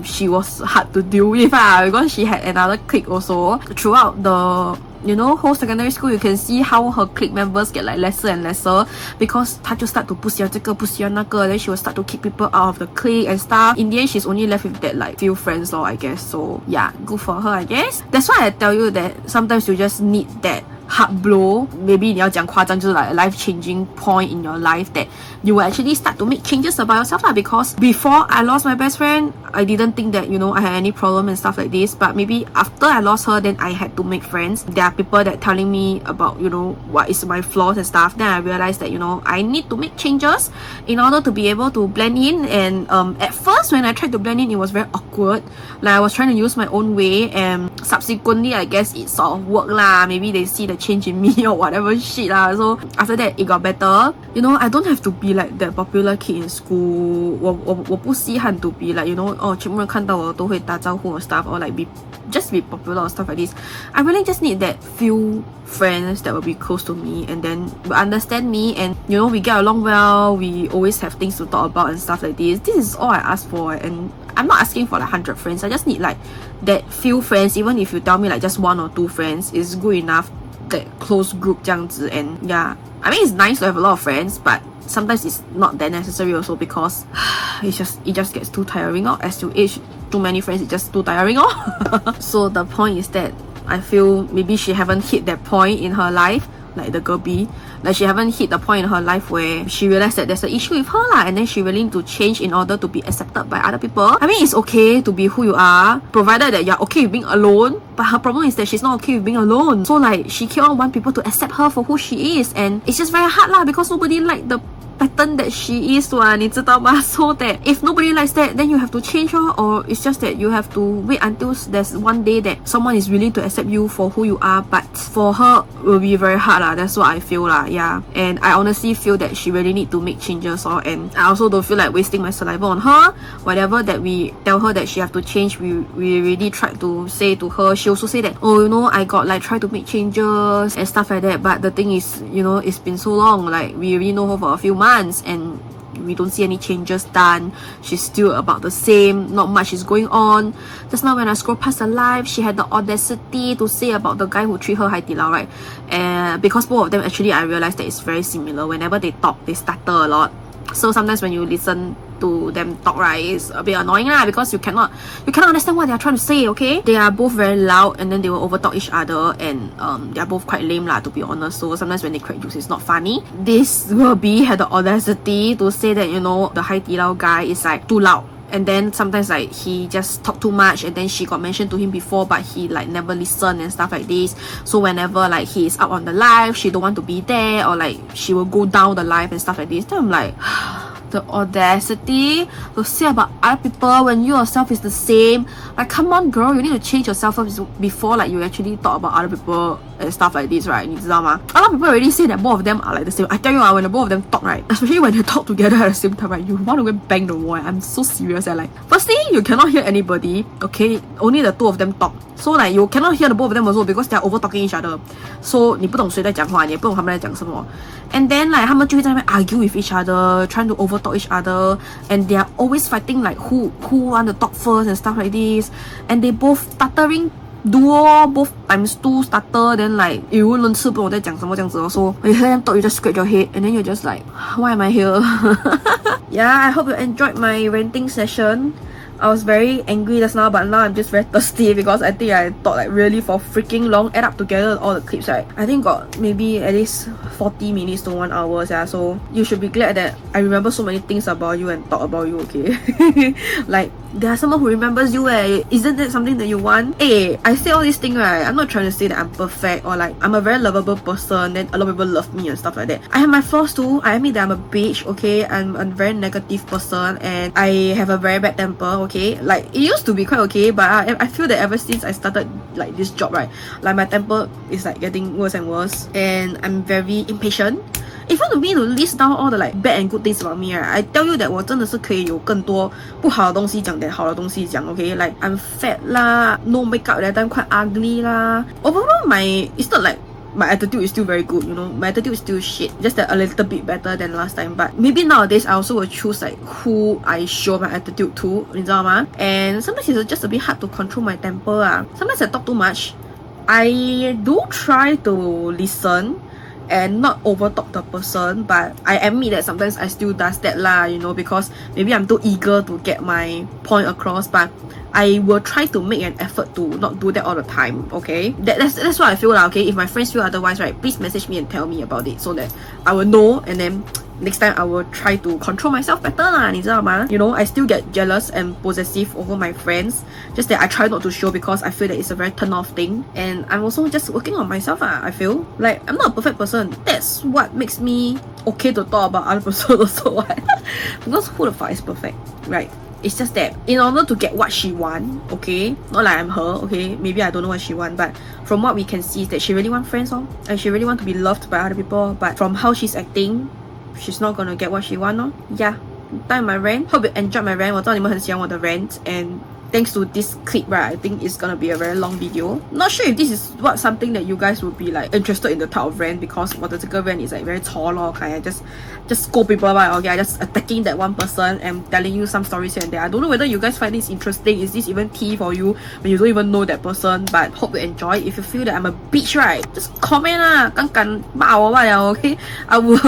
she was hard to deal with because she had another clique also throughout the, you know, whole secondary school. You can see how her clique members get like lesser and lesser because 她就 start to 不喜欢这个不喜欢那个, then she will start to kick people out of the clique and stuff. In the end, she's only left with that like few friends lor, I guess. So yeah, good for her, I guess. That's why I tell you that sometimes you just need that hard blow. Maybe 你要讲夸张就是 like a life-changing point in your life that you will actually start to make changes about yourself lah. Because before I lost my best friend, I didn't think that, you know, I had any problem and stuff like this. But maybe after I lost her, then I had to make friends. There are people that telling me about, you know, what is my flaws and stuff. Then I realized that, you know, I need to make changes in order to be able to blend in. And at first, when I tried to blend in, it was very awkward. Like I was trying to use my own way, and subsequently, I guess it sort of worked lah. Maybe they see the change in me or whatever shit lah. So after that, it got better. You know, I don't have to be like that popular kid in school. 我不稀罕 to be like, you know, 全部人看到我都会打招呼 or stuff, or like just be popular or stuff like this. I really just need that few friends that will be close to me and then will understand me, and you know, we get along well, we always have things to talk about and stuff like this. This is all I ask for, and I'm not asking for like 100 friends. I just need like that few friends. Even if you tell me like just 1 or 2 friends is good enough, that close group 这样子. And yeah, I mean, it's nice to have a lot of friends, but sometimes it's not that necessary also because it just gets too tiring. As you age, too many friends, it's just too tiring. So the point is that I feel maybe she haven't hit that point in her life, like the girl B, like she haven't hit the point in her life where she realized that there's an issue with her lah, and then she willing to change in order to be accepted by other people. I mean, it's okay to be who you are, provided that you're okay with being alone. But her problem is that she's not okay with being alone. So like she keep on want people to accept her for who she is, and it's just very hard lah because nobody like the pattern that she is 你知道吗? So that if nobody likes that, then you have to change her, or it's just that you have to wait until there's one day that someone is willing to accept you for who you are. But for her, it will be very hard lah. That's what I feel lah. Yeah, and I honestly feel that she really need to make changes and I also don't feel like wasting my saliva on her. Whatever that we tell her that she have to change, we really tried to say to her. She also say that, oh, you know, I got like try to make changes and stuff like that, but the thing is, you know, it's been so long, like we already know her for a few months and we don't see any changes done. She's still about the same, not much is going on. Just now when I scroll past her live, she had the audacity to say about the guy who treat her Hai Di Lao, right? And because both of them, actually I realized that it's very similar. Whenever they talk, they stutter a lot. So sometimes when you listen to them talk, right, is a bit annoying lah, because you cannot understand what they are trying to say, okay? They are both very loud and then they will overtalk each other, and they are both quite lame lah, to be honest. So sometimes when they crack jokes, it's not funny. This Ruby had the audacity to say that, you know, the Hai Di Lao guy is like too loud. And then sometimes like he just talk too much, and then she got mentioned to him before, but he like never listen and stuff like this. So whenever like he is up on the live, she don't want to be there, or like she will go down the live and stuff like this. Then I'm like, the audacity to say about other people when you yourself is the same. Like, come on girl, you need to change yourself before like you actually talk about other people and stuff like this, right? 你知道吗? A lot of people already say that both of them are like the same. I tell you, when the both of them talk, right, especially when they talk together at the same time, right, you want to go bang the wall. I'm so serious. Like, firstly, you cannot hear anybody, okay? Only the two of them talk. So like you cannot hear the both of them also because they are over talking each other. So 你不懂谁在讲话，你也不懂他们在讲什么。And then like 他们就会在那边 argue with each other, trying to overtalk each other, and they are always fighting like who want to talk first and stuff like this. And they both stuttering duo, both times 2 stutter, then like 语无伦次，不懂在讲什么这样子。So when you hear them talk, you just scratch your head, and then you're just like, why am I here? Yeah, I hope you enjoyed my ranting session. I was very angry just now, but now I'm just very thirsty because I think I thought like really for freaking long. Add up together all the clips, right, I think got maybe at least 40 minutes to 1 hour. Yeah, so you should be glad that I remember so many things about you and talk about you, okay? Like, there are someone who remembers you, isn't that something that you want? Hey, I say all these things, right, I'm not trying to say that I'm perfect or like I'm a very lovable person, then a lot of people love me and stuff like that. I have my flaws too. I admit that I'm a bitch, okay? I'm a very negative person and I have a very bad temper, okay? Like, it used to be quite okay, but I feel that ever since I started like this job, right, like my temper is like getting worse and worse, and I'm very impatient. If you want me to list down all the like bad and good things about me, right, I tell you that 我真的是可以有更多不好的东西讲，好的东西讲, okay? Like, I'm fat lah, no makeup that time, quite ugly lah. Overall, it's not like my attitude is still very good, you know. My attitude is still shit, just that a little bit better than last time. But maybe nowadays I also will choose like who I show my attitude to, 你知道吗? And sometimes it's just a bit hard to control my temper. Sometimes I talk too much. I do try to listen and not overtalk the person, but I admit that sometimes I still does that lah, you know, because maybe I'm too eager to get my point across. But I will try to make an effort to not do that all the time, okay? That's what I feel lah, okay? If my friends feel otherwise, right, please message me and tell me about it so that I will know, and then next time I will try to control myself better lah, 你知道吗? You know, I still get jealous and possessive over my friends, just that I try not to show because I feel that it's a very turn off thing. And I'm also just working on myself, I feel. Like, I'm not a perfect person. That's what makes me okay to talk about other people also. Because who the fuck is perfect, right? It's just that in order to get what she want, okay, not like I'm her, okay, maybe I don't know what she want, but from what we can see is that she really want friends, and she really want to be loved by other people. But from how she's acting, she's not gonna get what she want, yeah. Time my rant. Hope you enjoyed my rant. 我知道你们很喜欢我的 rant, and thanks to this clip, right, I think it's gonna be a very long video. Not sure if this is something that you guys would be like interested in the type of rant, because 我的这个 rant is like very 吵 lor, kind of just scold people, right? Okay, I just attacking that one person and telling you some stories here and there. I don't know whether you guys find this interesting. Is this even tea for you when you don't even know that person? But hope you enjoy. If you feel that I'm a bitch, right, just comment lah. 刚敢骂我罢了, okay? I will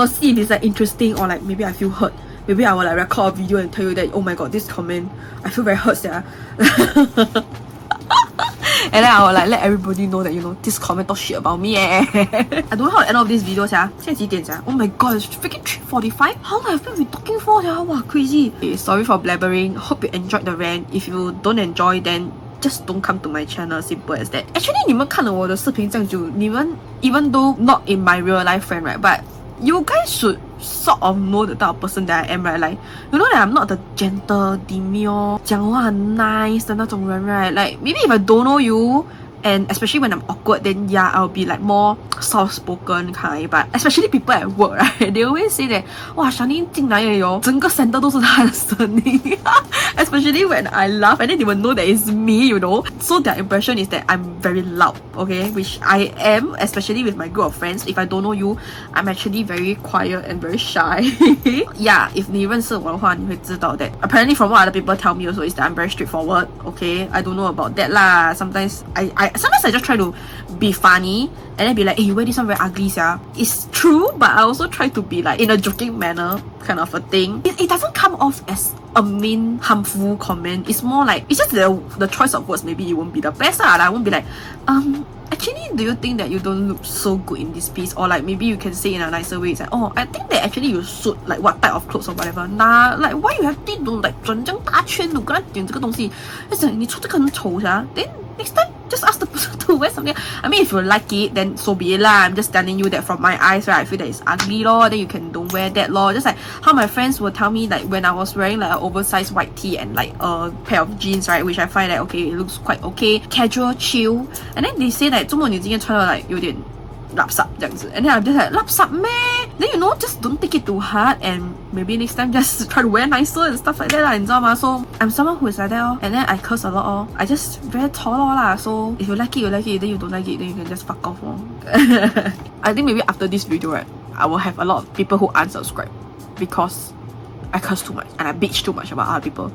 see if it's like interesting, or like maybe I feel hurt. Maybe I will like record a video and tell you that, oh my god, this comment, I feel very hurt, yeah. And then I will like let everybody know that, you know, this comment talk shit about me, I don't know how to end off this video, yeah. 现在几点, yeah? Oh my god, it's freaking 3:45. How long have we been talking for, yeah? Wow, crazy. Okay, sorry for blabbering. Hope you enjoyed the rant. If you don't enjoy, then just don't come to my channel. Simple as that. Actually, 你们看了我的视频这样久，你们 even though not in my real life friend, right, but you guys should sort of know the type of person that I am, right? Like, you know that I'm not the gentle, demure, 讲话很 nice 的那种人, right? Like, maybe if I don't know you, and especially when I'm awkward, then yeah, I'll be like more soft-spoken kind. But especially people at work, right? They always say that, wow, Charlene 进来了，整个 center 都是她的声音。Especially when I laugh, and then they will know that it's me, you know. So their impression is that I'm very loud, okay? Which I am, especially with my group of friends. If I don't know you, I'm actually very quiet and very shy. Yeah, if 你认识我的话，你会知道 that. Apparently from what other people tell me also is that I'm very straightforward, okay? I don't know about that lah. Sometimes I sometimes I just try to be funny and then be like, hey, you wear this one very ugly, yeah. It's true, but I also try to be like in a joking manner kind of a thing. It doesn't come off as a mean, harmful comment. It's more like, it's just the choice of words. Maybe it won't be the best. I won't be like, actually, do you think that you don't look so good in this piece? Or like maybe you can say in a nicer way, it's like, oh, I think that actually you suit like what type of clothes or whatever. Nah, like why you have to like 转这样大圈to 跟他讲这个东西？就是你穿这个很丑噻。Then next time just ask the person to wear something. I mean, if you like it, then so be it lah. I'm just telling you that from my eyes, right? I feel that it's ugly lor. Then you can don't wear that lor. Just like how my friends will tell me like when I was wearing like an oversized white tee and like a pair of jeans, right? Which I find that okay, it looks quite okay, casual, chill. And then they say that 周末你今天穿的 like 有点 lapsap 这样子 and then I'm just like lapsap meh? Then you know, just don't take it too hard and maybe next time just try to wear nicer and stuff like that lah, 你知道吗? So I'm someone who is like that oh, and then I curse a lot oh. I just very 吵 lah. So if you like it, you like it. Then you don't like it, then you can just fuck off oh. I think maybe after this video, right, I will have a lot of people who unsubscribe because I curse too much and I bitch too much about other people.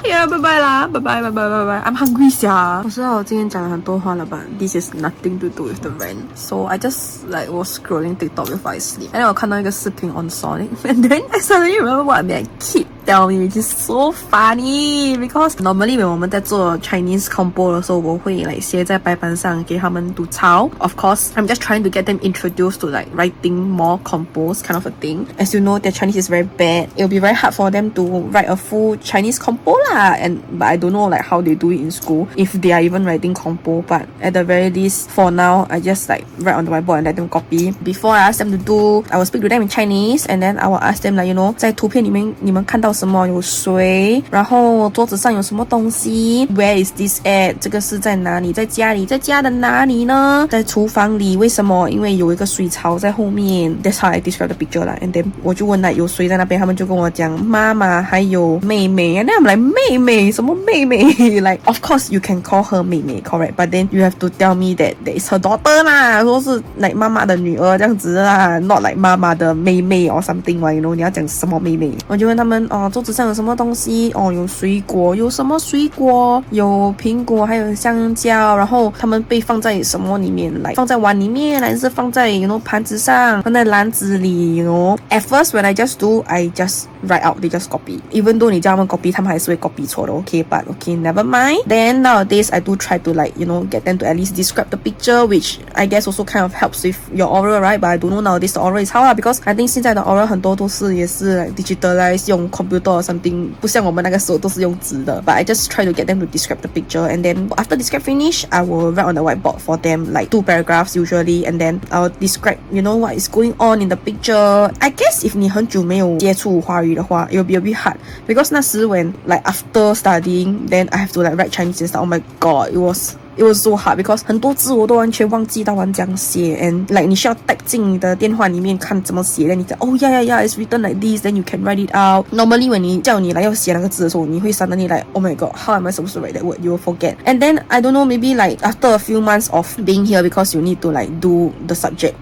Yeah, bye bye lah, bye bye. I'm hungry, sia. 我知道我今天讲了很多话了吧 This is nothing to do with the rant. So I just like was scrolling TikTok before I sleep. And then 我看到一个视频 on Sonic. And then I suddenly remember what my kid tell me, which is so funny. Because normally when 我们在做 Chinese compo 的时候，我会 like 写在白板上给他们读抄。Of course, I'm just trying to get them introduced to like writing more compos kind of a thing. As you know, their Chinese is very bad. It'll be very hard for them to write a full Chinese compo lah. But I don't know like how they do it in school, if they are even writing compo. But at the very least, for now, I just like write on the whiteboard and let them copy. Before I ask them to do, I will speak to them in Chinese, and then I will ask them like, you know, 在图片里面你们看到什么？有水，然后桌子上有什么东西 ？Where is this at？ 这个是在哪里？在家里，在家的哪里呢？在厨房里。为什么？因为有一个水槽在后面。That's how I describe the picture 啦。And then 我就问有水在那边，他们就跟我讲妈妈还有妹妹。And then I'm like 妹妹什么妹妹？Like of course you can call her 妹妹 correct, but then you have to tell me that is her daughter 啦，说是 like 妈妈的女儿这样子啦 ，not like 妈妈的妹妹 or something 嘛 ，you know 你要讲什么妹妹？我就问他们桌子上有什么东西？有水果，有什么水果？有苹果，还有香蕉，然后他们被放在什么里面？来放在碗里面，还是放在 you know 盘子上，放在篮子里 ，you know。At first when I just do, I just write out, they just copy. Even though 你叫他们 copy, 他们还是会 copy 错的 ，okay? But okay, never mind. Then nowadays I do try to like you know get them to at least describe the picture, which I guess also kind of helps with your oral, right? But I don't know nowadays the oral is how lah, because I think 现在的 oral 很多都是也是 like digitalize 用 computer or something, 不像我们那个时候都是用纸的。But I just try to get them to describe the picture, and then after describe finish, I will write on the whiteboard for them like 2 paragraphs usually, and then I'll describe you know what is going on in the picture. I guess if 你很久没有接触华语的话 it will be a bit hard, because 那时 when like after studying, then I have to like write Chinese and stuff. Oh my god, it was so hard because 很多字我都完全忘记到完怎样写 and like 你需要 type 进你的电话里面看怎么写 then 你讲yeah it's written like this, then you can write it out. Normally when 你叫你来要写那个字的时候，你会 suddenly like oh my god, how am I supposed to write that word? You will forget. And then I don't know, maybe like after a few months of being here, because you need to like do the subject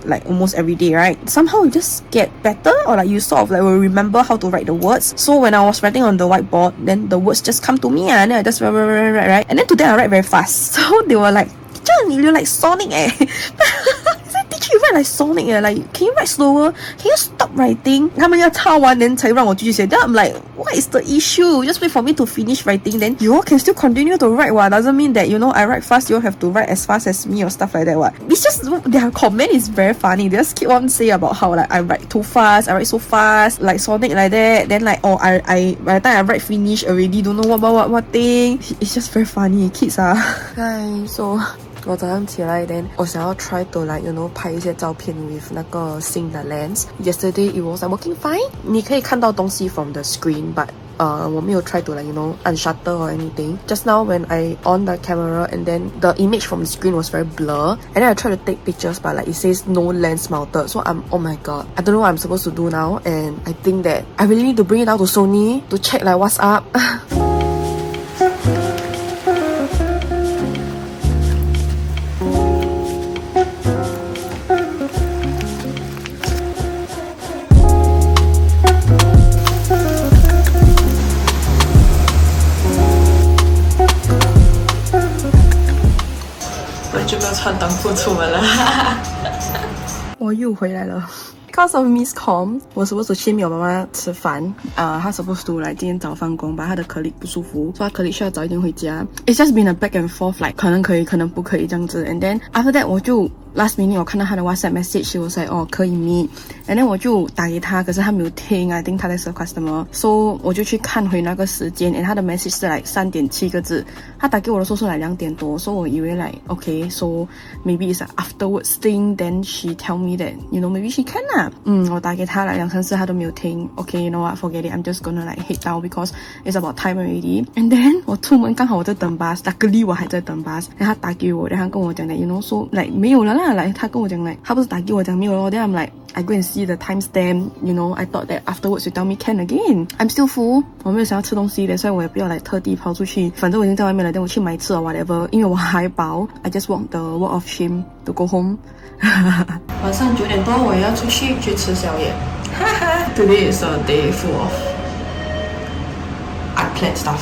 like almost every day, right? Somehow you just get better, or like you sort of like will remember how to write the words. So when I was writing on the whiteboard, then the words just come to me and then I just write. And then today I write very fast. So they were like, you're like Sonic eh. Teacher, you write like Sonic eh. Like, can you write slower? Can you stop writing? 他们要抄完 then 才让我继续写。Then I'm like, what is the issue? Just wait for me to finish writing, then you all can still continue to write what? Doesn't mean that, you know, I write fast, you all have to write as fast as me or stuff like that what? It's just, their comment is very funny. They just keep on saying about how like I write too fast, I write so fast, like Sonic like that. Then like, I by the time I write finish already, don't know what thing. It's just very funny. Kids ah. Hi, so 我早上起来 then 我想要 try to like you know 拍一些照片 with 那个新的 lens. Yesterday it was like working fine. 你可以看到东西 from the screen, but 我没有 try to like you know unshutter or anything. Just now when I on the camera and then the image from the screen was very blur, and then I tried to take pictures but like it says no lens mounted. So I'm oh my god, I don't know what I'm supposed to do now, and I think that I really need to bring it out to Sony to check like what's up. 短裤出门了。我又回来了。Because of Miss Com， 我 supposed to 去met我妈妈吃饭。她 supposed to 来今天早放工吧，她的 colleague 不舒服，所以她 colleague 需要早一点回家。It's just been a back and forth， like 可能可以，可能不可以这样子。And then after that， 我就 last minute 我看到她的 WhatsApp message， 我 say 哦可以 meet。And then 我就打给她，可是她没有听 ，I think 她在 serve customer。So 我就去看回那个时间 ，and 她的 message 是 like 3.7个字，她打给我的时候是来2点多，所以我以为 like okay，so maybe it's an afterwards thing。Then she tell me that you know maybe she can 啊。我打给她来2、3次，她都没有听。Okay， you know what? Forget it. I'm just gonna like head down because it's about time already. And then 我出门刚好我在等 bus，luckily 我还在等 bus。然后她打给我，然后她跟我讲的 ，you know so like 没有了啦，来她跟我讲like，她不是打给我讲没有了 ，then I'm like I go and see the timestamp. You know I thought that afterwards you tell me can again. I'm still full. 我没有想要吃东西的，所以我也不要来特地跑出去。反正我已经在外面了，等我去买吃or whatever。因为我还饱 ，I just want the walk of shame to go home. 晚上9点多我也要出去吃宵夜。哈哈 Today is a day full of unplanned stuff.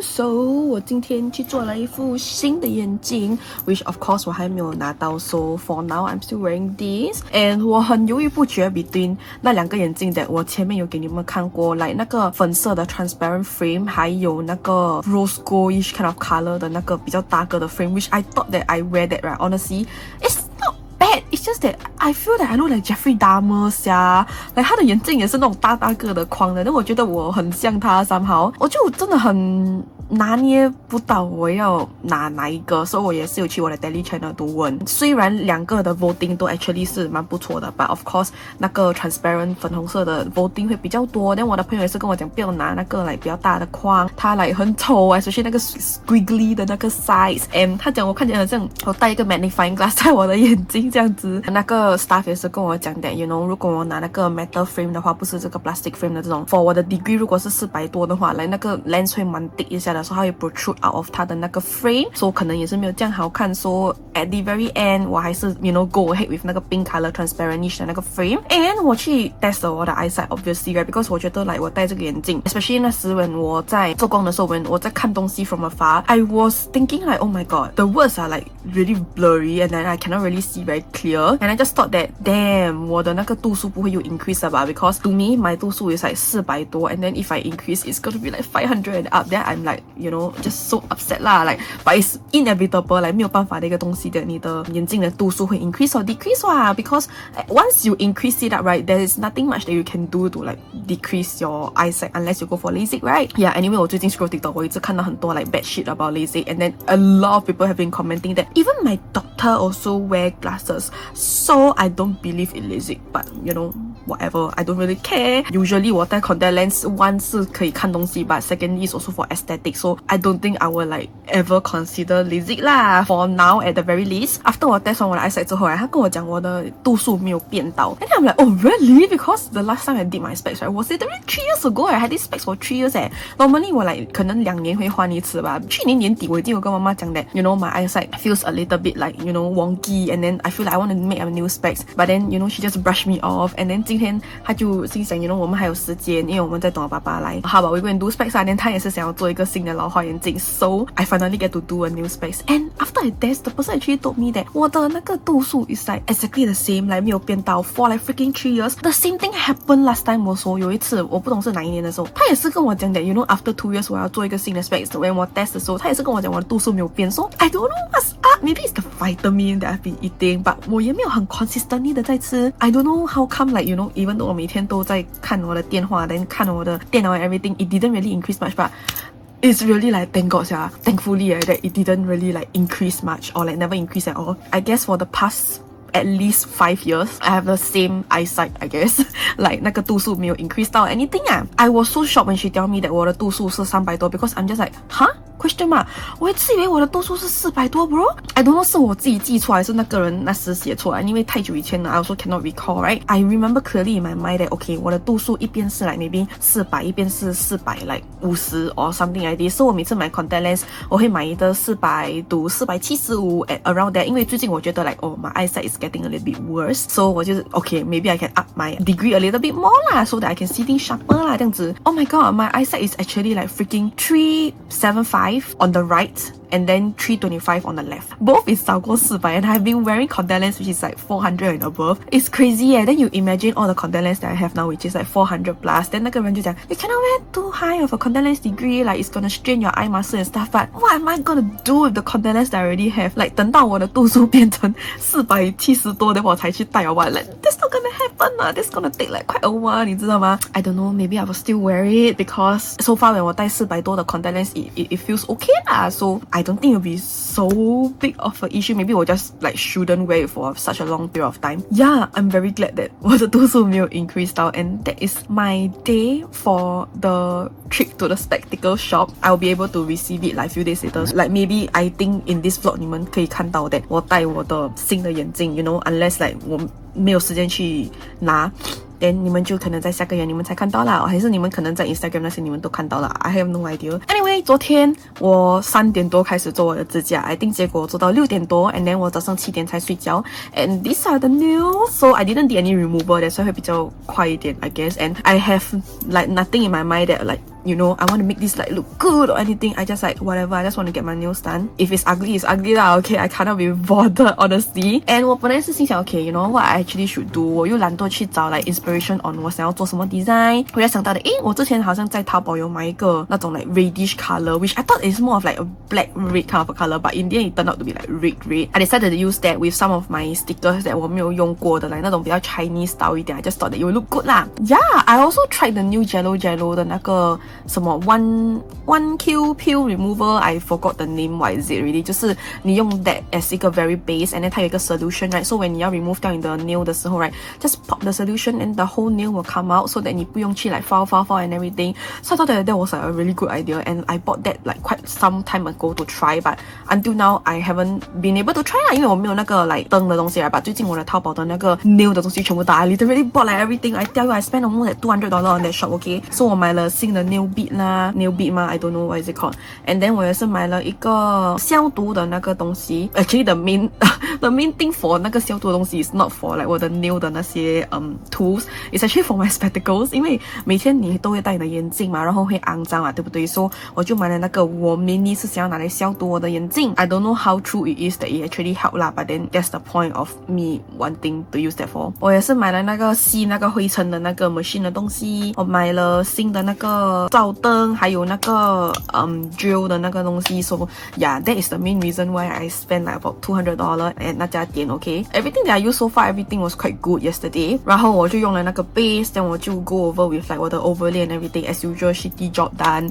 So 我今天去做了一副新的眼镜 which of course 我还没有拿到 So for now I'm still wearing this And 我很犹豫不决 between 那2个眼镜的我前面有给你们看过 like 那个粉色的 transparent frame 还有那个 rose goldish kind of color 的那个比较大个的 frame which I thought that I wear that right honestly it's not bad It's just that I feel that I look like Jeffrey Dahmer 呀 like 他的眼镜也是那种大个的框的但我觉得我很像他 somehow 我就真的很拿捏不到我要拿哪一个所以我也是有去我的 daily channel 都问虽然2个的 voting 都 actually 是蛮不错的 but of course 那个 transparent 粉红色的 voting 会比较多但我的朋友也是跟我讲不要拿那个比较大的框它很丑especially 那个 squiggly 的那个 size and 他讲我看起来好像我戴一个 magnifying glass 在我的眼睛这样子那个 staff 也是跟我讲的 you know 如果我拿那个 metal frame 的话不是这个 plastic frame 的这种 for 我的 degree 如果是400多的话来那个 lens 会蛮 thick 一下的所以它会 protrude out of 它的那个 frame so 可能也是没有这样好看 so at the very end 我还是 you know go ahead with 那个 pink color transparentish 的那个 frame and 我去 test 了我的 eyesight obviously right because 我觉得我戴这个眼镜 especially 那时when 我在做工的时候我在看东西 from afar I was thinking like oh my god the words are like really blurry and then I cannot really see very clear and I just thought that damn 我的那个度数不会有 increase 的吧 because to me my 度数 is like 400多 and then if I increase it's going to be like 500 and up then I'm like you know just so upset 啦 like but it's inevitable like 没有办法的一个东西的，你的眼睛的度数会 increase or decrease 啊 because once you increase it up right there is nothing much that you can do to like decrease your eyesight unless you go for LASIK right yeah anyway 我最近 scroll TikTok 我一直看到很多 like bad shit about LASIK and then a lot of people have been commenting that even my doctor also wear glasses so I don't believe in LASIK but you know whatever I don't really care usually 我戴 contact lens one 是可以看东西 but secondly is also for aesthetic so I don't think I will like ever consider LASIK 啦 for now at the very least after 我 test 完我的 eyesight 之后他跟我讲我的度数没有变到 and then I'm like oh really because the last time I did my specs right was literally 3 years ago I had this specs for 3 years normally 我 like 可能2年会换一次吧去年年底我已经有跟妈妈讲 that you know my eyesight feels a little bit like you know wonky and then I feel like I want to make a new specs but then you know she just brushed me off and then 今天她就心想 you know 我们还有时间因为我们在等我爸爸来 how about we go and do specs then 她也是想要做一个新的老花眼镜 so I finally get to do a new specs and after I test the person actually told me that 我的那个度数 is like exactly the same like 没有变到 for like freaking 3 years the same thing happened last time 我说有一次我不懂是哪一年的时候她也是跟我讲 that you know after 2 years 我要做一个新的 specs when 我 test 的时候她也是跟我讲我的度数没有变 so I don't know what's up maybe it's the vitamin that I've been eating but 我也没有很 consistently 的在吃 I don't know how come like you know even though 我每天都在看我的电话 then 看我的电脑 and everything it didn't really increase much but it's really like thank God thankfully that it didn't really like increase much or like never increase at all I guess for the past at least 5 years I have the same eyesight I guess like 那个度数没有 increase 到 anything I was so shocked when she tell me that 我的度数是300多 because I'm just like huh question mark 我一直以为我的度数是400多 bro I don't know 是我自己记错还是那个人那时写错因为太久以前了 I also cannot recall right I remember clearly in my mind that okay 我的度数一边是 like maybe 400一边是400 like 50 or something like this so 我每次买 contact lens 我会买一个400度475 at around there 因为最近我觉得 like oh my eyesight is getting a little bit worse so 我就是 okay maybe I can up my degree a little bit more 啦 so that I can see things sharper 啦这样子 oh my god my eyesight is actually like freaking 375 on the right and then 325 on the left. Both is 少过400 and I've been wearing contact lens which is like 400 and above. It's crazy Then you imagine all the contact lens that I have now which is like 400 plus. Then 那个人就讲 you cannot wear too high of a contact lens degree like it's gonna strain your eye muscle and stuff but what am I gonna do with the contact lens that I already have? Like 等到我的度数变成470多 then 我才去戴 or what? Like that's not gonna happen That's gonna take like quite a while 你知道吗 I don't know maybe I will still wear it because so far when 我戴400多的 contact lens it feels okay so I don't think it'll be so big of an issue. Maybe we'll just like shouldn't wear it for such a long period of time. Yeah, I'm very glad that 我的度数没有 increase 到 and that is my day for the trip to the spectacle shop. I'll be able to receive it like few days later. Like maybe I think in this vlog 你们可以看到 that 我戴我的新的眼镜 you know unless like 我没有时间去拿then 你们就可能在下个月你们才看到啦还是你们可能在 Instagram 那些你们都看到了 I have no idea Anyway 昨天我3点多开始做我的指甲 I think 结果我做到6点多 and then 我早上7点才睡觉 and these are the nails so I didn't do any removal that's why 会比较快一点 I guess and I have like nothing in my mind that like you know I want to make this like look good or anything I just like whatever I just want to get my nails done if it's ugly it's ugly lah okay I cannot be bothered honestly and 我本来是心想 okay you know what I actually should do 我又懒惰去找like inspiration on 我想要做什么 design 我就想到的我之前好像在淘宝有买一个那种 like reddish color which I thought is more of like a black red kind of a color but in the end it turned out to be like red I decided to use that with some of my stickers that 我没有用过的 like 那种比较 Chinese style 一点 I just thought that it would look good 啦 Yeah I also tried the new jello 的那个什么 1Q peel remover I forgot the name what is it really 就是你用 that as 一个 very base and then 它有一个 solution right so when 你要 remove 掉你的 nail 的时候 right just pop the solution and the whole nail will come out so that 你不用去 like file and everything so I thought that was like a really good idea and I bought that like quite some time ago to try but until now I haven't been able to try 啦因为我没有那个 like 灯的东西 right but 最近我的淘宝的那个 nail 的东西全部打 I literally bought like everything I tell you I spent almost like $200 on that shop okay so 我买了新的 nail bead 啦 nail bead 吗 I don't know what is it called and then 我也是买了一个消毒的那个东西 actually the main thing for 那个消毒的东西 is not for like 我的 nail 的那些tools it's actually for my spectacles 因为每天你都会戴你的眼镜嘛然后会肮脏嘛对不对 so 我就买了那个我 mainly 是想要拿来消毒我的眼镜 I don't know how true it is that it actually help 啦 but then that's the point of me wanting to use that for 我也是买了那个吸那个灰尘的那个 machine 的东西我买了新的那个照灯，还有那个drill 的那个东西。So yeah, that is the main reason why I spent like about $200 at 那家店。Okay, everything that I used so far, everything was quite good yesterday. 然后我就用了那个 base, then 我就 go over with like 我的 overlay and everything as usual. Shitty job done.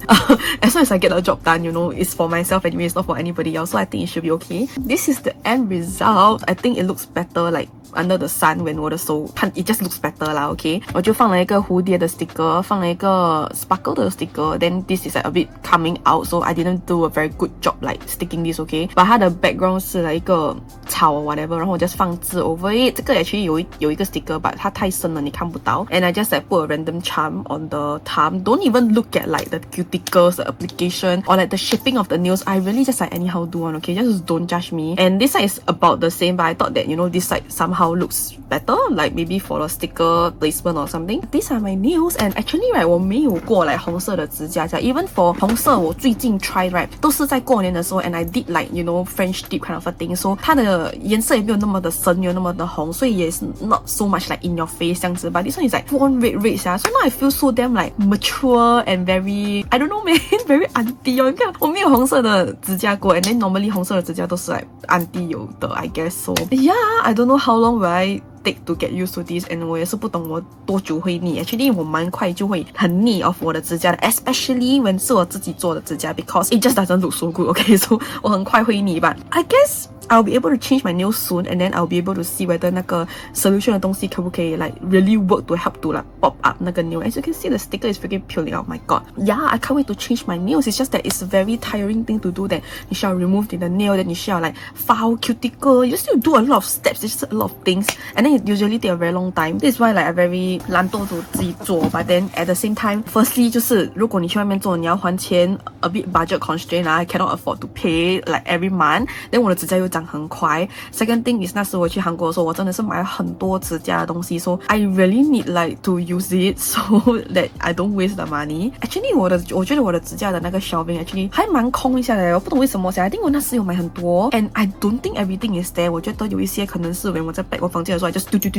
As long as I get the job done, you know, it's for myself anyway. It's not for anybody else. So I think it should be okay. This is the end result. I think it looks better like under the sun when 我的手看 it just looks better 啦 okay 我就放了一个蝴蝶的 sticker 放了一个 sparkle 的 sticker then this is like a bit coming out so I didn't do a very good job like sticking this okay 把它的 background 是了一个草 or whatever 然后我 just 放字 over it 这个 actually 有一个 sticker but 它太深了你看不到 and I just like put a random charm on the thumb don't even look at like the cuticles the application or like the shaping of the nails I really just like anyhow do one okay just don't judge me and this side is about the same but I thought that you know this side somehow looks better like maybe for a sticker placement or something these are my nails and actually right 我没有过like 红色的指甲 even for 红色我最近 try right 都是在过年的时候 and I did like you know French dip kind of a thing so 它的颜色也没有那么的深没有那么的红所以也是 not so much like in your face 这样子 but this one is like full on red so now I feel so damn like mature and very I don't know man very auntie 你看我没有红色的指甲过 and then normally 红色的指甲都是 like auntie 有的 I guess so yeah I don't know how long will I take to get used to this and 我也是不懂我多久会腻 actually 我蛮快就会很腻 of 我的指甲的 especially when 是我自己做的指甲 because it just doesn't look so good okay so 我很快会腻 but I guess I'll be able to change my nails soon and then I'll be able to see whether 那个 solution 的东西可不可以 like really work to help to like pop up 那个 nail as you can see the sticker is freaking peeling out my god yeah I can't wait to change my nails it's just that it's a very tiring thing to do that 你需要 remove 你的 nail then 你需要 like file cuticle you just need to do a lot of steps it's just a lot of things and then it usually take a very long time this is why like I very 懒惰 to 自己做 but then at the same time firstly 就是如果你去外面做你要还钱 a bit budget constraint I cannot afford to pay like every month then 我的指甲又长很快 second thing is 那时我去韩国的时候我真的是买了很多指甲的东西 so I really need like to use it so that I don't waste the money actually 我觉得我的指甲的那个 shelving actually 还蛮空一下的我不懂为什么 I think 我那时有买很多 and I don't think everything is there 我觉得有一些可能是when我在 pack 我房间的时候 I just 丢这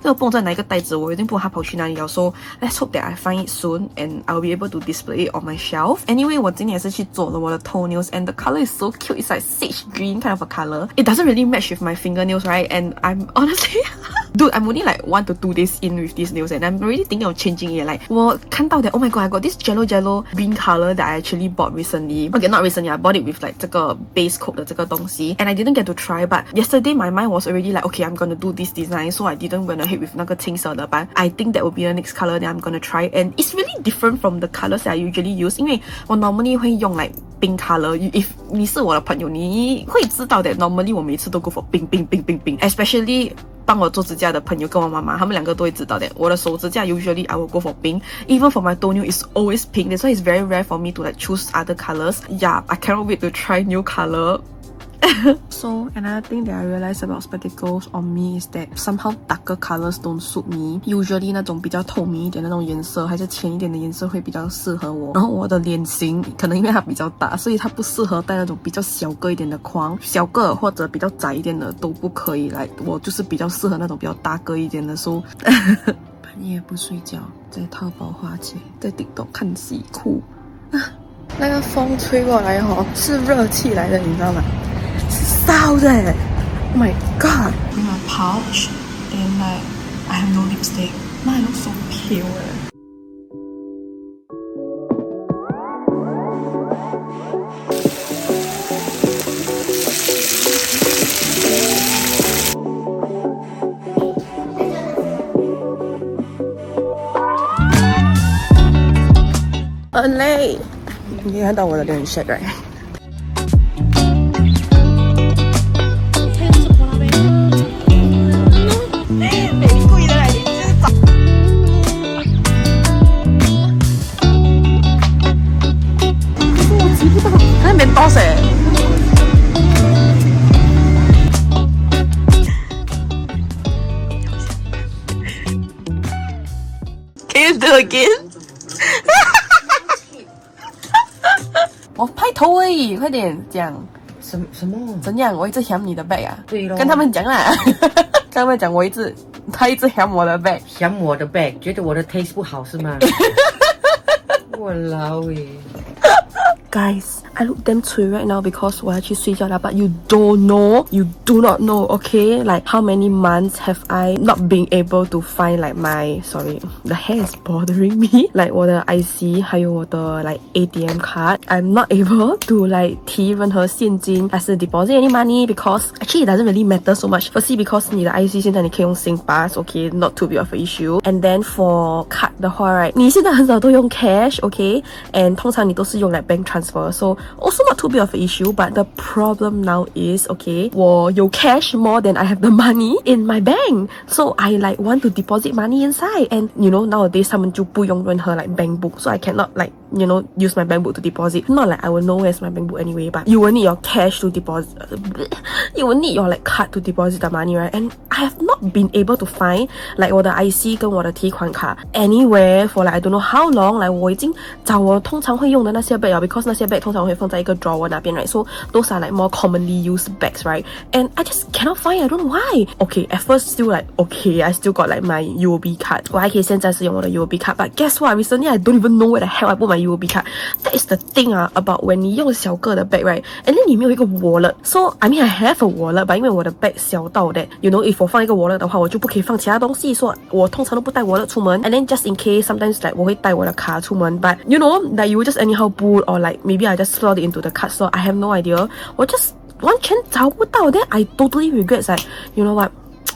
个不知道哪一个袋子我已经不知道它跑去哪里了 so let's hope that I find it soon and I'll be able to display it on my shelf anyway 我今天也是去做了我的 toenails and the color is so cute it's like sage green kind of a color it doesn't really match with my fingernails right and I'm honestly dude I'm only like 1 to 2 days in with these nails and I'm already thinking of changing it like 我看到的 oh my god I got this jello green color that I actually bought recently okay not recently I bought it with like 这个 base coat 的这个东西 and I didn't get to try but yesterday my mind was already like okay I'm gonna do this design so I didn't went ahead with 那个青色的 but I think that will be the next color that I'm gonna try and it's really different from the colors that I usually use 因为我 normally 会用 like pink color if 你是我的朋友你会知道that normally 我每次都 go for pink especially 帮我做指甲的朋友跟我妈妈他们两个都会知道的我的手指甲 usually I will go for pink even for my toenail it's always pink that's why it's very rare for me to like choose other colors yeah I cannot wait to try new color So another thing that I realized about spectacles on me is that somehow darker colors don't suit me. Usually 那种比较透明一点的那种颜色还是浅一点的颜色会比较适合我。然后我的脸型可能因为它比较大，所以它不适合戴那种比较小个一点的框，小个或者比较窄一点的都不可以来。我就是比较适合那种比较大个一点的。So 半夜不睡觉，在淘宝花钱，在TikTok看戏哭。那个风吹过来是热气来的，你知道吗？是烧的 Oh my god In my pouch Then like I have no lipstick Now I look so pale很累你可以看到我的脸很 shake right Can you do again? 我拍头而已，快点讲。什么？怎样？我一直嫌你的 bag 啊？对咯。跟他们讲啦，跟他们讲他一直嫌我的 bag， 嫌我的 bag， 觉得我的 taste 不好是吗？我 Walao eh. Guys, I look damn cui right now because 我要去睡觉了 but you don't know, you do not know, okay? Like how many months have I not been able to find like my, sorry, the hair is bothering me. Like 我的 IC 还有我的 like ATM card, I'm not able to like 提任何现金还是 deposit any money because actually it doesn't really matter so much. Firstly because 你的 IC 现在你可以用 SingPass, okay? Not too big of an issue. And then for card 的话 right, 你现在很少都用 cash, okay? And 通常你都是用 like bank transfer, so also not too big of an issue. But the problem now is, okay, 我有 cash more than I have the money in my bank, so I like want to deposit money inside. And you know nowadays 他们就不用任何 like bank book, so I cannot like you know use my bank book to deposit. Not like I will know where's my bank book anyway, but you will need your cash to deposit. You will need your like card to deposit the money, right? And I have not been able to find like 我的 IC 跟我的提款卡 anywhere for like I don't know how long. Like 我已经找我通常会用的那些 bag because 那些 bag 通常会放在一个 drawer 那边 right? So those are like more commonly used bags, right? And I just cannot find. I don't know why. Okay, at first still like okay, I still got like my UOB card. 我还可以现在是用我的 UOB card, but guess what? Recently I don't even know where the hell I put my UOB card. That is the thing about when 你用小个的 bag, right? And then 你没有一个 wallet. So I mean I have a wallet, but 因为我的 bag 小到 that, you know, if 我放一个 wallet 的话，我就不可以放其他东西，所以我通常都不带 wallet 出门。And then just in case, sometimes like 我会带我的卡出门 but you know, that you will just anyhow put or like maybe I just slot it into the card, so I have no idea. 我 just 完全找不到 then I totally regret like, you know what?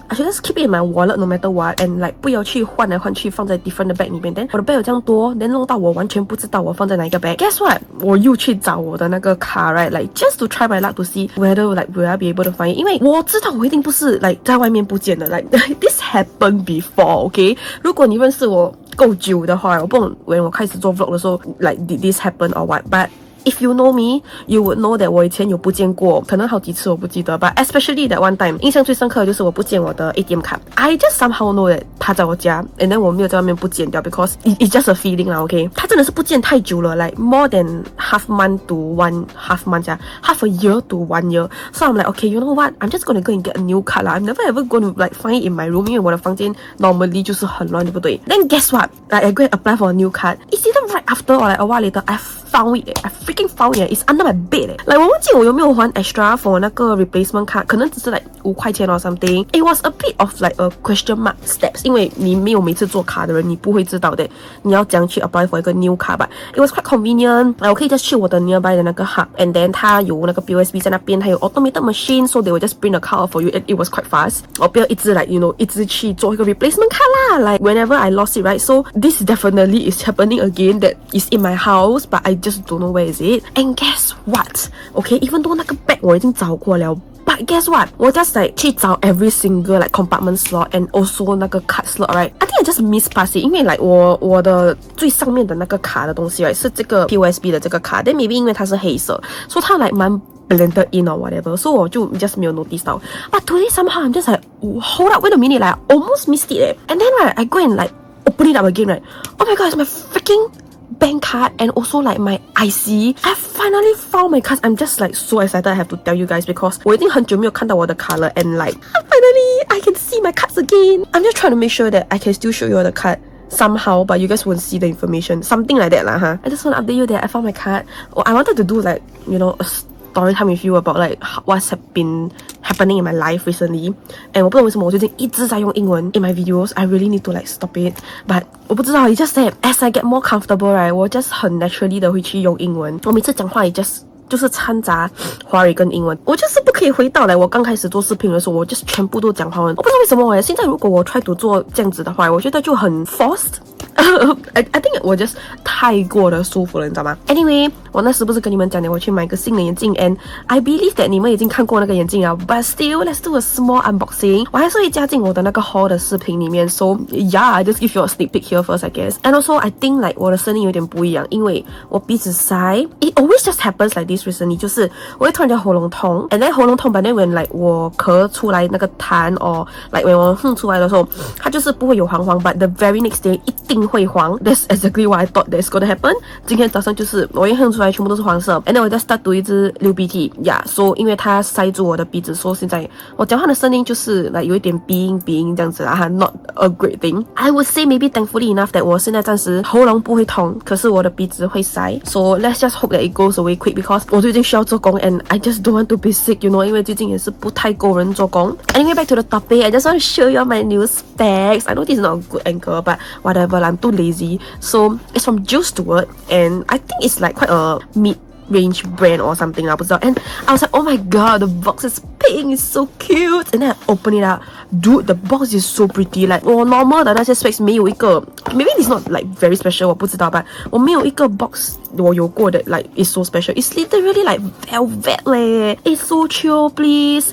I should just keep it in my wallet no matter what and like 不要去换来换去放在 different 的 bag 里面 then 我的 bag 有这样多 then 弄到我完全不知道我放在哪一个 bag. Guess what? 我又去找我的那个卡 right, like just to try my luck to see whether like will I be able to find it. 因为我知道我一定不是 like 在外面不见的 like this happened before, okay? 如果你认识我够久的话，我不懂 when 我开始做 vlog 的时候 like did this happen or what, but if you know me, you would know that 我以前有不见过，可能好几次我不记得 but especially that one time 印象最深刻的就是我不见我的 ATM 卡 I just somehow know that 它在我家 and then 我没有在外面不见掉 because it's just a feeling lah, okay? 它真的是不见太久了 like more than half month to one half month half a year to 1 year. So I'm like okay, you know what? I'm just gonna go and get a new card lah. I'm never ever gonna like find it in my room 因为我的房间 normally 就是很乱，对不对？ Then guess what? Like I go and apply for a new card. It's either right after or like a while later I found it. I freaking found it. It's under my bed. Like 我忘记我有没有还 extra for 那个 replacement card, 可能只是 like 5块钱 or something. It was a bit of like a question mark steps, 因为你没有每次做卡的人，你不会知道的。你要怎样去 apply for 一个 new card, but it was quite convenient. Like 我可以 just 去我的 nearby 的那个 hub, and then 它有那个 POSB 在那边，还有 automated machine, so they will just print a card out for you, and it was quite fast. 我不要一直 like you know 一直去做一个 replacement card 啦。Like whenever I lost it, right? So this definitely is happening again. That is in my house, but I just don't know where is it. And guess what? Okay, even though 那个 bag 我已经找过了。But guess what? 我 just like 去找 every single like compartment slot and also 那个 card slot, right? I think I just mispass it. 因为 like 我的最上面的那个卡的东西 right 是这个 POSB 的这个卡 then maybe 因为它是黑色 so 它 like 蛮 blended in or whatever, so 我就 just 没有 notice 到 but today somehow I'm just like hold up, wait a minute, like I almost missed it and then right I go and like open it up again, right? Oh my god, it's my freaking bank card and also like my IC. I finally found my cards. I'm just like so excited, I have to tell you guys, because 我已经很久没有看到我的卡了 and like finally I can see my cards again. I'm just trying to make sure that I can still show you all the card somehow, but you guys won't see the information, something like that lah, huh? I just want to update you that I found my card. I wanted to do like you know a story time with you about like what's been happening in my life recently, and 我不懂为什么我最近一直在用英文 in my videos. I really need to like stop it, but 我不知道 it's just that as I get more comfortable, right, 我 just 很 naturally 的会去用英文。我每次讲话也 就是掺杂华语跟英文，我就是不可以回到来我刚开始做视频的时候，我就是全部都讲华文。我不知道为什么现在如果我 try to 做这样子的话，我觉得就很 forced。I think 我 just 太过的舒服了，你知道吗 ？Anyway， 我那时不是跟你们讲的，我去买个新的眼镜 ，and I believe that 你们已经看过那个眼镜了 ，but still let's do a small unboxing。我还是会加进我的那个 haul 的视频里面 ，so yeah, I just give you a sneak peek here first, I guess. And also I think like 我的声音有点不一样，因为我鼻子塞 ，it always just happens like this recently， 就是我会突然间喉咙痛 ，and then 喉咙痛 ，but then when like 我咳出来那个痰 or like when 我哼出来的时候，它就是不会有黄黄 ，but the very next day 一定会黄。That's exactly what I thought that's gonna happen。今天早上就是我一哼出来全部都是黄色 ，and then 我在 start to 一直流鼻涕，so 因为它塞住我的鼻子，所以现在我讲话的声音就是like 有一点鼻音这样子啦，not a great thing。I would say maybe thankfully enough that 我现在暂时喉咙不会痛，可是我的鼻子会塞 ，so let's just hope that it goes away quick because 我最近需要做工 and I just don't want to be sick, you know， 因为最近也是不太够人做工。Anyway, back to the topic, I just want to show you my new specs. I know this is not a good angle, but whatever, I'm too lazy. So it's from Juice Stewart, and I think it's like quite a mid-range brand or something, 不知道。And I was like, oh my god, the box is pink, it's so cute. And then I open it up, dude, the box is so pretty. Like 我 normal 的那些 specs 没有一个 ，maybe it's not like very special， 我不知道吧。我没有一个 box 我有过的 like it's so special. It's literally like velvet 嘞 ，it's so chill, please.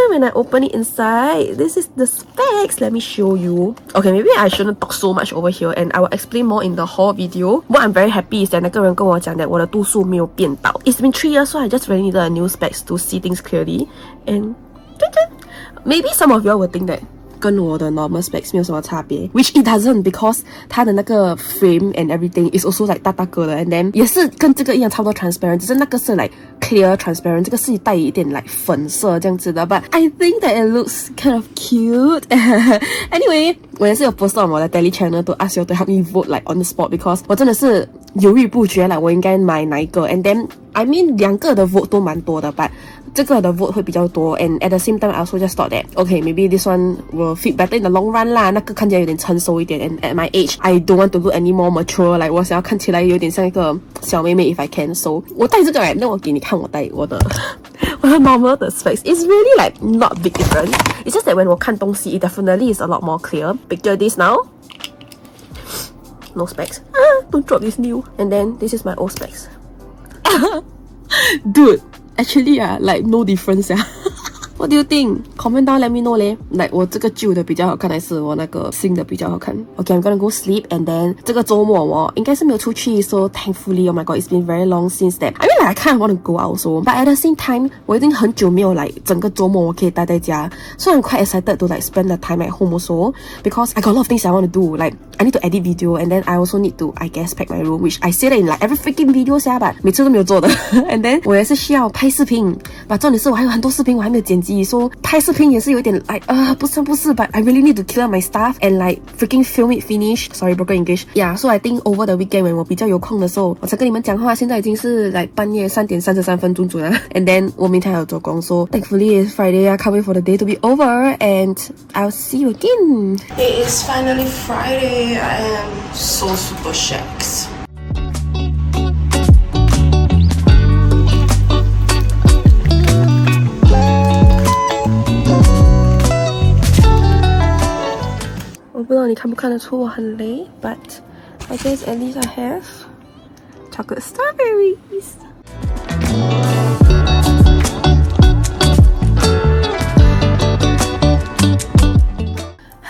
When I open it inside, this is the specs. Let me show you. Okay, maybe I shouldn't talk so much over here, and I will explain more in the haul video. What I'm very happy is that 那个人跟我讲的我的度数没有变到。It's been 3 years, so I just really needed a new specs to see things clearly. And maybe some of you will think that 跟我的 normal specs 没有什么差别 ，which it doesn't because 它的那个 frame and everything is also like 大个的 ，and then 也是跟这个一样差不多 transparent， 只是那个是 like clear transparent， 这个是带一点 like 粉色这样子的 ，but I think that it looks kind of cute 。Anyway， 我也是有 post on 我的 daily channel to ask you to help me vote like on the spot because 我真的是犹豫不决啦，我应该买哪一个 ，and then I mean 两个的 vote 都蛮多的 ，but 这个的 vote 会比较多 ，and at the same time I also just thought that okay maybe this one will fit better in the long run 啦，那个看起来有点成熟一点 ，and at my age I don't want to look any more mature， like 我想要看起来有点像一个小妹妹 if I can，so 我戴这个那我给你看我戴我的normal 的 specs，it's really like not big difference， it's just that when 我看东西 it definitely is a lot more clear. Picture this now. No specs. Don't drop this new. And then this is my old specs. Dude, actually like no difference What do you think? Comment down, let me know 嘞。like 我这个旧的比较好看，还是我那个新的比较好看 ？Okay, I'm gonna go sleep, and then 这个周末我应该是没有出去 ，so thankfully, oh my god, it's been very long since that. I mean, like I kind of want to go out also, but at the same time, 我已经很久没有like 整个周末我可以待在家，所以 I'm quite excited to like spend the time at home also because I got a lot of things I want to do. Like I need to edit video, and then I also need to, I guess, pack my room, which I say that in like every freaking video 下吧，每次都没有做的。and then 我也是需要拍视频，but 重点是我还有很多视频我还没有剪辑。So 拍视频也是有点 like 不是 but I really need to clear my stuff and like freaking film it finish. Sorry, broken English. Yeah, so I think over the weekend when 我比较有空的时候，我才跟你们讲话。现在已经是 like 半夜3点33分准了。And then 我明天还有做工 ，so thankfully it's Friday. I can't wait for the day to be over, and I'll see you again. It is finally Friday. I am so super shaxed.我不知道你看不看得出我很累 ，but I guess at least I have chocolate strawberries.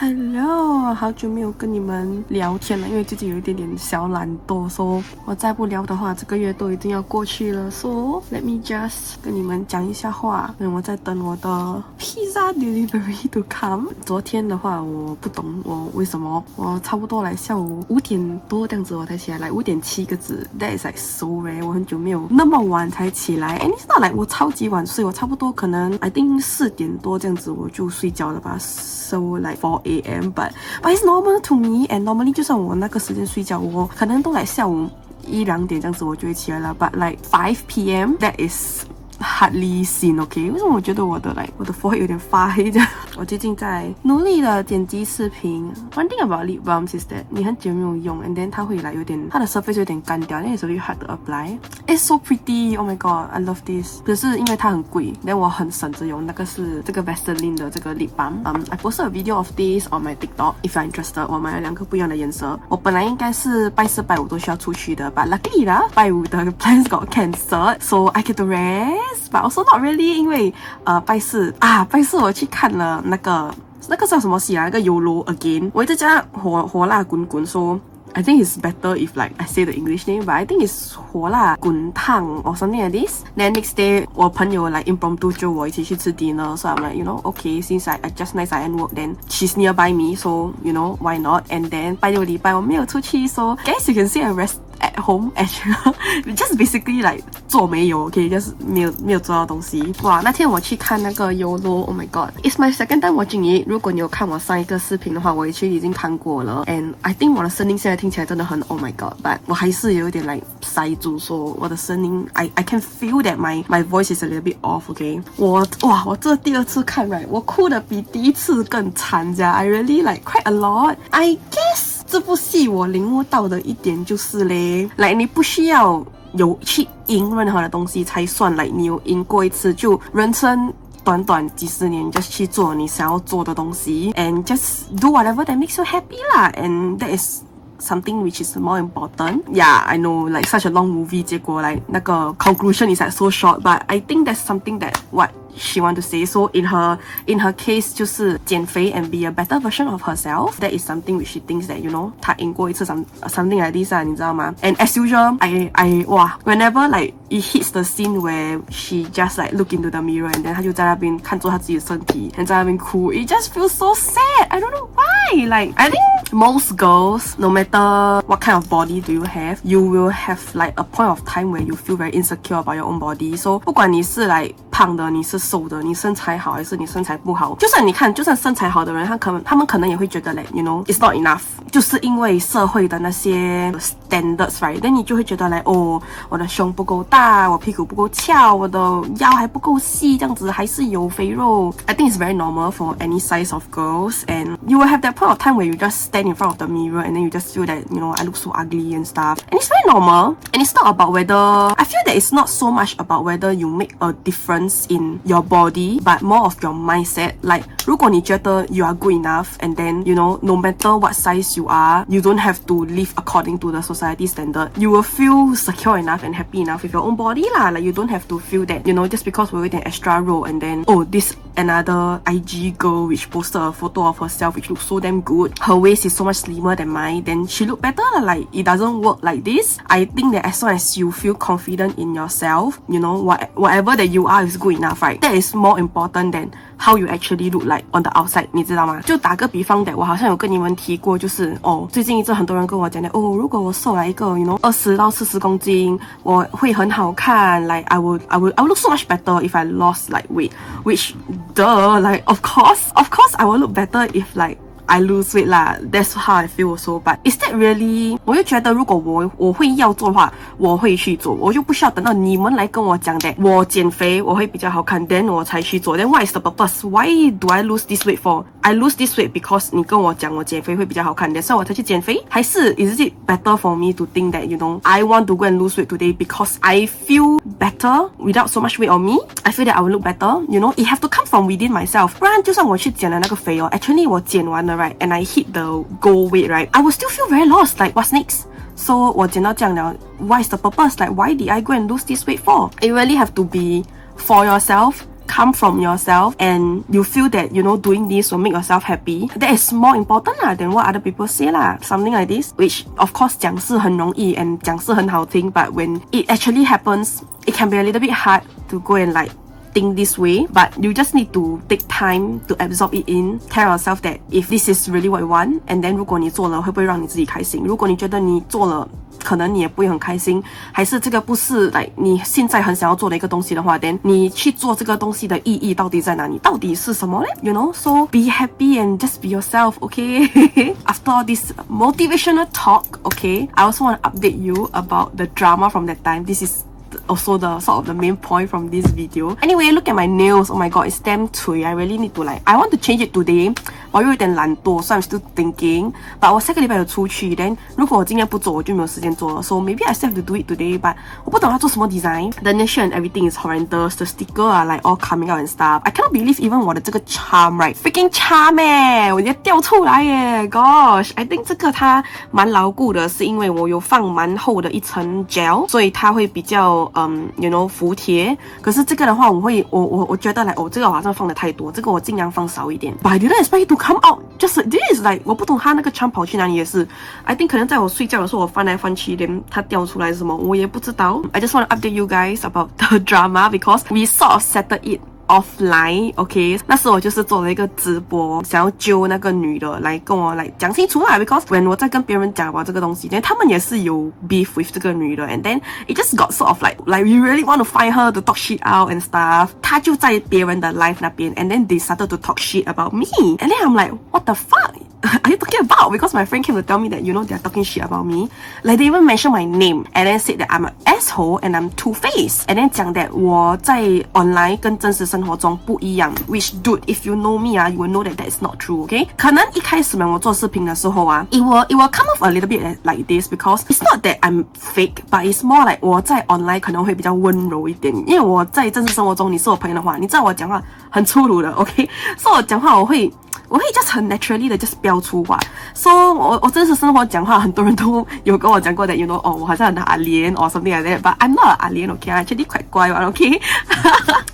Hello， 好久没有跟你们聊天了，因为最近有一点点小懒惰，说我再不聊的话，这个月都已经要过去了。So let me just 跟你们讲一下话，因为我在等我的 pizza delivery to come。昨天的话，我不懂我为什么，我差不多来下午5点多这样子我才起来，来5点7个字 ，that is like so rare。我很久没有那么晚才起来 ，and it's not like 我超级晚睡，我差不多可能 I think 4点多这样子我就睡觉了吧。So like 4 AM, but it's normal to me. And normally 就算我那个时间睡觉，我可能都来下午1、2点这样子我就会起来了。But like 5 PM, that is hardly seen, okay？ 为什么我觉得我的 forehead 有点发黑这样？我最近在努力的剪辑视频。One thing about lip balms is that 你很久没有用 ，and then 它会有点，它的 surface 有点干掉， then it's very hard to apply. It's so pretty, oh my god, I love this. 可是因为它很贵 ，then 我很省着用。那个是这个 Vaseline 的这个 lip balm. I posted a video of this on my TikTok. If you're interested, 我买了2个不一样的颜色。我本来应该是拜4、拜5都需要出去的 ，but luckily 啦，拜5的 plans got cancelled, so I get to rest.But also not really， 因为拜四我去看了那个叫什么戏啊？那个YOLO Again， 我一直叫它火辣滚滚说。I think it's better if like I say the English name, but I think it's 火辣滚烫 or something like this. Then next day 我朋友 like impromptu 叫我一起去吃 dinner, so I'm like, you know, okay, since I just nice I end work, then she's nearby me, so you know, why not? And then 拜六礼拜我没有出去, so guess you can say I rest at home and just basically like 做没有 okay, just 没有做到东西。哇，那天我去看那个 YOLO, oh my god, it's my second time watching it. 如果你有看我上一个视频的话，我其实已经看过了 and I think 我的声音现在听起来真的很 oh my god, but 我还是有一点 like 塞住，说我的声音 I can feel that my voice is a little bit off, okay. 我这第二次看 right, 我哭的比第一次更惨加 I really like cried a lot. I guess 这部戏我领悟到的一点就是嘞，来你不需要有去赢任何的东西才算来你有赢过一次，就人生短短几十年 just 去做你想要做的东西 and just do whatever that makes you happy 啦 and that is something which is more important. Yeah, I know, like such a long movie, 结果 like 那个 conclusion is like so short, but I think that's something that what she want to say. So in her case 就是减肥 and be a better version of herself. That is something which she thinks that, you know, 她赢过一次 something like this 啊，你知道吗？ And as usual, I whenever like it hits the scene where she just like look into the mirror and then 她就在那边看着她自己的身体 and 在那边哭 it just feels so sad. I don't know why. Like I think most girls, no matter what kind of body do you have, you will have like a point of time where you feel very insecure about your own body. So 不管你是 like 胖的，你是瘦的，你身材好还是你身材不好，就算你看，就算身材好的人，他们可能也会觉得嘞 ，you know, it's not enough， 就是因为社会的那些 standards right， then 你就会觉得嘞，哦，我的胸不够大，我屁股不够翘，我的腰还不够细，这样子还是有肥肉。I think it's very normal for any size of girls, and you will have that point of time where you just stand in front of the mirror and then you just feel that, you know, I look so ugly and stuff. And it's very normal, and it's not about whether, I feel that it's not so much about whether you make a difference in your body, but more of your mindset. Like 如果你觉得 you are good enough, and then, you know, no matter what size you are, you don't have to live according to the society standard. You will feel secure enough and happy enough with your own body lah. Like you don't have to feel that, you know, just because we're with an extra row and then, oh, this another IG girl which posted a photo of herself which looks so damn good, her waist is so much slimmer than mine, then she look better. Like it doesn't work like this. I think that as long as you feel confident in yourself, you know, whatever that you are is good enough, right? That is more important than how you actually look like on the outside, 你知道吗？就打个比方的，我好像有跟你们提过，就是最近一直很多人跟我讲的，如果我瘦来一个 you know 20到40公斤，我会很好看 like I would look so much better if I lost like weight, which duh, like of course I will look better if like I lose weight 啦 ，that's how I feel also. But is that really？ 我就觉得如果我会要做的话，我会去做，我就不需要等到你们来跟我讲的，我减肥我会比较好看 ，then 我才去做。Then what is the purpose? Why do I lose this weight for? I lose this weight because 你跟我讲我减肥会比较好看的，所以我才去减肥。还是 is it better for me to think that, you know, I want to go and lose weight today because I feel better without so much weight on me? I feel that I will look better. You know, it have to come from within myself. 不然就算我去减了那个肥actually 我减完了。Right, and I hit the goal weight, right, I will still feel very lost, like what's next? So 我减到这样了 what is the purpose? Like why did I go and lose this weight for? It really have to be for yourself, come from yourself, and you feel that, you know, doing this will make yourself happy. That is more important than what other people say something like this, which of course 讲是很容易 and 讲是很好听, but when it actually happens, it can be a little bit hard to go and like think this way, but you just need to take time to absorb it in. Tell yourself that if this is really what you want, and then 如果你做了会不会让你自己开心？如果你觉得你做了可能你也不会很开心，还是这个不是 like 你现在很想要做的一个东西的话 then 你去做这个东西的意义到底在哪里？到底是什么呢？ You know, so be happy and just be yourself, okay? After all this motivational talk, okay, I also want to update you about the drama from that time. This is also the sort of the main point from this video. Anyway, look at my nails. Oh my god, it's damn cui. I really need to like, I want to change it today. 我有点懒惰 so I'm still thinking. But 我下个礼拜有出去 then 如果我今天不做我就没有时间做了 So maybe I still have to do it today. But 我不懂要做什么 design. The nation and everything is horrendous. The sticker are like all coming out and stuff. I cannot believe even 我的这个 charm, right? Freaking charm 我直接掉出来耶 Gosh, I think 这个它蛮牢固的是因为我有放蛮厚的一层 gel 所以它会比较有you know 服帖。可是这个的话，我觉得这个好像放的太多，这个我尽量放少一点。But I didn't expect it to come out just this like 我不懂他那个 charm 跑去哪里也是。I think 可能在我睡觉的时候我翻来翻去，连它掉出来是什么我也不知道。I just want to update you guys about the drama because we sort of settled it offline, OK， 那时我就是做了一个直播，想要揪那个女的来跟我来讲清楚啦。Because when 我在跟别人讲about这个东西，他们也是有 beef with 这个女的 ，and then it just got sort of like we really want to find her to talk shit out and stuff。她就在别人的 live 那边 ，and then they started to talk shit about me, and then I'm like, what the fuck are you talking about? Because my friend came to tell me that you know they're talking shit about me. Like they even mentioned my name, and then said that I'm an asshole and I'm two-faced, and then 讲that 我在 online 跟真实生活中不一样 which dude if you know me you will know that is not true, okay？ 可能一开始我做视频的时候it will come off a little bit like this because it's not that I'm fake, but it's more like 我在 online 可能会比较温柔一点，因为我在真实生活中你是我朋友的话，你知道我讲话很粗鲁的 ，OK？ 所以我讲话我会 just 很 naturally 的 just 飙粗话。So 我真实生活讲话，很多人都有跟我讲过的 you know 我好像很阿莲 or something like that, but I'm not 阿莲 okay? I'm actually quite 乖 okay?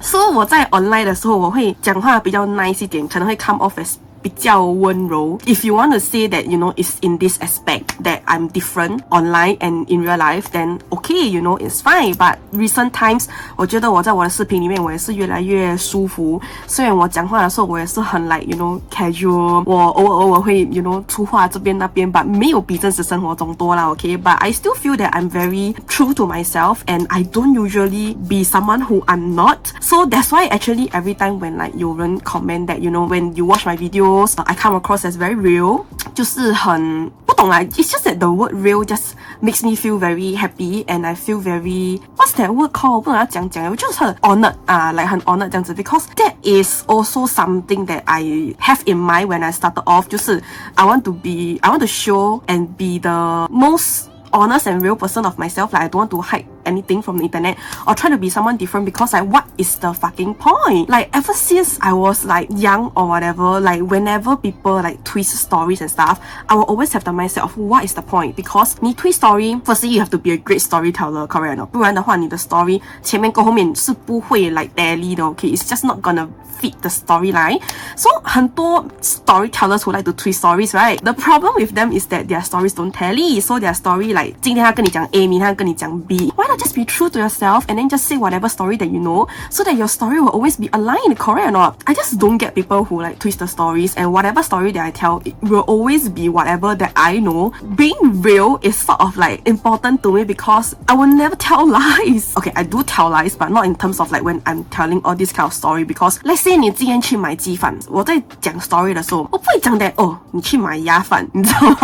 So 我在 online 的时候，我会讲话比较 nice 一点，可能会 come off as 比较温柔。If you want to say that you know it's in this aspect that I'm different online and in real life, then okay, you know it's fine. But recent times 我觉得我在我的视频里面我也是越来越舒服。虽然我讲话的时候我也是很 like you know casual， 我偶尔会 you know 粗话这边那边 but 没有比真实生活中多啦 okay? But I still feel that I'm very true to myself and I don't usually be someone who I'm not. So that's why actually every time when like 有人 comment that you know when you watch my videos I come across as very real， 就是很不懂啦。It's just that the word real just makes me feel very happy and I feel very what's that word called？ 我不懂要讲，我就是很 honored like 很 honored 这样子 because that is also something that I have in mind when I started off， 就是 I want to show and be the most honest and real person of myself. Like I don't want to hide anything from the internet or try to be someone different because like what is the fucking point? Like ever since I was like young or whatever, like whenever people like twist stories and stuff, I will always have the mindset of what is the point? Because 你 twist story, firstly you have to be a great storyteller, correct or not? 不然的话你的 story 前面跟后面是不会 like tally 的 okay? It's just not gonna fit the storyline. So 很多 storytellers who like to twist stories, right? The problem with them is that their stories don't tally. So their story like 今天他跟你讲 A, 明天他跟你讲 B. Why not just be true to yourself and then just say whatever story that you know so that your story will always be aligned, correct or not? I just don't get people who like twist the stories and whatever story that I tell, it will always be whatever that I know. Being real is sort of like important to me because I will never tell lies. Okay, I do tell lies, but not in terms of like when I'm telling all this kind of story because let's say 你今天去买鸡饭，我在讲 story 的时候，我不会讲 that 你去买鸭饭，你知道吗？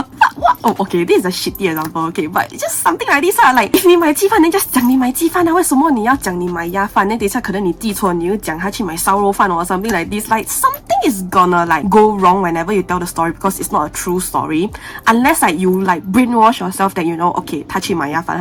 Okay, this is a shitty example, okay, but just something like this like if 你买鸡饭，你 just 讲你买鸡饭为什么你要讲你买鸭饭？那等一下可能你记错，你又讲他去买烧肉饭 or something like this. Like something is gonna like go wrong whenever you tell the story because it's not a true story. Unless like you like brainwash yourself that you know, okay, 他去买鸭饭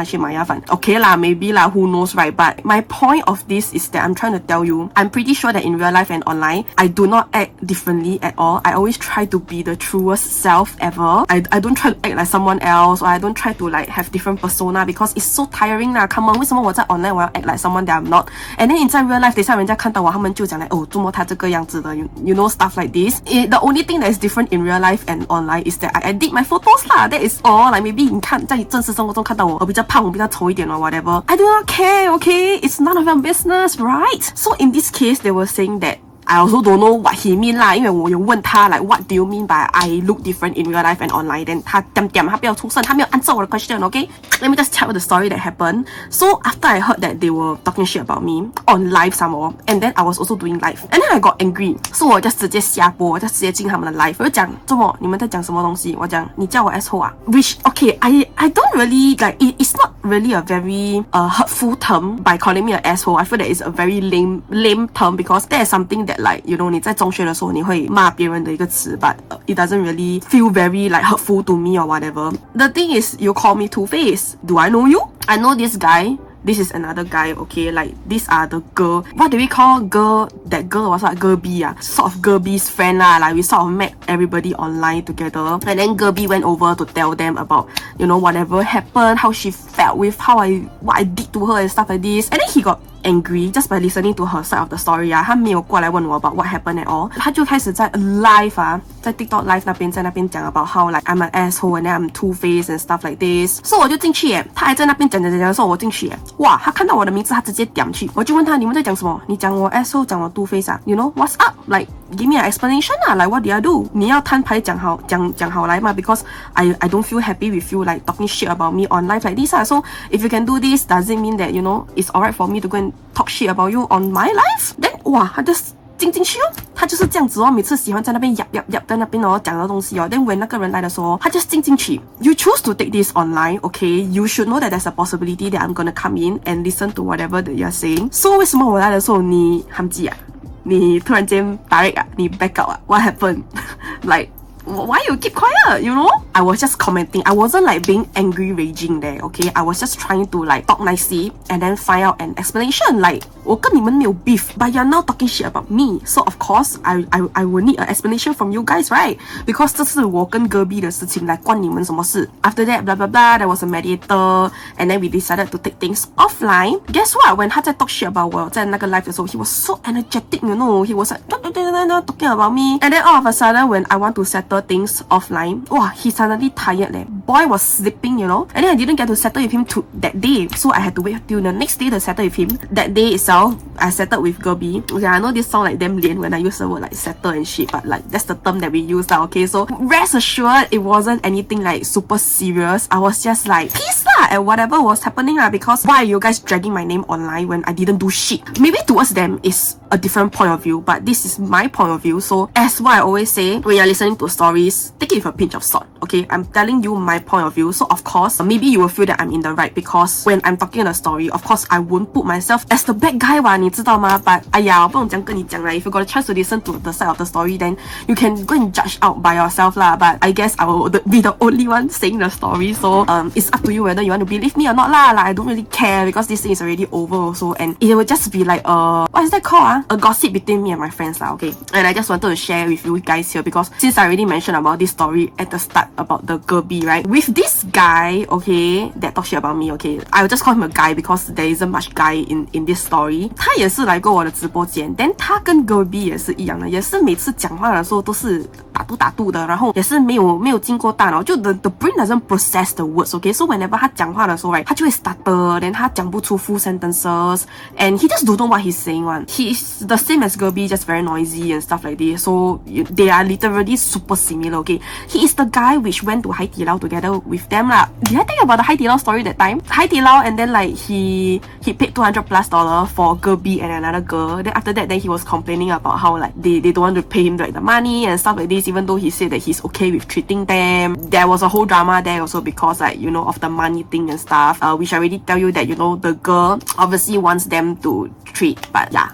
Okay lah, maybe lah, who knows, right? But my point of this is that I'm trying to tell you, I'm pretty sure that in real life and online, I do not act differently at all. I always try to be the truest self ever. I don't try to act like someone else or I don't try to like have different persona because it's so tiring lah. Come on, 为什么我在 online 我要 act like someone that I'm not? And then 你在 real life 等一下人家看到我他们就讲 like 怎么他这个样子的 you know stuff like this. The only thing that is different in real life and online is that I edit my photos lah. That is all. Like maybe 你看在真实生活中看到我比较胖我比较丑一点 or whatever. I do not care, okay? It's none of your business, right? So in this case they were saying that I also don't know what he mean 啦，因为我有问他 like what do you mean by I look different in real life and online? Then 他他不要出声，他没有 answer 我的 question, okay? Let me just tell you the story that happened. So after I heard that they were talking shit about me on live some more, and then I was also doing live, and then I got angry. So 我就直接下播，我就直接进他们的 live， 我就讲怎么你们在讲什么东西？我讲你叫我 asshole 啊 ？Which okay, I don't really like it's not really a very hurtful term by calling me an asshole. I feel that it's a very lame term because that is something that like you know 你在中学的时候你会骂别人的一个词 but it doesn't really feel very like hurtful to me or whatever. The thing is you call me two-faced. Do I know you? I know this guy. this is another guy, okay, like these are the girl, what do we call girl, that girl was like girl B, sort of girl B's friend lah, like we sort of met everybody online together, and then girl B went over to tell them about, you know, whatever happened, how she felt with what I did to her and stuff like this, and then he got angry just by listening to her side of the story 他没有过来问我 about what happened at all， 他就开始在 live 在 TikTok live 那边讲 about how like I'm an asshole and then I'm two-faced and stuff like this， so 我就进去耶，他还在那边讲的时候我进去耶，哇，他看到我的名字他直接点去，我就问他你们在讲什么，你讲我 asshole 讲我 two-faced you know what's up, like give me an explanation like what did I do， 你要摊牌讲好来嘛 because I don't feel happy with you like talking shit about me on live like this so if you can do this does it mean that you know it's alright for me to go and talk shit about you on my life， then 哇他就进去他就是这样子每次喜欢在那边在那边讲的东西then when 那个人来的时候他就进去 you choose to take this online, okay, you should know that there's a possibility that I'm gonna come in and listen to whatever that you're saying， so 为什么我来的时候你хам机你突然间 direct 你 back out what happened like why you keep quiet, you know? I was just commenting. I wasn't like being angry raging there, okay? I was just trying to like talk nicely and then find out an explanation. Like 我跟你们没有 beef, but you're now talking shit about me. So of course, I will need an explanation from you guys, right? Because 这是我跟隔壁的事情，来关你们什么事 After that, blah blah blah, there was a mediator, and then we decided to take things offline. Guess what? When 他在 talk shit about 我在那个 live 的时候 he was so energetic, you know? He was like talking about me. And then all of a sudden, when I want to settle things offline, wow, he suddenly tired leh. Boy was sleeping, you know, and then I didn't get to settle with him that day, so I had to wait till the next day to settle with him. That day itself, I settled with girl B. Okay, I know this sound like damn lame when I use the word like settle and shit, but like that's the term that we use now, okay? So rest assured, it wasn't anything like super serious. I was just like pissed at whatever was happening because why are you guys dragging my name online when I didn't do shit? Maybe towards them is a different point of view, but this is my point of view. So as what I always say, when you're listening to stories, take it with a pinch of salt, okay? I'm telling you my point of view, so of course maybe you will feel that I'm in the right because when I'm talking a story, of course I won't put myself as the bad guy 你知道吗 but 哎呀我不懂怎样跟你讲 if you got a chance to listen to the side of the story, then you can go and judge out by yourself lah. But I guess I will be the only one saying the story, so it's up to you whether you want to believe me or not lah. Like I don't really care because this thing is already over also, and it will just be like what is that called a gossip between me and my friends lah, okay? And I just wanted to share with you guys here because since I already mentioned about this story at the start about the girl B, right? With this guy, okay, that talk shit about me, okay, I will just call him a guy because there isn't much guy in this story. 他也是来过我的直播间 then 他跟 girl B 也是一样的，也是每次讲话的时候都是打肚的，然后也是没有经过大脑，就 the brain doesn't process the words, okay? So whenever 他讲话的时候 right, 他就会 stutter, then 他讲不出 full sentences, and he just don't know what he's saying one. He is the same as girl B, just very noisy and stuff like this, so they are literally super similar, okay? He is the guy which went to 海底捞 together with them lah. Did I think about the 海底捞 story that time? 海底捞 and then like he paid $200+ for girl B and another girl. Then after that, then he was complaining about how like they don't want to pay him like the money and stuff like this, even though he said that he's okay with treating them. There was a whole drama there also because like, you know, of the money thing and stuff, which I already tell you that, you know, the girl obviously wants them to treat, but yeah,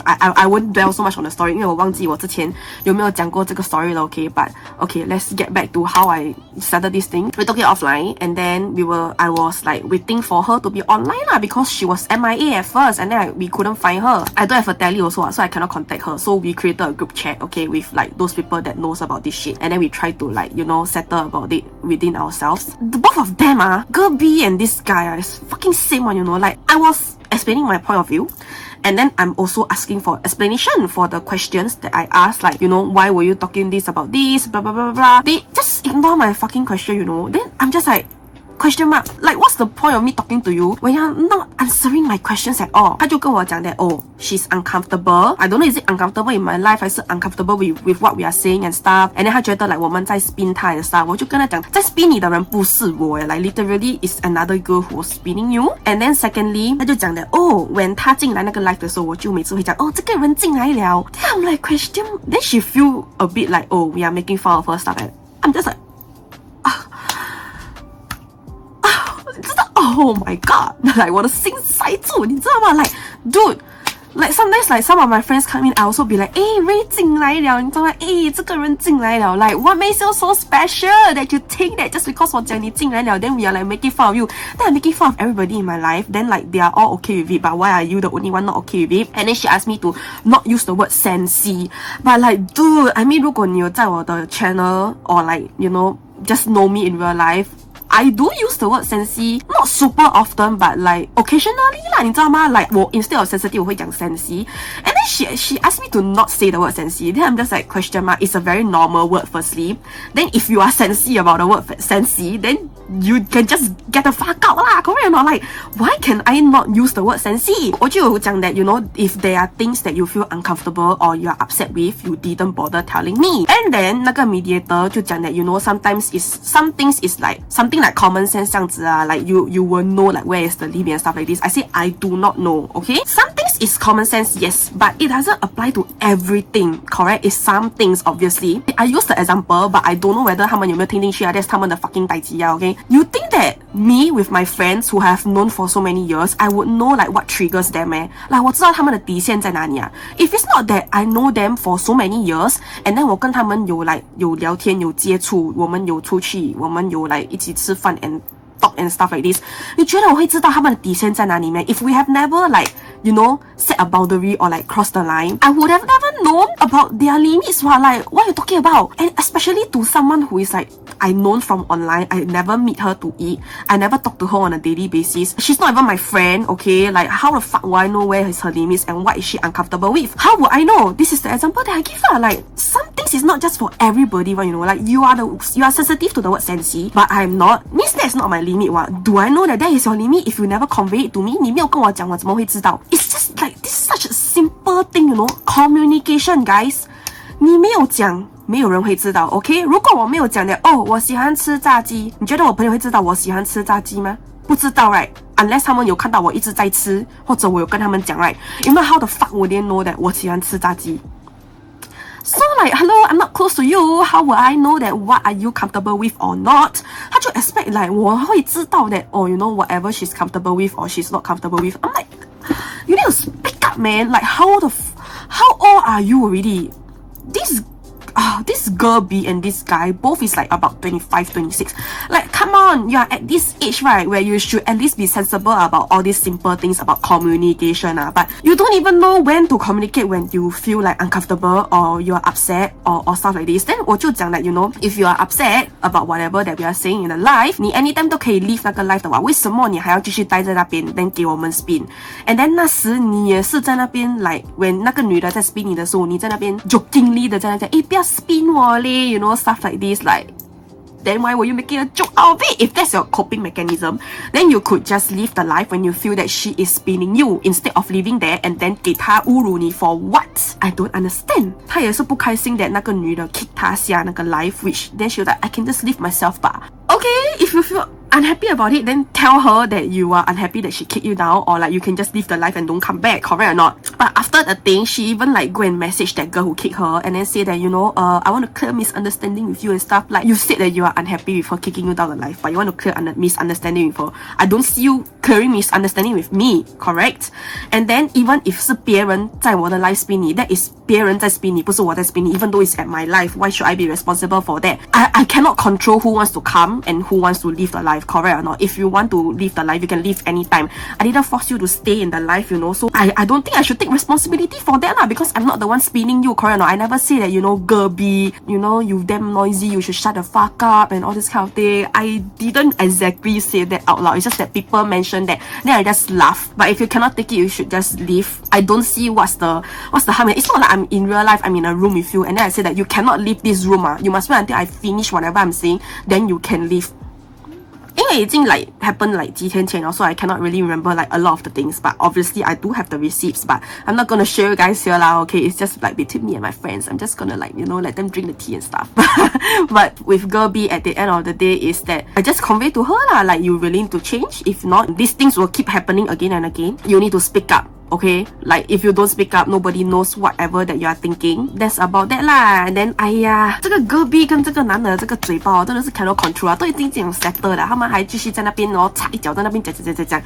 I won't dwell so much on the story 因为我忘记我之前有没有讲过这个 story 了 okay? But okay, let's get back to how I started this thing. We took it offline and then I was like waiting for her to be online lah because she was MIA at first and then we couldn't find her. I don't have a tally also so I cannot contact her, so we created a group chat, okay, with like those people that knows about this shit, and then we try to like, you know, settle about it within ourselves. The both of them girl B and this guy is fucking same one, you know, like I was explaining my point of view, and then I'm also asking for explanation for the questions that I asked, like, you know, why were you talking this about this, blah blah blah blah. They just ignore my fucking question, you know. Then I'm just like, question mark, like what's the point of me talking to you when you're not answering my questions at all? 他就跟我讲 that she's uncomfortable. I don't know is it uncomfortable in my life 还是 uncomfortable with what we are saying and stuff. And then 他觉得 like 我们在 spin 他 and stuff. 我就跟他讲，在 spin 你的人不是我 like literally is another girl who was spinning you. And then secondly 他就讲 that when 他进来那个 live 的时候，我就每次会讲这个人进来了。Then I'm like question. Then she feel a bit like we are making fun of her stuff. And I'm just like oh my god, like 我的心塞住，你知道吗？ Like dude, Like sometimes like some of my friends come in, I also be like, hey, Ray 进来了，你知道吗？哎，这个人进来了。Like what makes you so special that you think that just because 我讲你进来了 then we are like making fun of you. Then I'm making fun of everybody in my life. Then like they are all okay with it, but why are you the only one not okay with it? And then she asked me to not use the word sensi. But like, dude, I mean, 如果你有在我的 channel or like you know just know me in real life.I do use the word sensi, not super often, but like occasionally 啦，你知道吗？ Like 我 instead of sensitive 我会讲 sensi, and then she asked me to not say the word sensi. Then I'm just like question mark. It's a very normal word. Firstly, then if you are sensi about the word sensi, then you can just get the fuck out 啦， correct or not? Like why can I not use the word sensi? 我就有讲 that you know if there are things that you feel uncomfortable or you are upset with, you didn't bother telling me. And then 那个 mediator 就讲 that you know some things is like something.Like common sense 这样子啊 like you will know like where is the limit and stuff like this. I say I do not know, okay? Some things is common sense, yes, but it doesn't apply to everything, correct? It's some things, obviously. I use the example, but I don't know whether 他们有没有听进去啊 that's 他们的 fucking 代志啊 okay? You think that me with my friends who have known for so many years, I would know like what triggers them like 我知道他们的底线在哪里啊 If it's not that I know them for so many years, and then 我跟他们有聊天有接触我们有出去我们有一起吃饭 and talk and stuff like this 你觉得我会知道他们的底线在哪里吗 If we have never like you know set a boundary or like cross the line I would have never known about their limits like what are you talking about and especially to someone who is like I known from online I never meet her to eat I never talk to her on a daily basis she's not even my friend okay like how the fuck will I know where is her limits and what is she uncomfortable with how would I know this is the example that I give her like some things is not just for everybody you know like you are sensitive to the word sensi but I'm not means that's not my limit what do I know that is your limit if you never convey it to me 你没有跟我讲我怎么会知道 It's just like this is such a simple thing you know communication guys 你没有讲没有人会知道 OK 如果我没有讲的我喜欢吃炸鸡你觉得我朋友会知道我喜欢吃炸鸡吗不知道 right unless 他们有看到我一直在吃或者我有跟他们讲 right you know how the fuck would they know that 我喜欢吃炸鸡So like, hello, I'm not close to you. How will I know that what are you comfortable with or not? 他就 expect like 我会知道 that you know whatever she's comfortable with or she's not comfortable with. I'm like, you need to speak up, man. Like how old are you already? This girl B and this guy both is like about 25, 26. Like, come on, you are at this age, right, where you should at least be sensible about all these simple things about communication. But you don't even know when to communicate when you feel like uncomfortable or you are upset or stuff like this. Then 我就讲 that, you know, if you are upset about whatever that we are saying in the live, 你 anytime 都可以 leave 那个 live 的话，为什么你还要继续待在那边 then 给我们 spin? And then 那时你也是在那边 like when 那个女的在 spin 你的时候，你在那边 jokingly 的在那讲，不要 spin 我嘞 you know stuff like this like then why were you making a joke out of it? If that's your coping mechanism, then you could just leave the life when you feel that she is spinning you instead of leaving there and then 给她侮辱你 for what? I don't understand. 她也是不开心的那个女的 kick 她下那个 life which then she was like I can just leave myself 吧 Okay, if you feel unhappy about it, then tell her that you are unhappy that she kicked you down or like you can just leave the life and don't come back, correct or not? But after the thing, she even like go and message that girl who kicked her and then say that, you know, I want to clear misunderstanding with you and stuff. Like you said that you are unhappy with her kicking you down the life, but you want to clear misunderstanding with her. I don't see you clearing misunderstanding with me, correct? And then even if 是别人在我的 life spin 你 that is 别人在 spin 你不是我在 spin 你 even though it's at my life, why should I be responsible for that? I cannot control who wants to come and who wants to leave the life, correct or not? If you want to leave the life, you can leave anytime. I didn't force you to stay in the life, you know, so I don't think I should take responsibility for that lah, because I'm not the one spinning you, correct or not? I never say that, you know, girl B, you know, you damn noisy, you should shut the fuck up and all this kind of thing. I didn't exactly say that out loud. It's just that people mentioned that, then I just laugh. But if you cannot take it, you should just leave. I don't see what's the harm. It's not like I'm in real life, I'm in a room with you, and then I say that you cannot leave this room. You must wait until I finish whatever I'm saying, then you can leave. 因为已经 like happened like 几天前 so I cannot really remember like a lot of the things, but obviously I do have the receipts, but I'm not gonna share you guys here lah, okay? It's just like between me and my friends. I'm just gonna like, you know, let them drink the tea and stuff. But with girl B at the end of the day is that I just convey to her lah, like you're willing to change. If not, these things will keep happening again and again. You need to speak up. Okay, like if you don't speak up, nobody knows whatever that you are thinking. That's about that lah. And then, 哎呀，这个 girl B 跟这个男的这个嘴巴真的是 cannot control 啊，都已经这样 settle 了，他们还继续在那边插一脚在那边讲。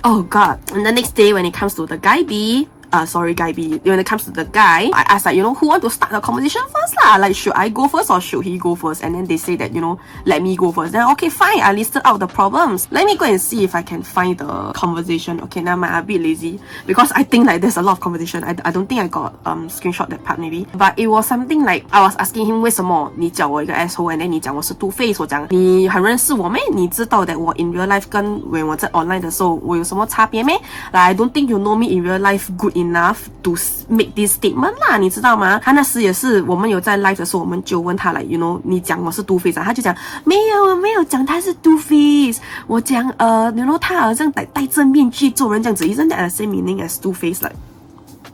Oh God! And the next day when it comes to the guy B, sorry, guy B. When it comes to the guy, I asked like, who want to start the conversation first lah? Like, should I go first or should he go first? And then they say that, let me go first. Then, okay, fine. I listed out the problems. Let me go and see if I can find the conversation. Okay, now I'm a bit lazy because I think like there's a lot of conversation. I don't think I got screenshot that part maybe. But it was something like I was asking him 为什么你叫我一个 asshole and then 你讲我是 two face， 我讲你很认识我咩？你知道that 我 in real life 跟 when 我在 online 的时候我有什么差别咩？ Like I don't think you know me in real life good enough to make this statement 啦，你知道吗？他那时也是我们有在 live 的时候，我们就问他like你讲我是 two face 啊，他就讲没有讲他是 two face， 我讲他好像戴着面具做人这样子 ，isn't that the same meaning as two face like？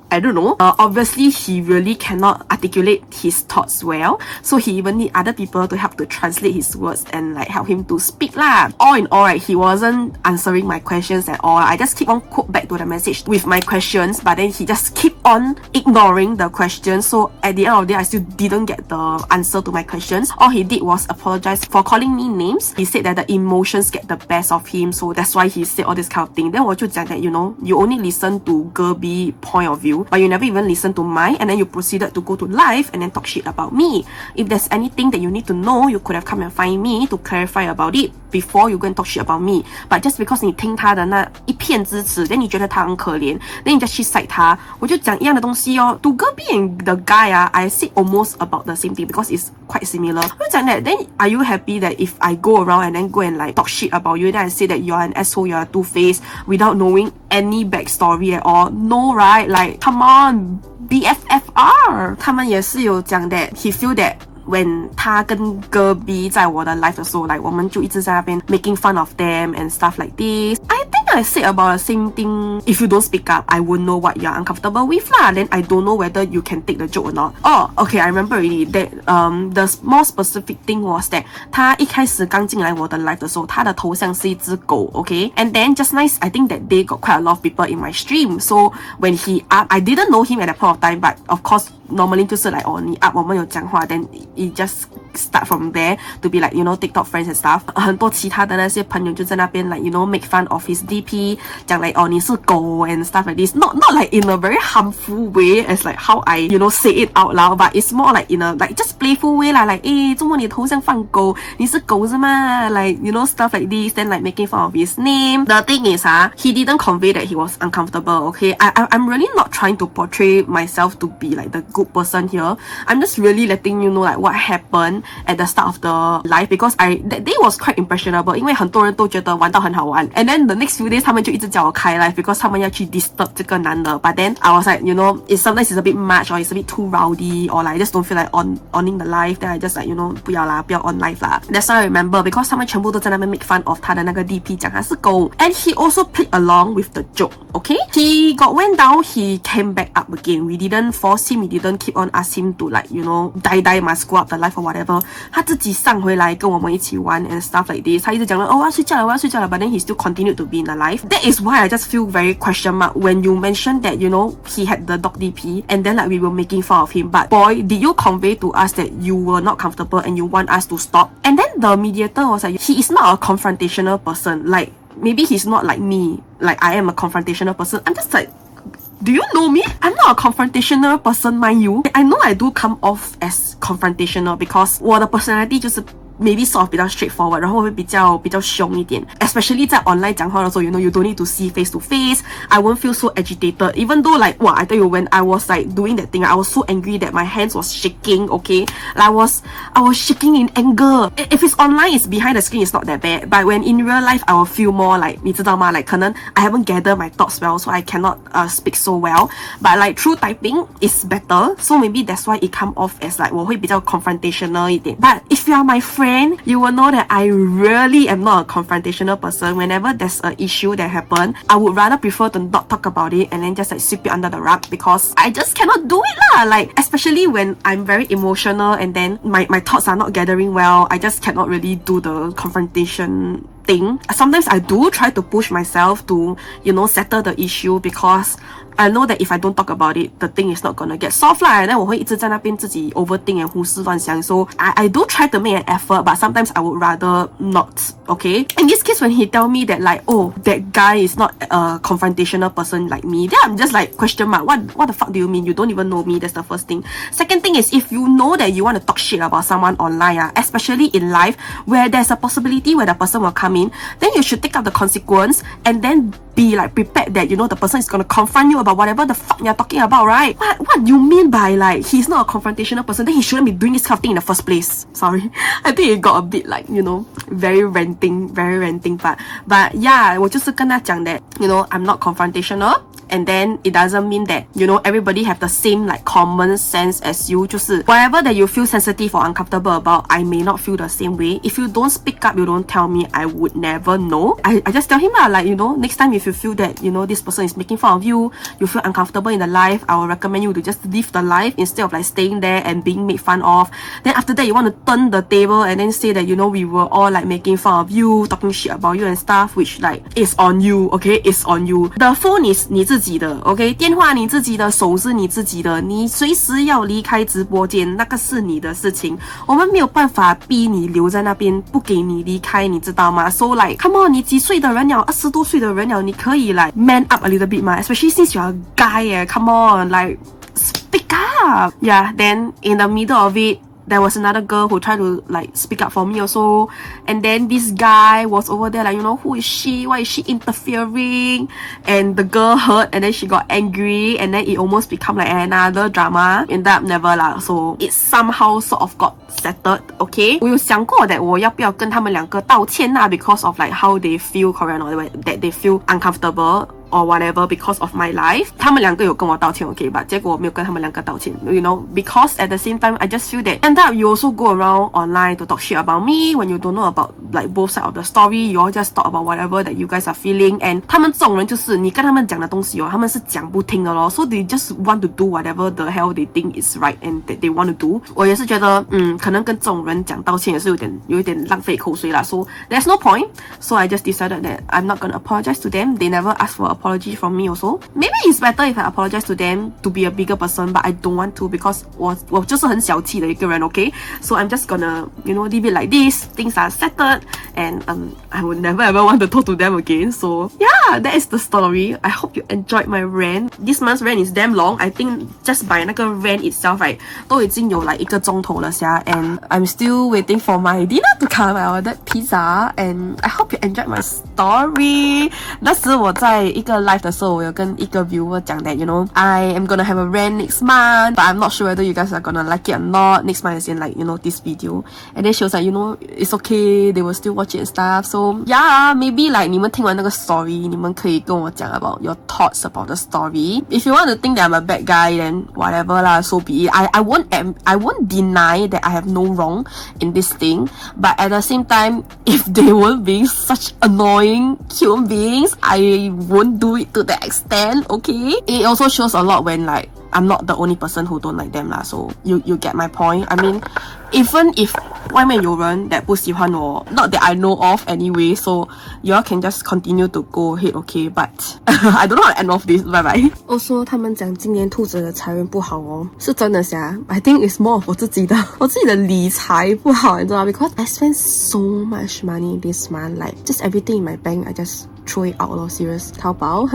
I don't know. Obviously, he really cannot articulate his thoughts well, so he even need other people to help to translate his words and like help him to speak lah. All in all, right, he wasn't answering my questions at all. I just keep on quote back to the message with my questions, but then he just keep on ignoring the questions. So at the end of the day, I still didn't get the answer to my questions. All he did was apologize for calling me names. He said that the emotions get the best of him, so that's why he said all this kind of thing. Then 我就讲 that you only listen to girl B point of view, but you never even listen to mine, and then you proceeded to go to live and then talk shit about me. If there's anything that you need to know, you could have come and find me to clarify about it before you go and talk shit about me. But just because 你听他的那一片支持 then 你觉得他很可怜 then 你 just 去 cite 他，我就讲一样的东西哦。To girl B and the guy I said almost about the same thing because it's quite similar. 我就讲 that then are you happy that if I go around and then go and like talk shit about you, then I say that you're an asshole, you're a two-face without knowing any backstory at all? No, right? Like, come on, BFFR. 他们也是有讲 that he feel that when 他跟girl B 在我的 life 的时候 like 我们就一直在那边 making fun of them and stuff like this. I think I said about the same thing. If you don't speak up, I won't know what you're uncomfortable with lah. Then I don't know whether you can take the joke or not. Oh, okay, I remember already that the more specific thing was that 他一开始刚进来我的 life 的时候，他的头像是一只狗 okay? And then just nice, I think that day got quite a lot of people in my stream. So when he up, I didn't know him at that point of time, but of course normally 就是like你 up 我们有讲话 then it just start from there to be like TikTok friends and stuff. 很多其他的那些朋友就在那边 like make fun of his DP, 讲 like 你是狗 and stuff like this. Not like in a very harmful way as like how I say it out loud, but it's more like in a like just playful way lah. Like 怎么你头像放狗？你是狗是吗？ Like stuff like this. Then like making fun of his name. The thing is he didn't convey that he was uncomfortable. Okay, I'm really not trying to portray myself to be like the good person here. I'm just really letting you know like what happened at the start of the live because that day was quite impressionable 因为很多人都觉得玩到很好玩 and then the next few days 他们就一直叫我开 live because 他们要去 disturb 这个男的 but then I was like sometimes it's a bit much or it's a bit too rowdy or like I just don't feel like owning the live then I just like 不要啦不要 on live 啦 that's why I remember because 他们全部都在那边 make fun of 他的那个 DP 讲他是狗 and he also played along with the joke okay he got went down he came back up again we didn't force him we didn't keep on ask him to like die must go up the live or whatever 他自己上回来跟我们一起玩 and stuff like this 他一直讲我要睡觉了 but then he still continued to be in the live. That is why I just feel very question mark when you mentioned that he had the dog DP and then like we were making fun of him but boy did you convey to us that you were not comfortable and you want us to stop and then the mediator was like he is not a confrontational person like maybe he's not like me like I am a confrontational person. I'm just like do you know me? I'm not a confrontational person, mind you. I know I do come off as confrontational because 我的 personality 就是 maybe sort of 比较 straightforward 然后会比较凶一点 especially 在 online 讲话的时候 you don't need to see face to face. I won't feel so agitated even though like I tell you when I was like doing that thing I was so angry that my hands was shaking okay like I was shaking in anger. If it's online it's behind the screen it's not that bad but when in real life I will feel more like 你知道吗 like 可能 I haven't gathered my thoughts well so I cannot speak so well but like through typing is better so maybe that's why it come off as like 我会比较 confrontational 一点 but if you are my friend you will know that I really am not a confrontational person. Whenever there's an issue that happened, I would rather prefer to not talk about it and then just like sweep it under the rug because I just cannot do it lah. Like especially when I'm very emotional and then my thoughts are not gathering well, I just cannot really do the confrontation thing. Sometimes I do try to push myself to, you know, settle the issue because I know that if I don't talk about it, the thing is not gonna get solved lah. And then 我会一直在那边自己 overthink and 胡思乱想. So I do try to make an effort, but sometimes I would rather not. Okay. In this case, when he tell me that like, oh, that guy is not a confrontational person like me, then I'm just like question mark. What the fuck do you mean? You don't even know me. That's the first thing. Second thing is, if you know that you want to talk shit about someone online, especially in life where there's a possibility where the person will come in, then you should take up the consequence and then be like prepared that, you know, the person is gonna confront you about whatever the fuck you're talking about, right? What do you mean by like he's not a confrontational person? Then he shouldn't be doing this kind of thing in the first place. Sorry, I think it got a bit like, you know, very ranting. But yeah, 我就是跟他讲 that, you know, I'm not confrontational. And then it doesn't mean that, you know, everybody have the same like common sense as you. 就是 whatever that you feel sensitive or uncomfortable about, I may not feel the same way. If you don't speak up, you don't tell me, I would never know. I just tell him like, you know, next time if you feel that, you know, this person is making fun of you, you feel uncomfortable in the life, I will recommend you to just leave the life instead of like staying there and being made fun of. Then after that, you want to turn the table and then say that, you know, we were all like making fun of you, talking shit about you and stuff, which like is on you, okay? It's on you. The phone is 你自己的 OK， 电话你自己的，手是你自己的，你随时要离开直播间，那个是你的事情，我们没有办法逼你留在那边，不给你离开，你知道吗？ So like come on， 你几岁的人了，20多岁的人了，你可以like man up a little bit 嘛 ，especially since you're a guy come on like speak up. Yeah, then in the middle of it, there was another girl who tried to like speak up for me also, and then this guy was over there like, you know, who is she, why is she interfering? And the girl heard and then she got angry, and then it almost become like another drama. Ended up never lah, so it somehow sort of got settled. Okay, 我有想过 that 我要不要跟他们两个道歉啦 because of like how they feel correct or that they feel uncomfortable or whatever because of my life. 他们两个有跟我道歉 okay, but 结果我没有跟他们两个道歉 you know, because at the same time I just feel that end up you also go around online to talk shit about me when you don't know about like both sides of the story. You all just talk about whatever that you guys are feeling, and 他们这种人就是你跟他们讲的东西他们是讲不听的咯, so they just want to do whatever the hell they think is right and that they want to do. 我也是觉得可能跟这种人讲道歉也是有一点浪费口水啦, so there's no point. So I just decided that I'm not gonna apologize to them. They never asked for apology from me also. Maybe it's better if I apologize to them to be a bigger person, but I don't want to because 我就是很小气的一个人 okay? So I'm just gonna, you know, leave it like this. Things are settled and I would never ever want to talk to them again. So yeah, that is the story. I hope you enjoyed my rant. This month's rant is damn long. I think just by 那个 rant itself, right, 都已经有like1个钟头了下, and I'm still waiting for my dinner to come. I ordered pizza and I hope you enjoyed my story. 那时我在一个 live 的时候，我有跟一个 viewer 讲 that, you know, I am gonna have a rant next month, but I'm not sure whether you guys are gonna like it or not. Next month is in like, you know, this video. And then she was like, you know, it's okay, they will still watch it and stuff. So yeah, maybe like 你们听完那个 story, 你们可以跟我讲 about your thoughts about the story. If you want to think that I'm a bad guy, then whatever lah, so be it. I won't deny that I have no wrong in this thing, but at the same time, if they weren't being such annoying human beings, I won't do it to that extent, okay? It also shows a lot when like I'm not the only person who don't like them lah, so you get my point. I mean, even if 外面有人 that 不喜欢我, not that I know of anyway, so you all can just continue to go ahead, okay? But I don't know how to end off this. Bye bye. Also, 他们讲今年兔子的财运不好哦，是真的噻. I think it's more of 我自己的理财不好，你知道吗? Because I spent so much money this month, like just everything in my bank, I just throw it out lor, serious. 淘宝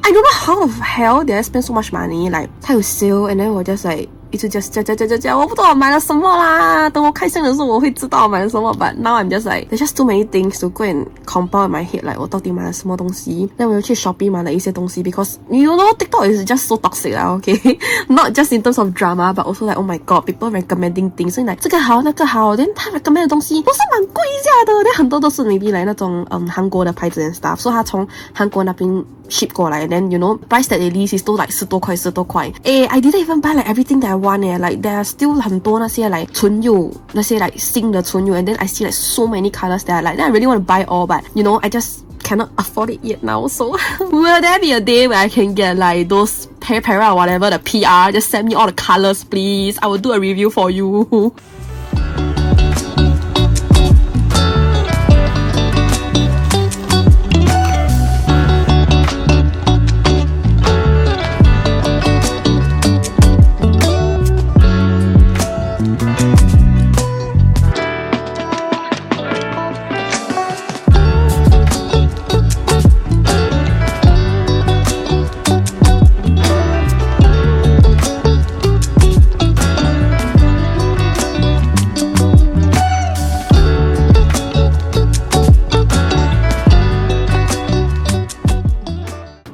I don't know how the hell did I spend so much money. Like 它有 sale and then 我 just like 一直 just 加，我不知道我买了什么啦。等我开箱的时候我会知道我买了什么。But now I'm just like there's just too many things to go and compile in my head. Like 我到底买了什么东西？那我又去 SHOPEE 买了一些东西 because you know TikTok is just so toxic 啦 ，okay? Not just in terms of drama, but also like oh my god, people recommending things. So like 这个好那个好 ，then 他 recommend 的东西都是蛮贵价的。then 很多都是 maybe like 那种韩国的牌子 and stuff. So 他从韩国那边 ship 过来 ，then you know price that they list is 都 like 10多块。I didn't even buy like everything that I want. Like there are still 很多那些 like 唇釉，那些 like 新的唇釉 and then I see like so many colors that I like. Then I really want to buy all, but you know I just cannot afford it yet now. So will there be a day where I can get like those Para or whatever, the PR, just send me all the colors please. I will do a review for you.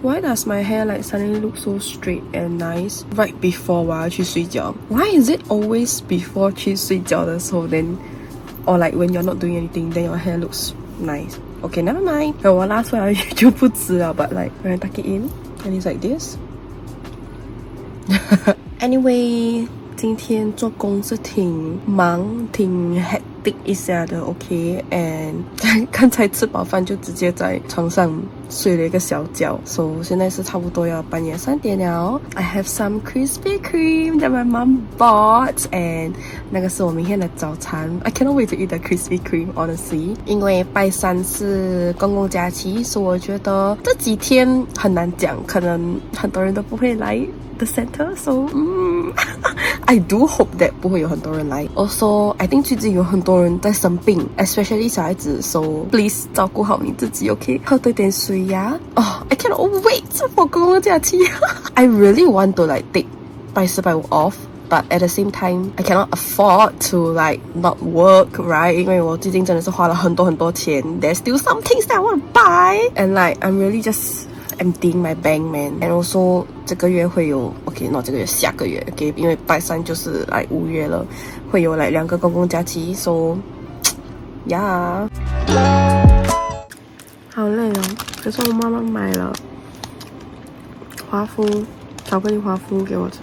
Why does my hair like suddenly look so straight and nice right before 我要去睡觉 Why is it always before 去睡觉的时候 then or like when you're not doing anything then your hair looks nice Okay, never mind 我拉出来就不知了 But like when I tuck it in and it's like this Anyway 今天做工是挺忙挺 hectic 一下的 OK and 刚才吃饱饭就直接在床上睡了一个小觉 So 现在是差不多要半夜3点了 I have some Krispy Kreme that my mom bought and 那个是我明天的早餐 I cannot wait to eat the Krispy Kreme honestly 因为拜三是公共假期 So 我觉得这几天很难讲可能很多人都不会来the center so I do hope that 不会有很多人来 Also I think 最近有很多人在生病 especially 小孩子 So please 照顾好你自己 OK 喝多点水呀 I cannot wait for 公共假期I really want to like take 拜四拜五 off But at the same time, I cannot afford to like not work, right? 因为我最近真的是花了很多钱 There's still some things that I want to buy And like, I'm really just emptying my bank, man. And also, 这个月会有 OK, not 这个月下个月 OK, 因为拜三就是来5月了会有来2个公共假期 So, yeah 好累哦可是我妈妈买了华夫巧克力华夫给我吃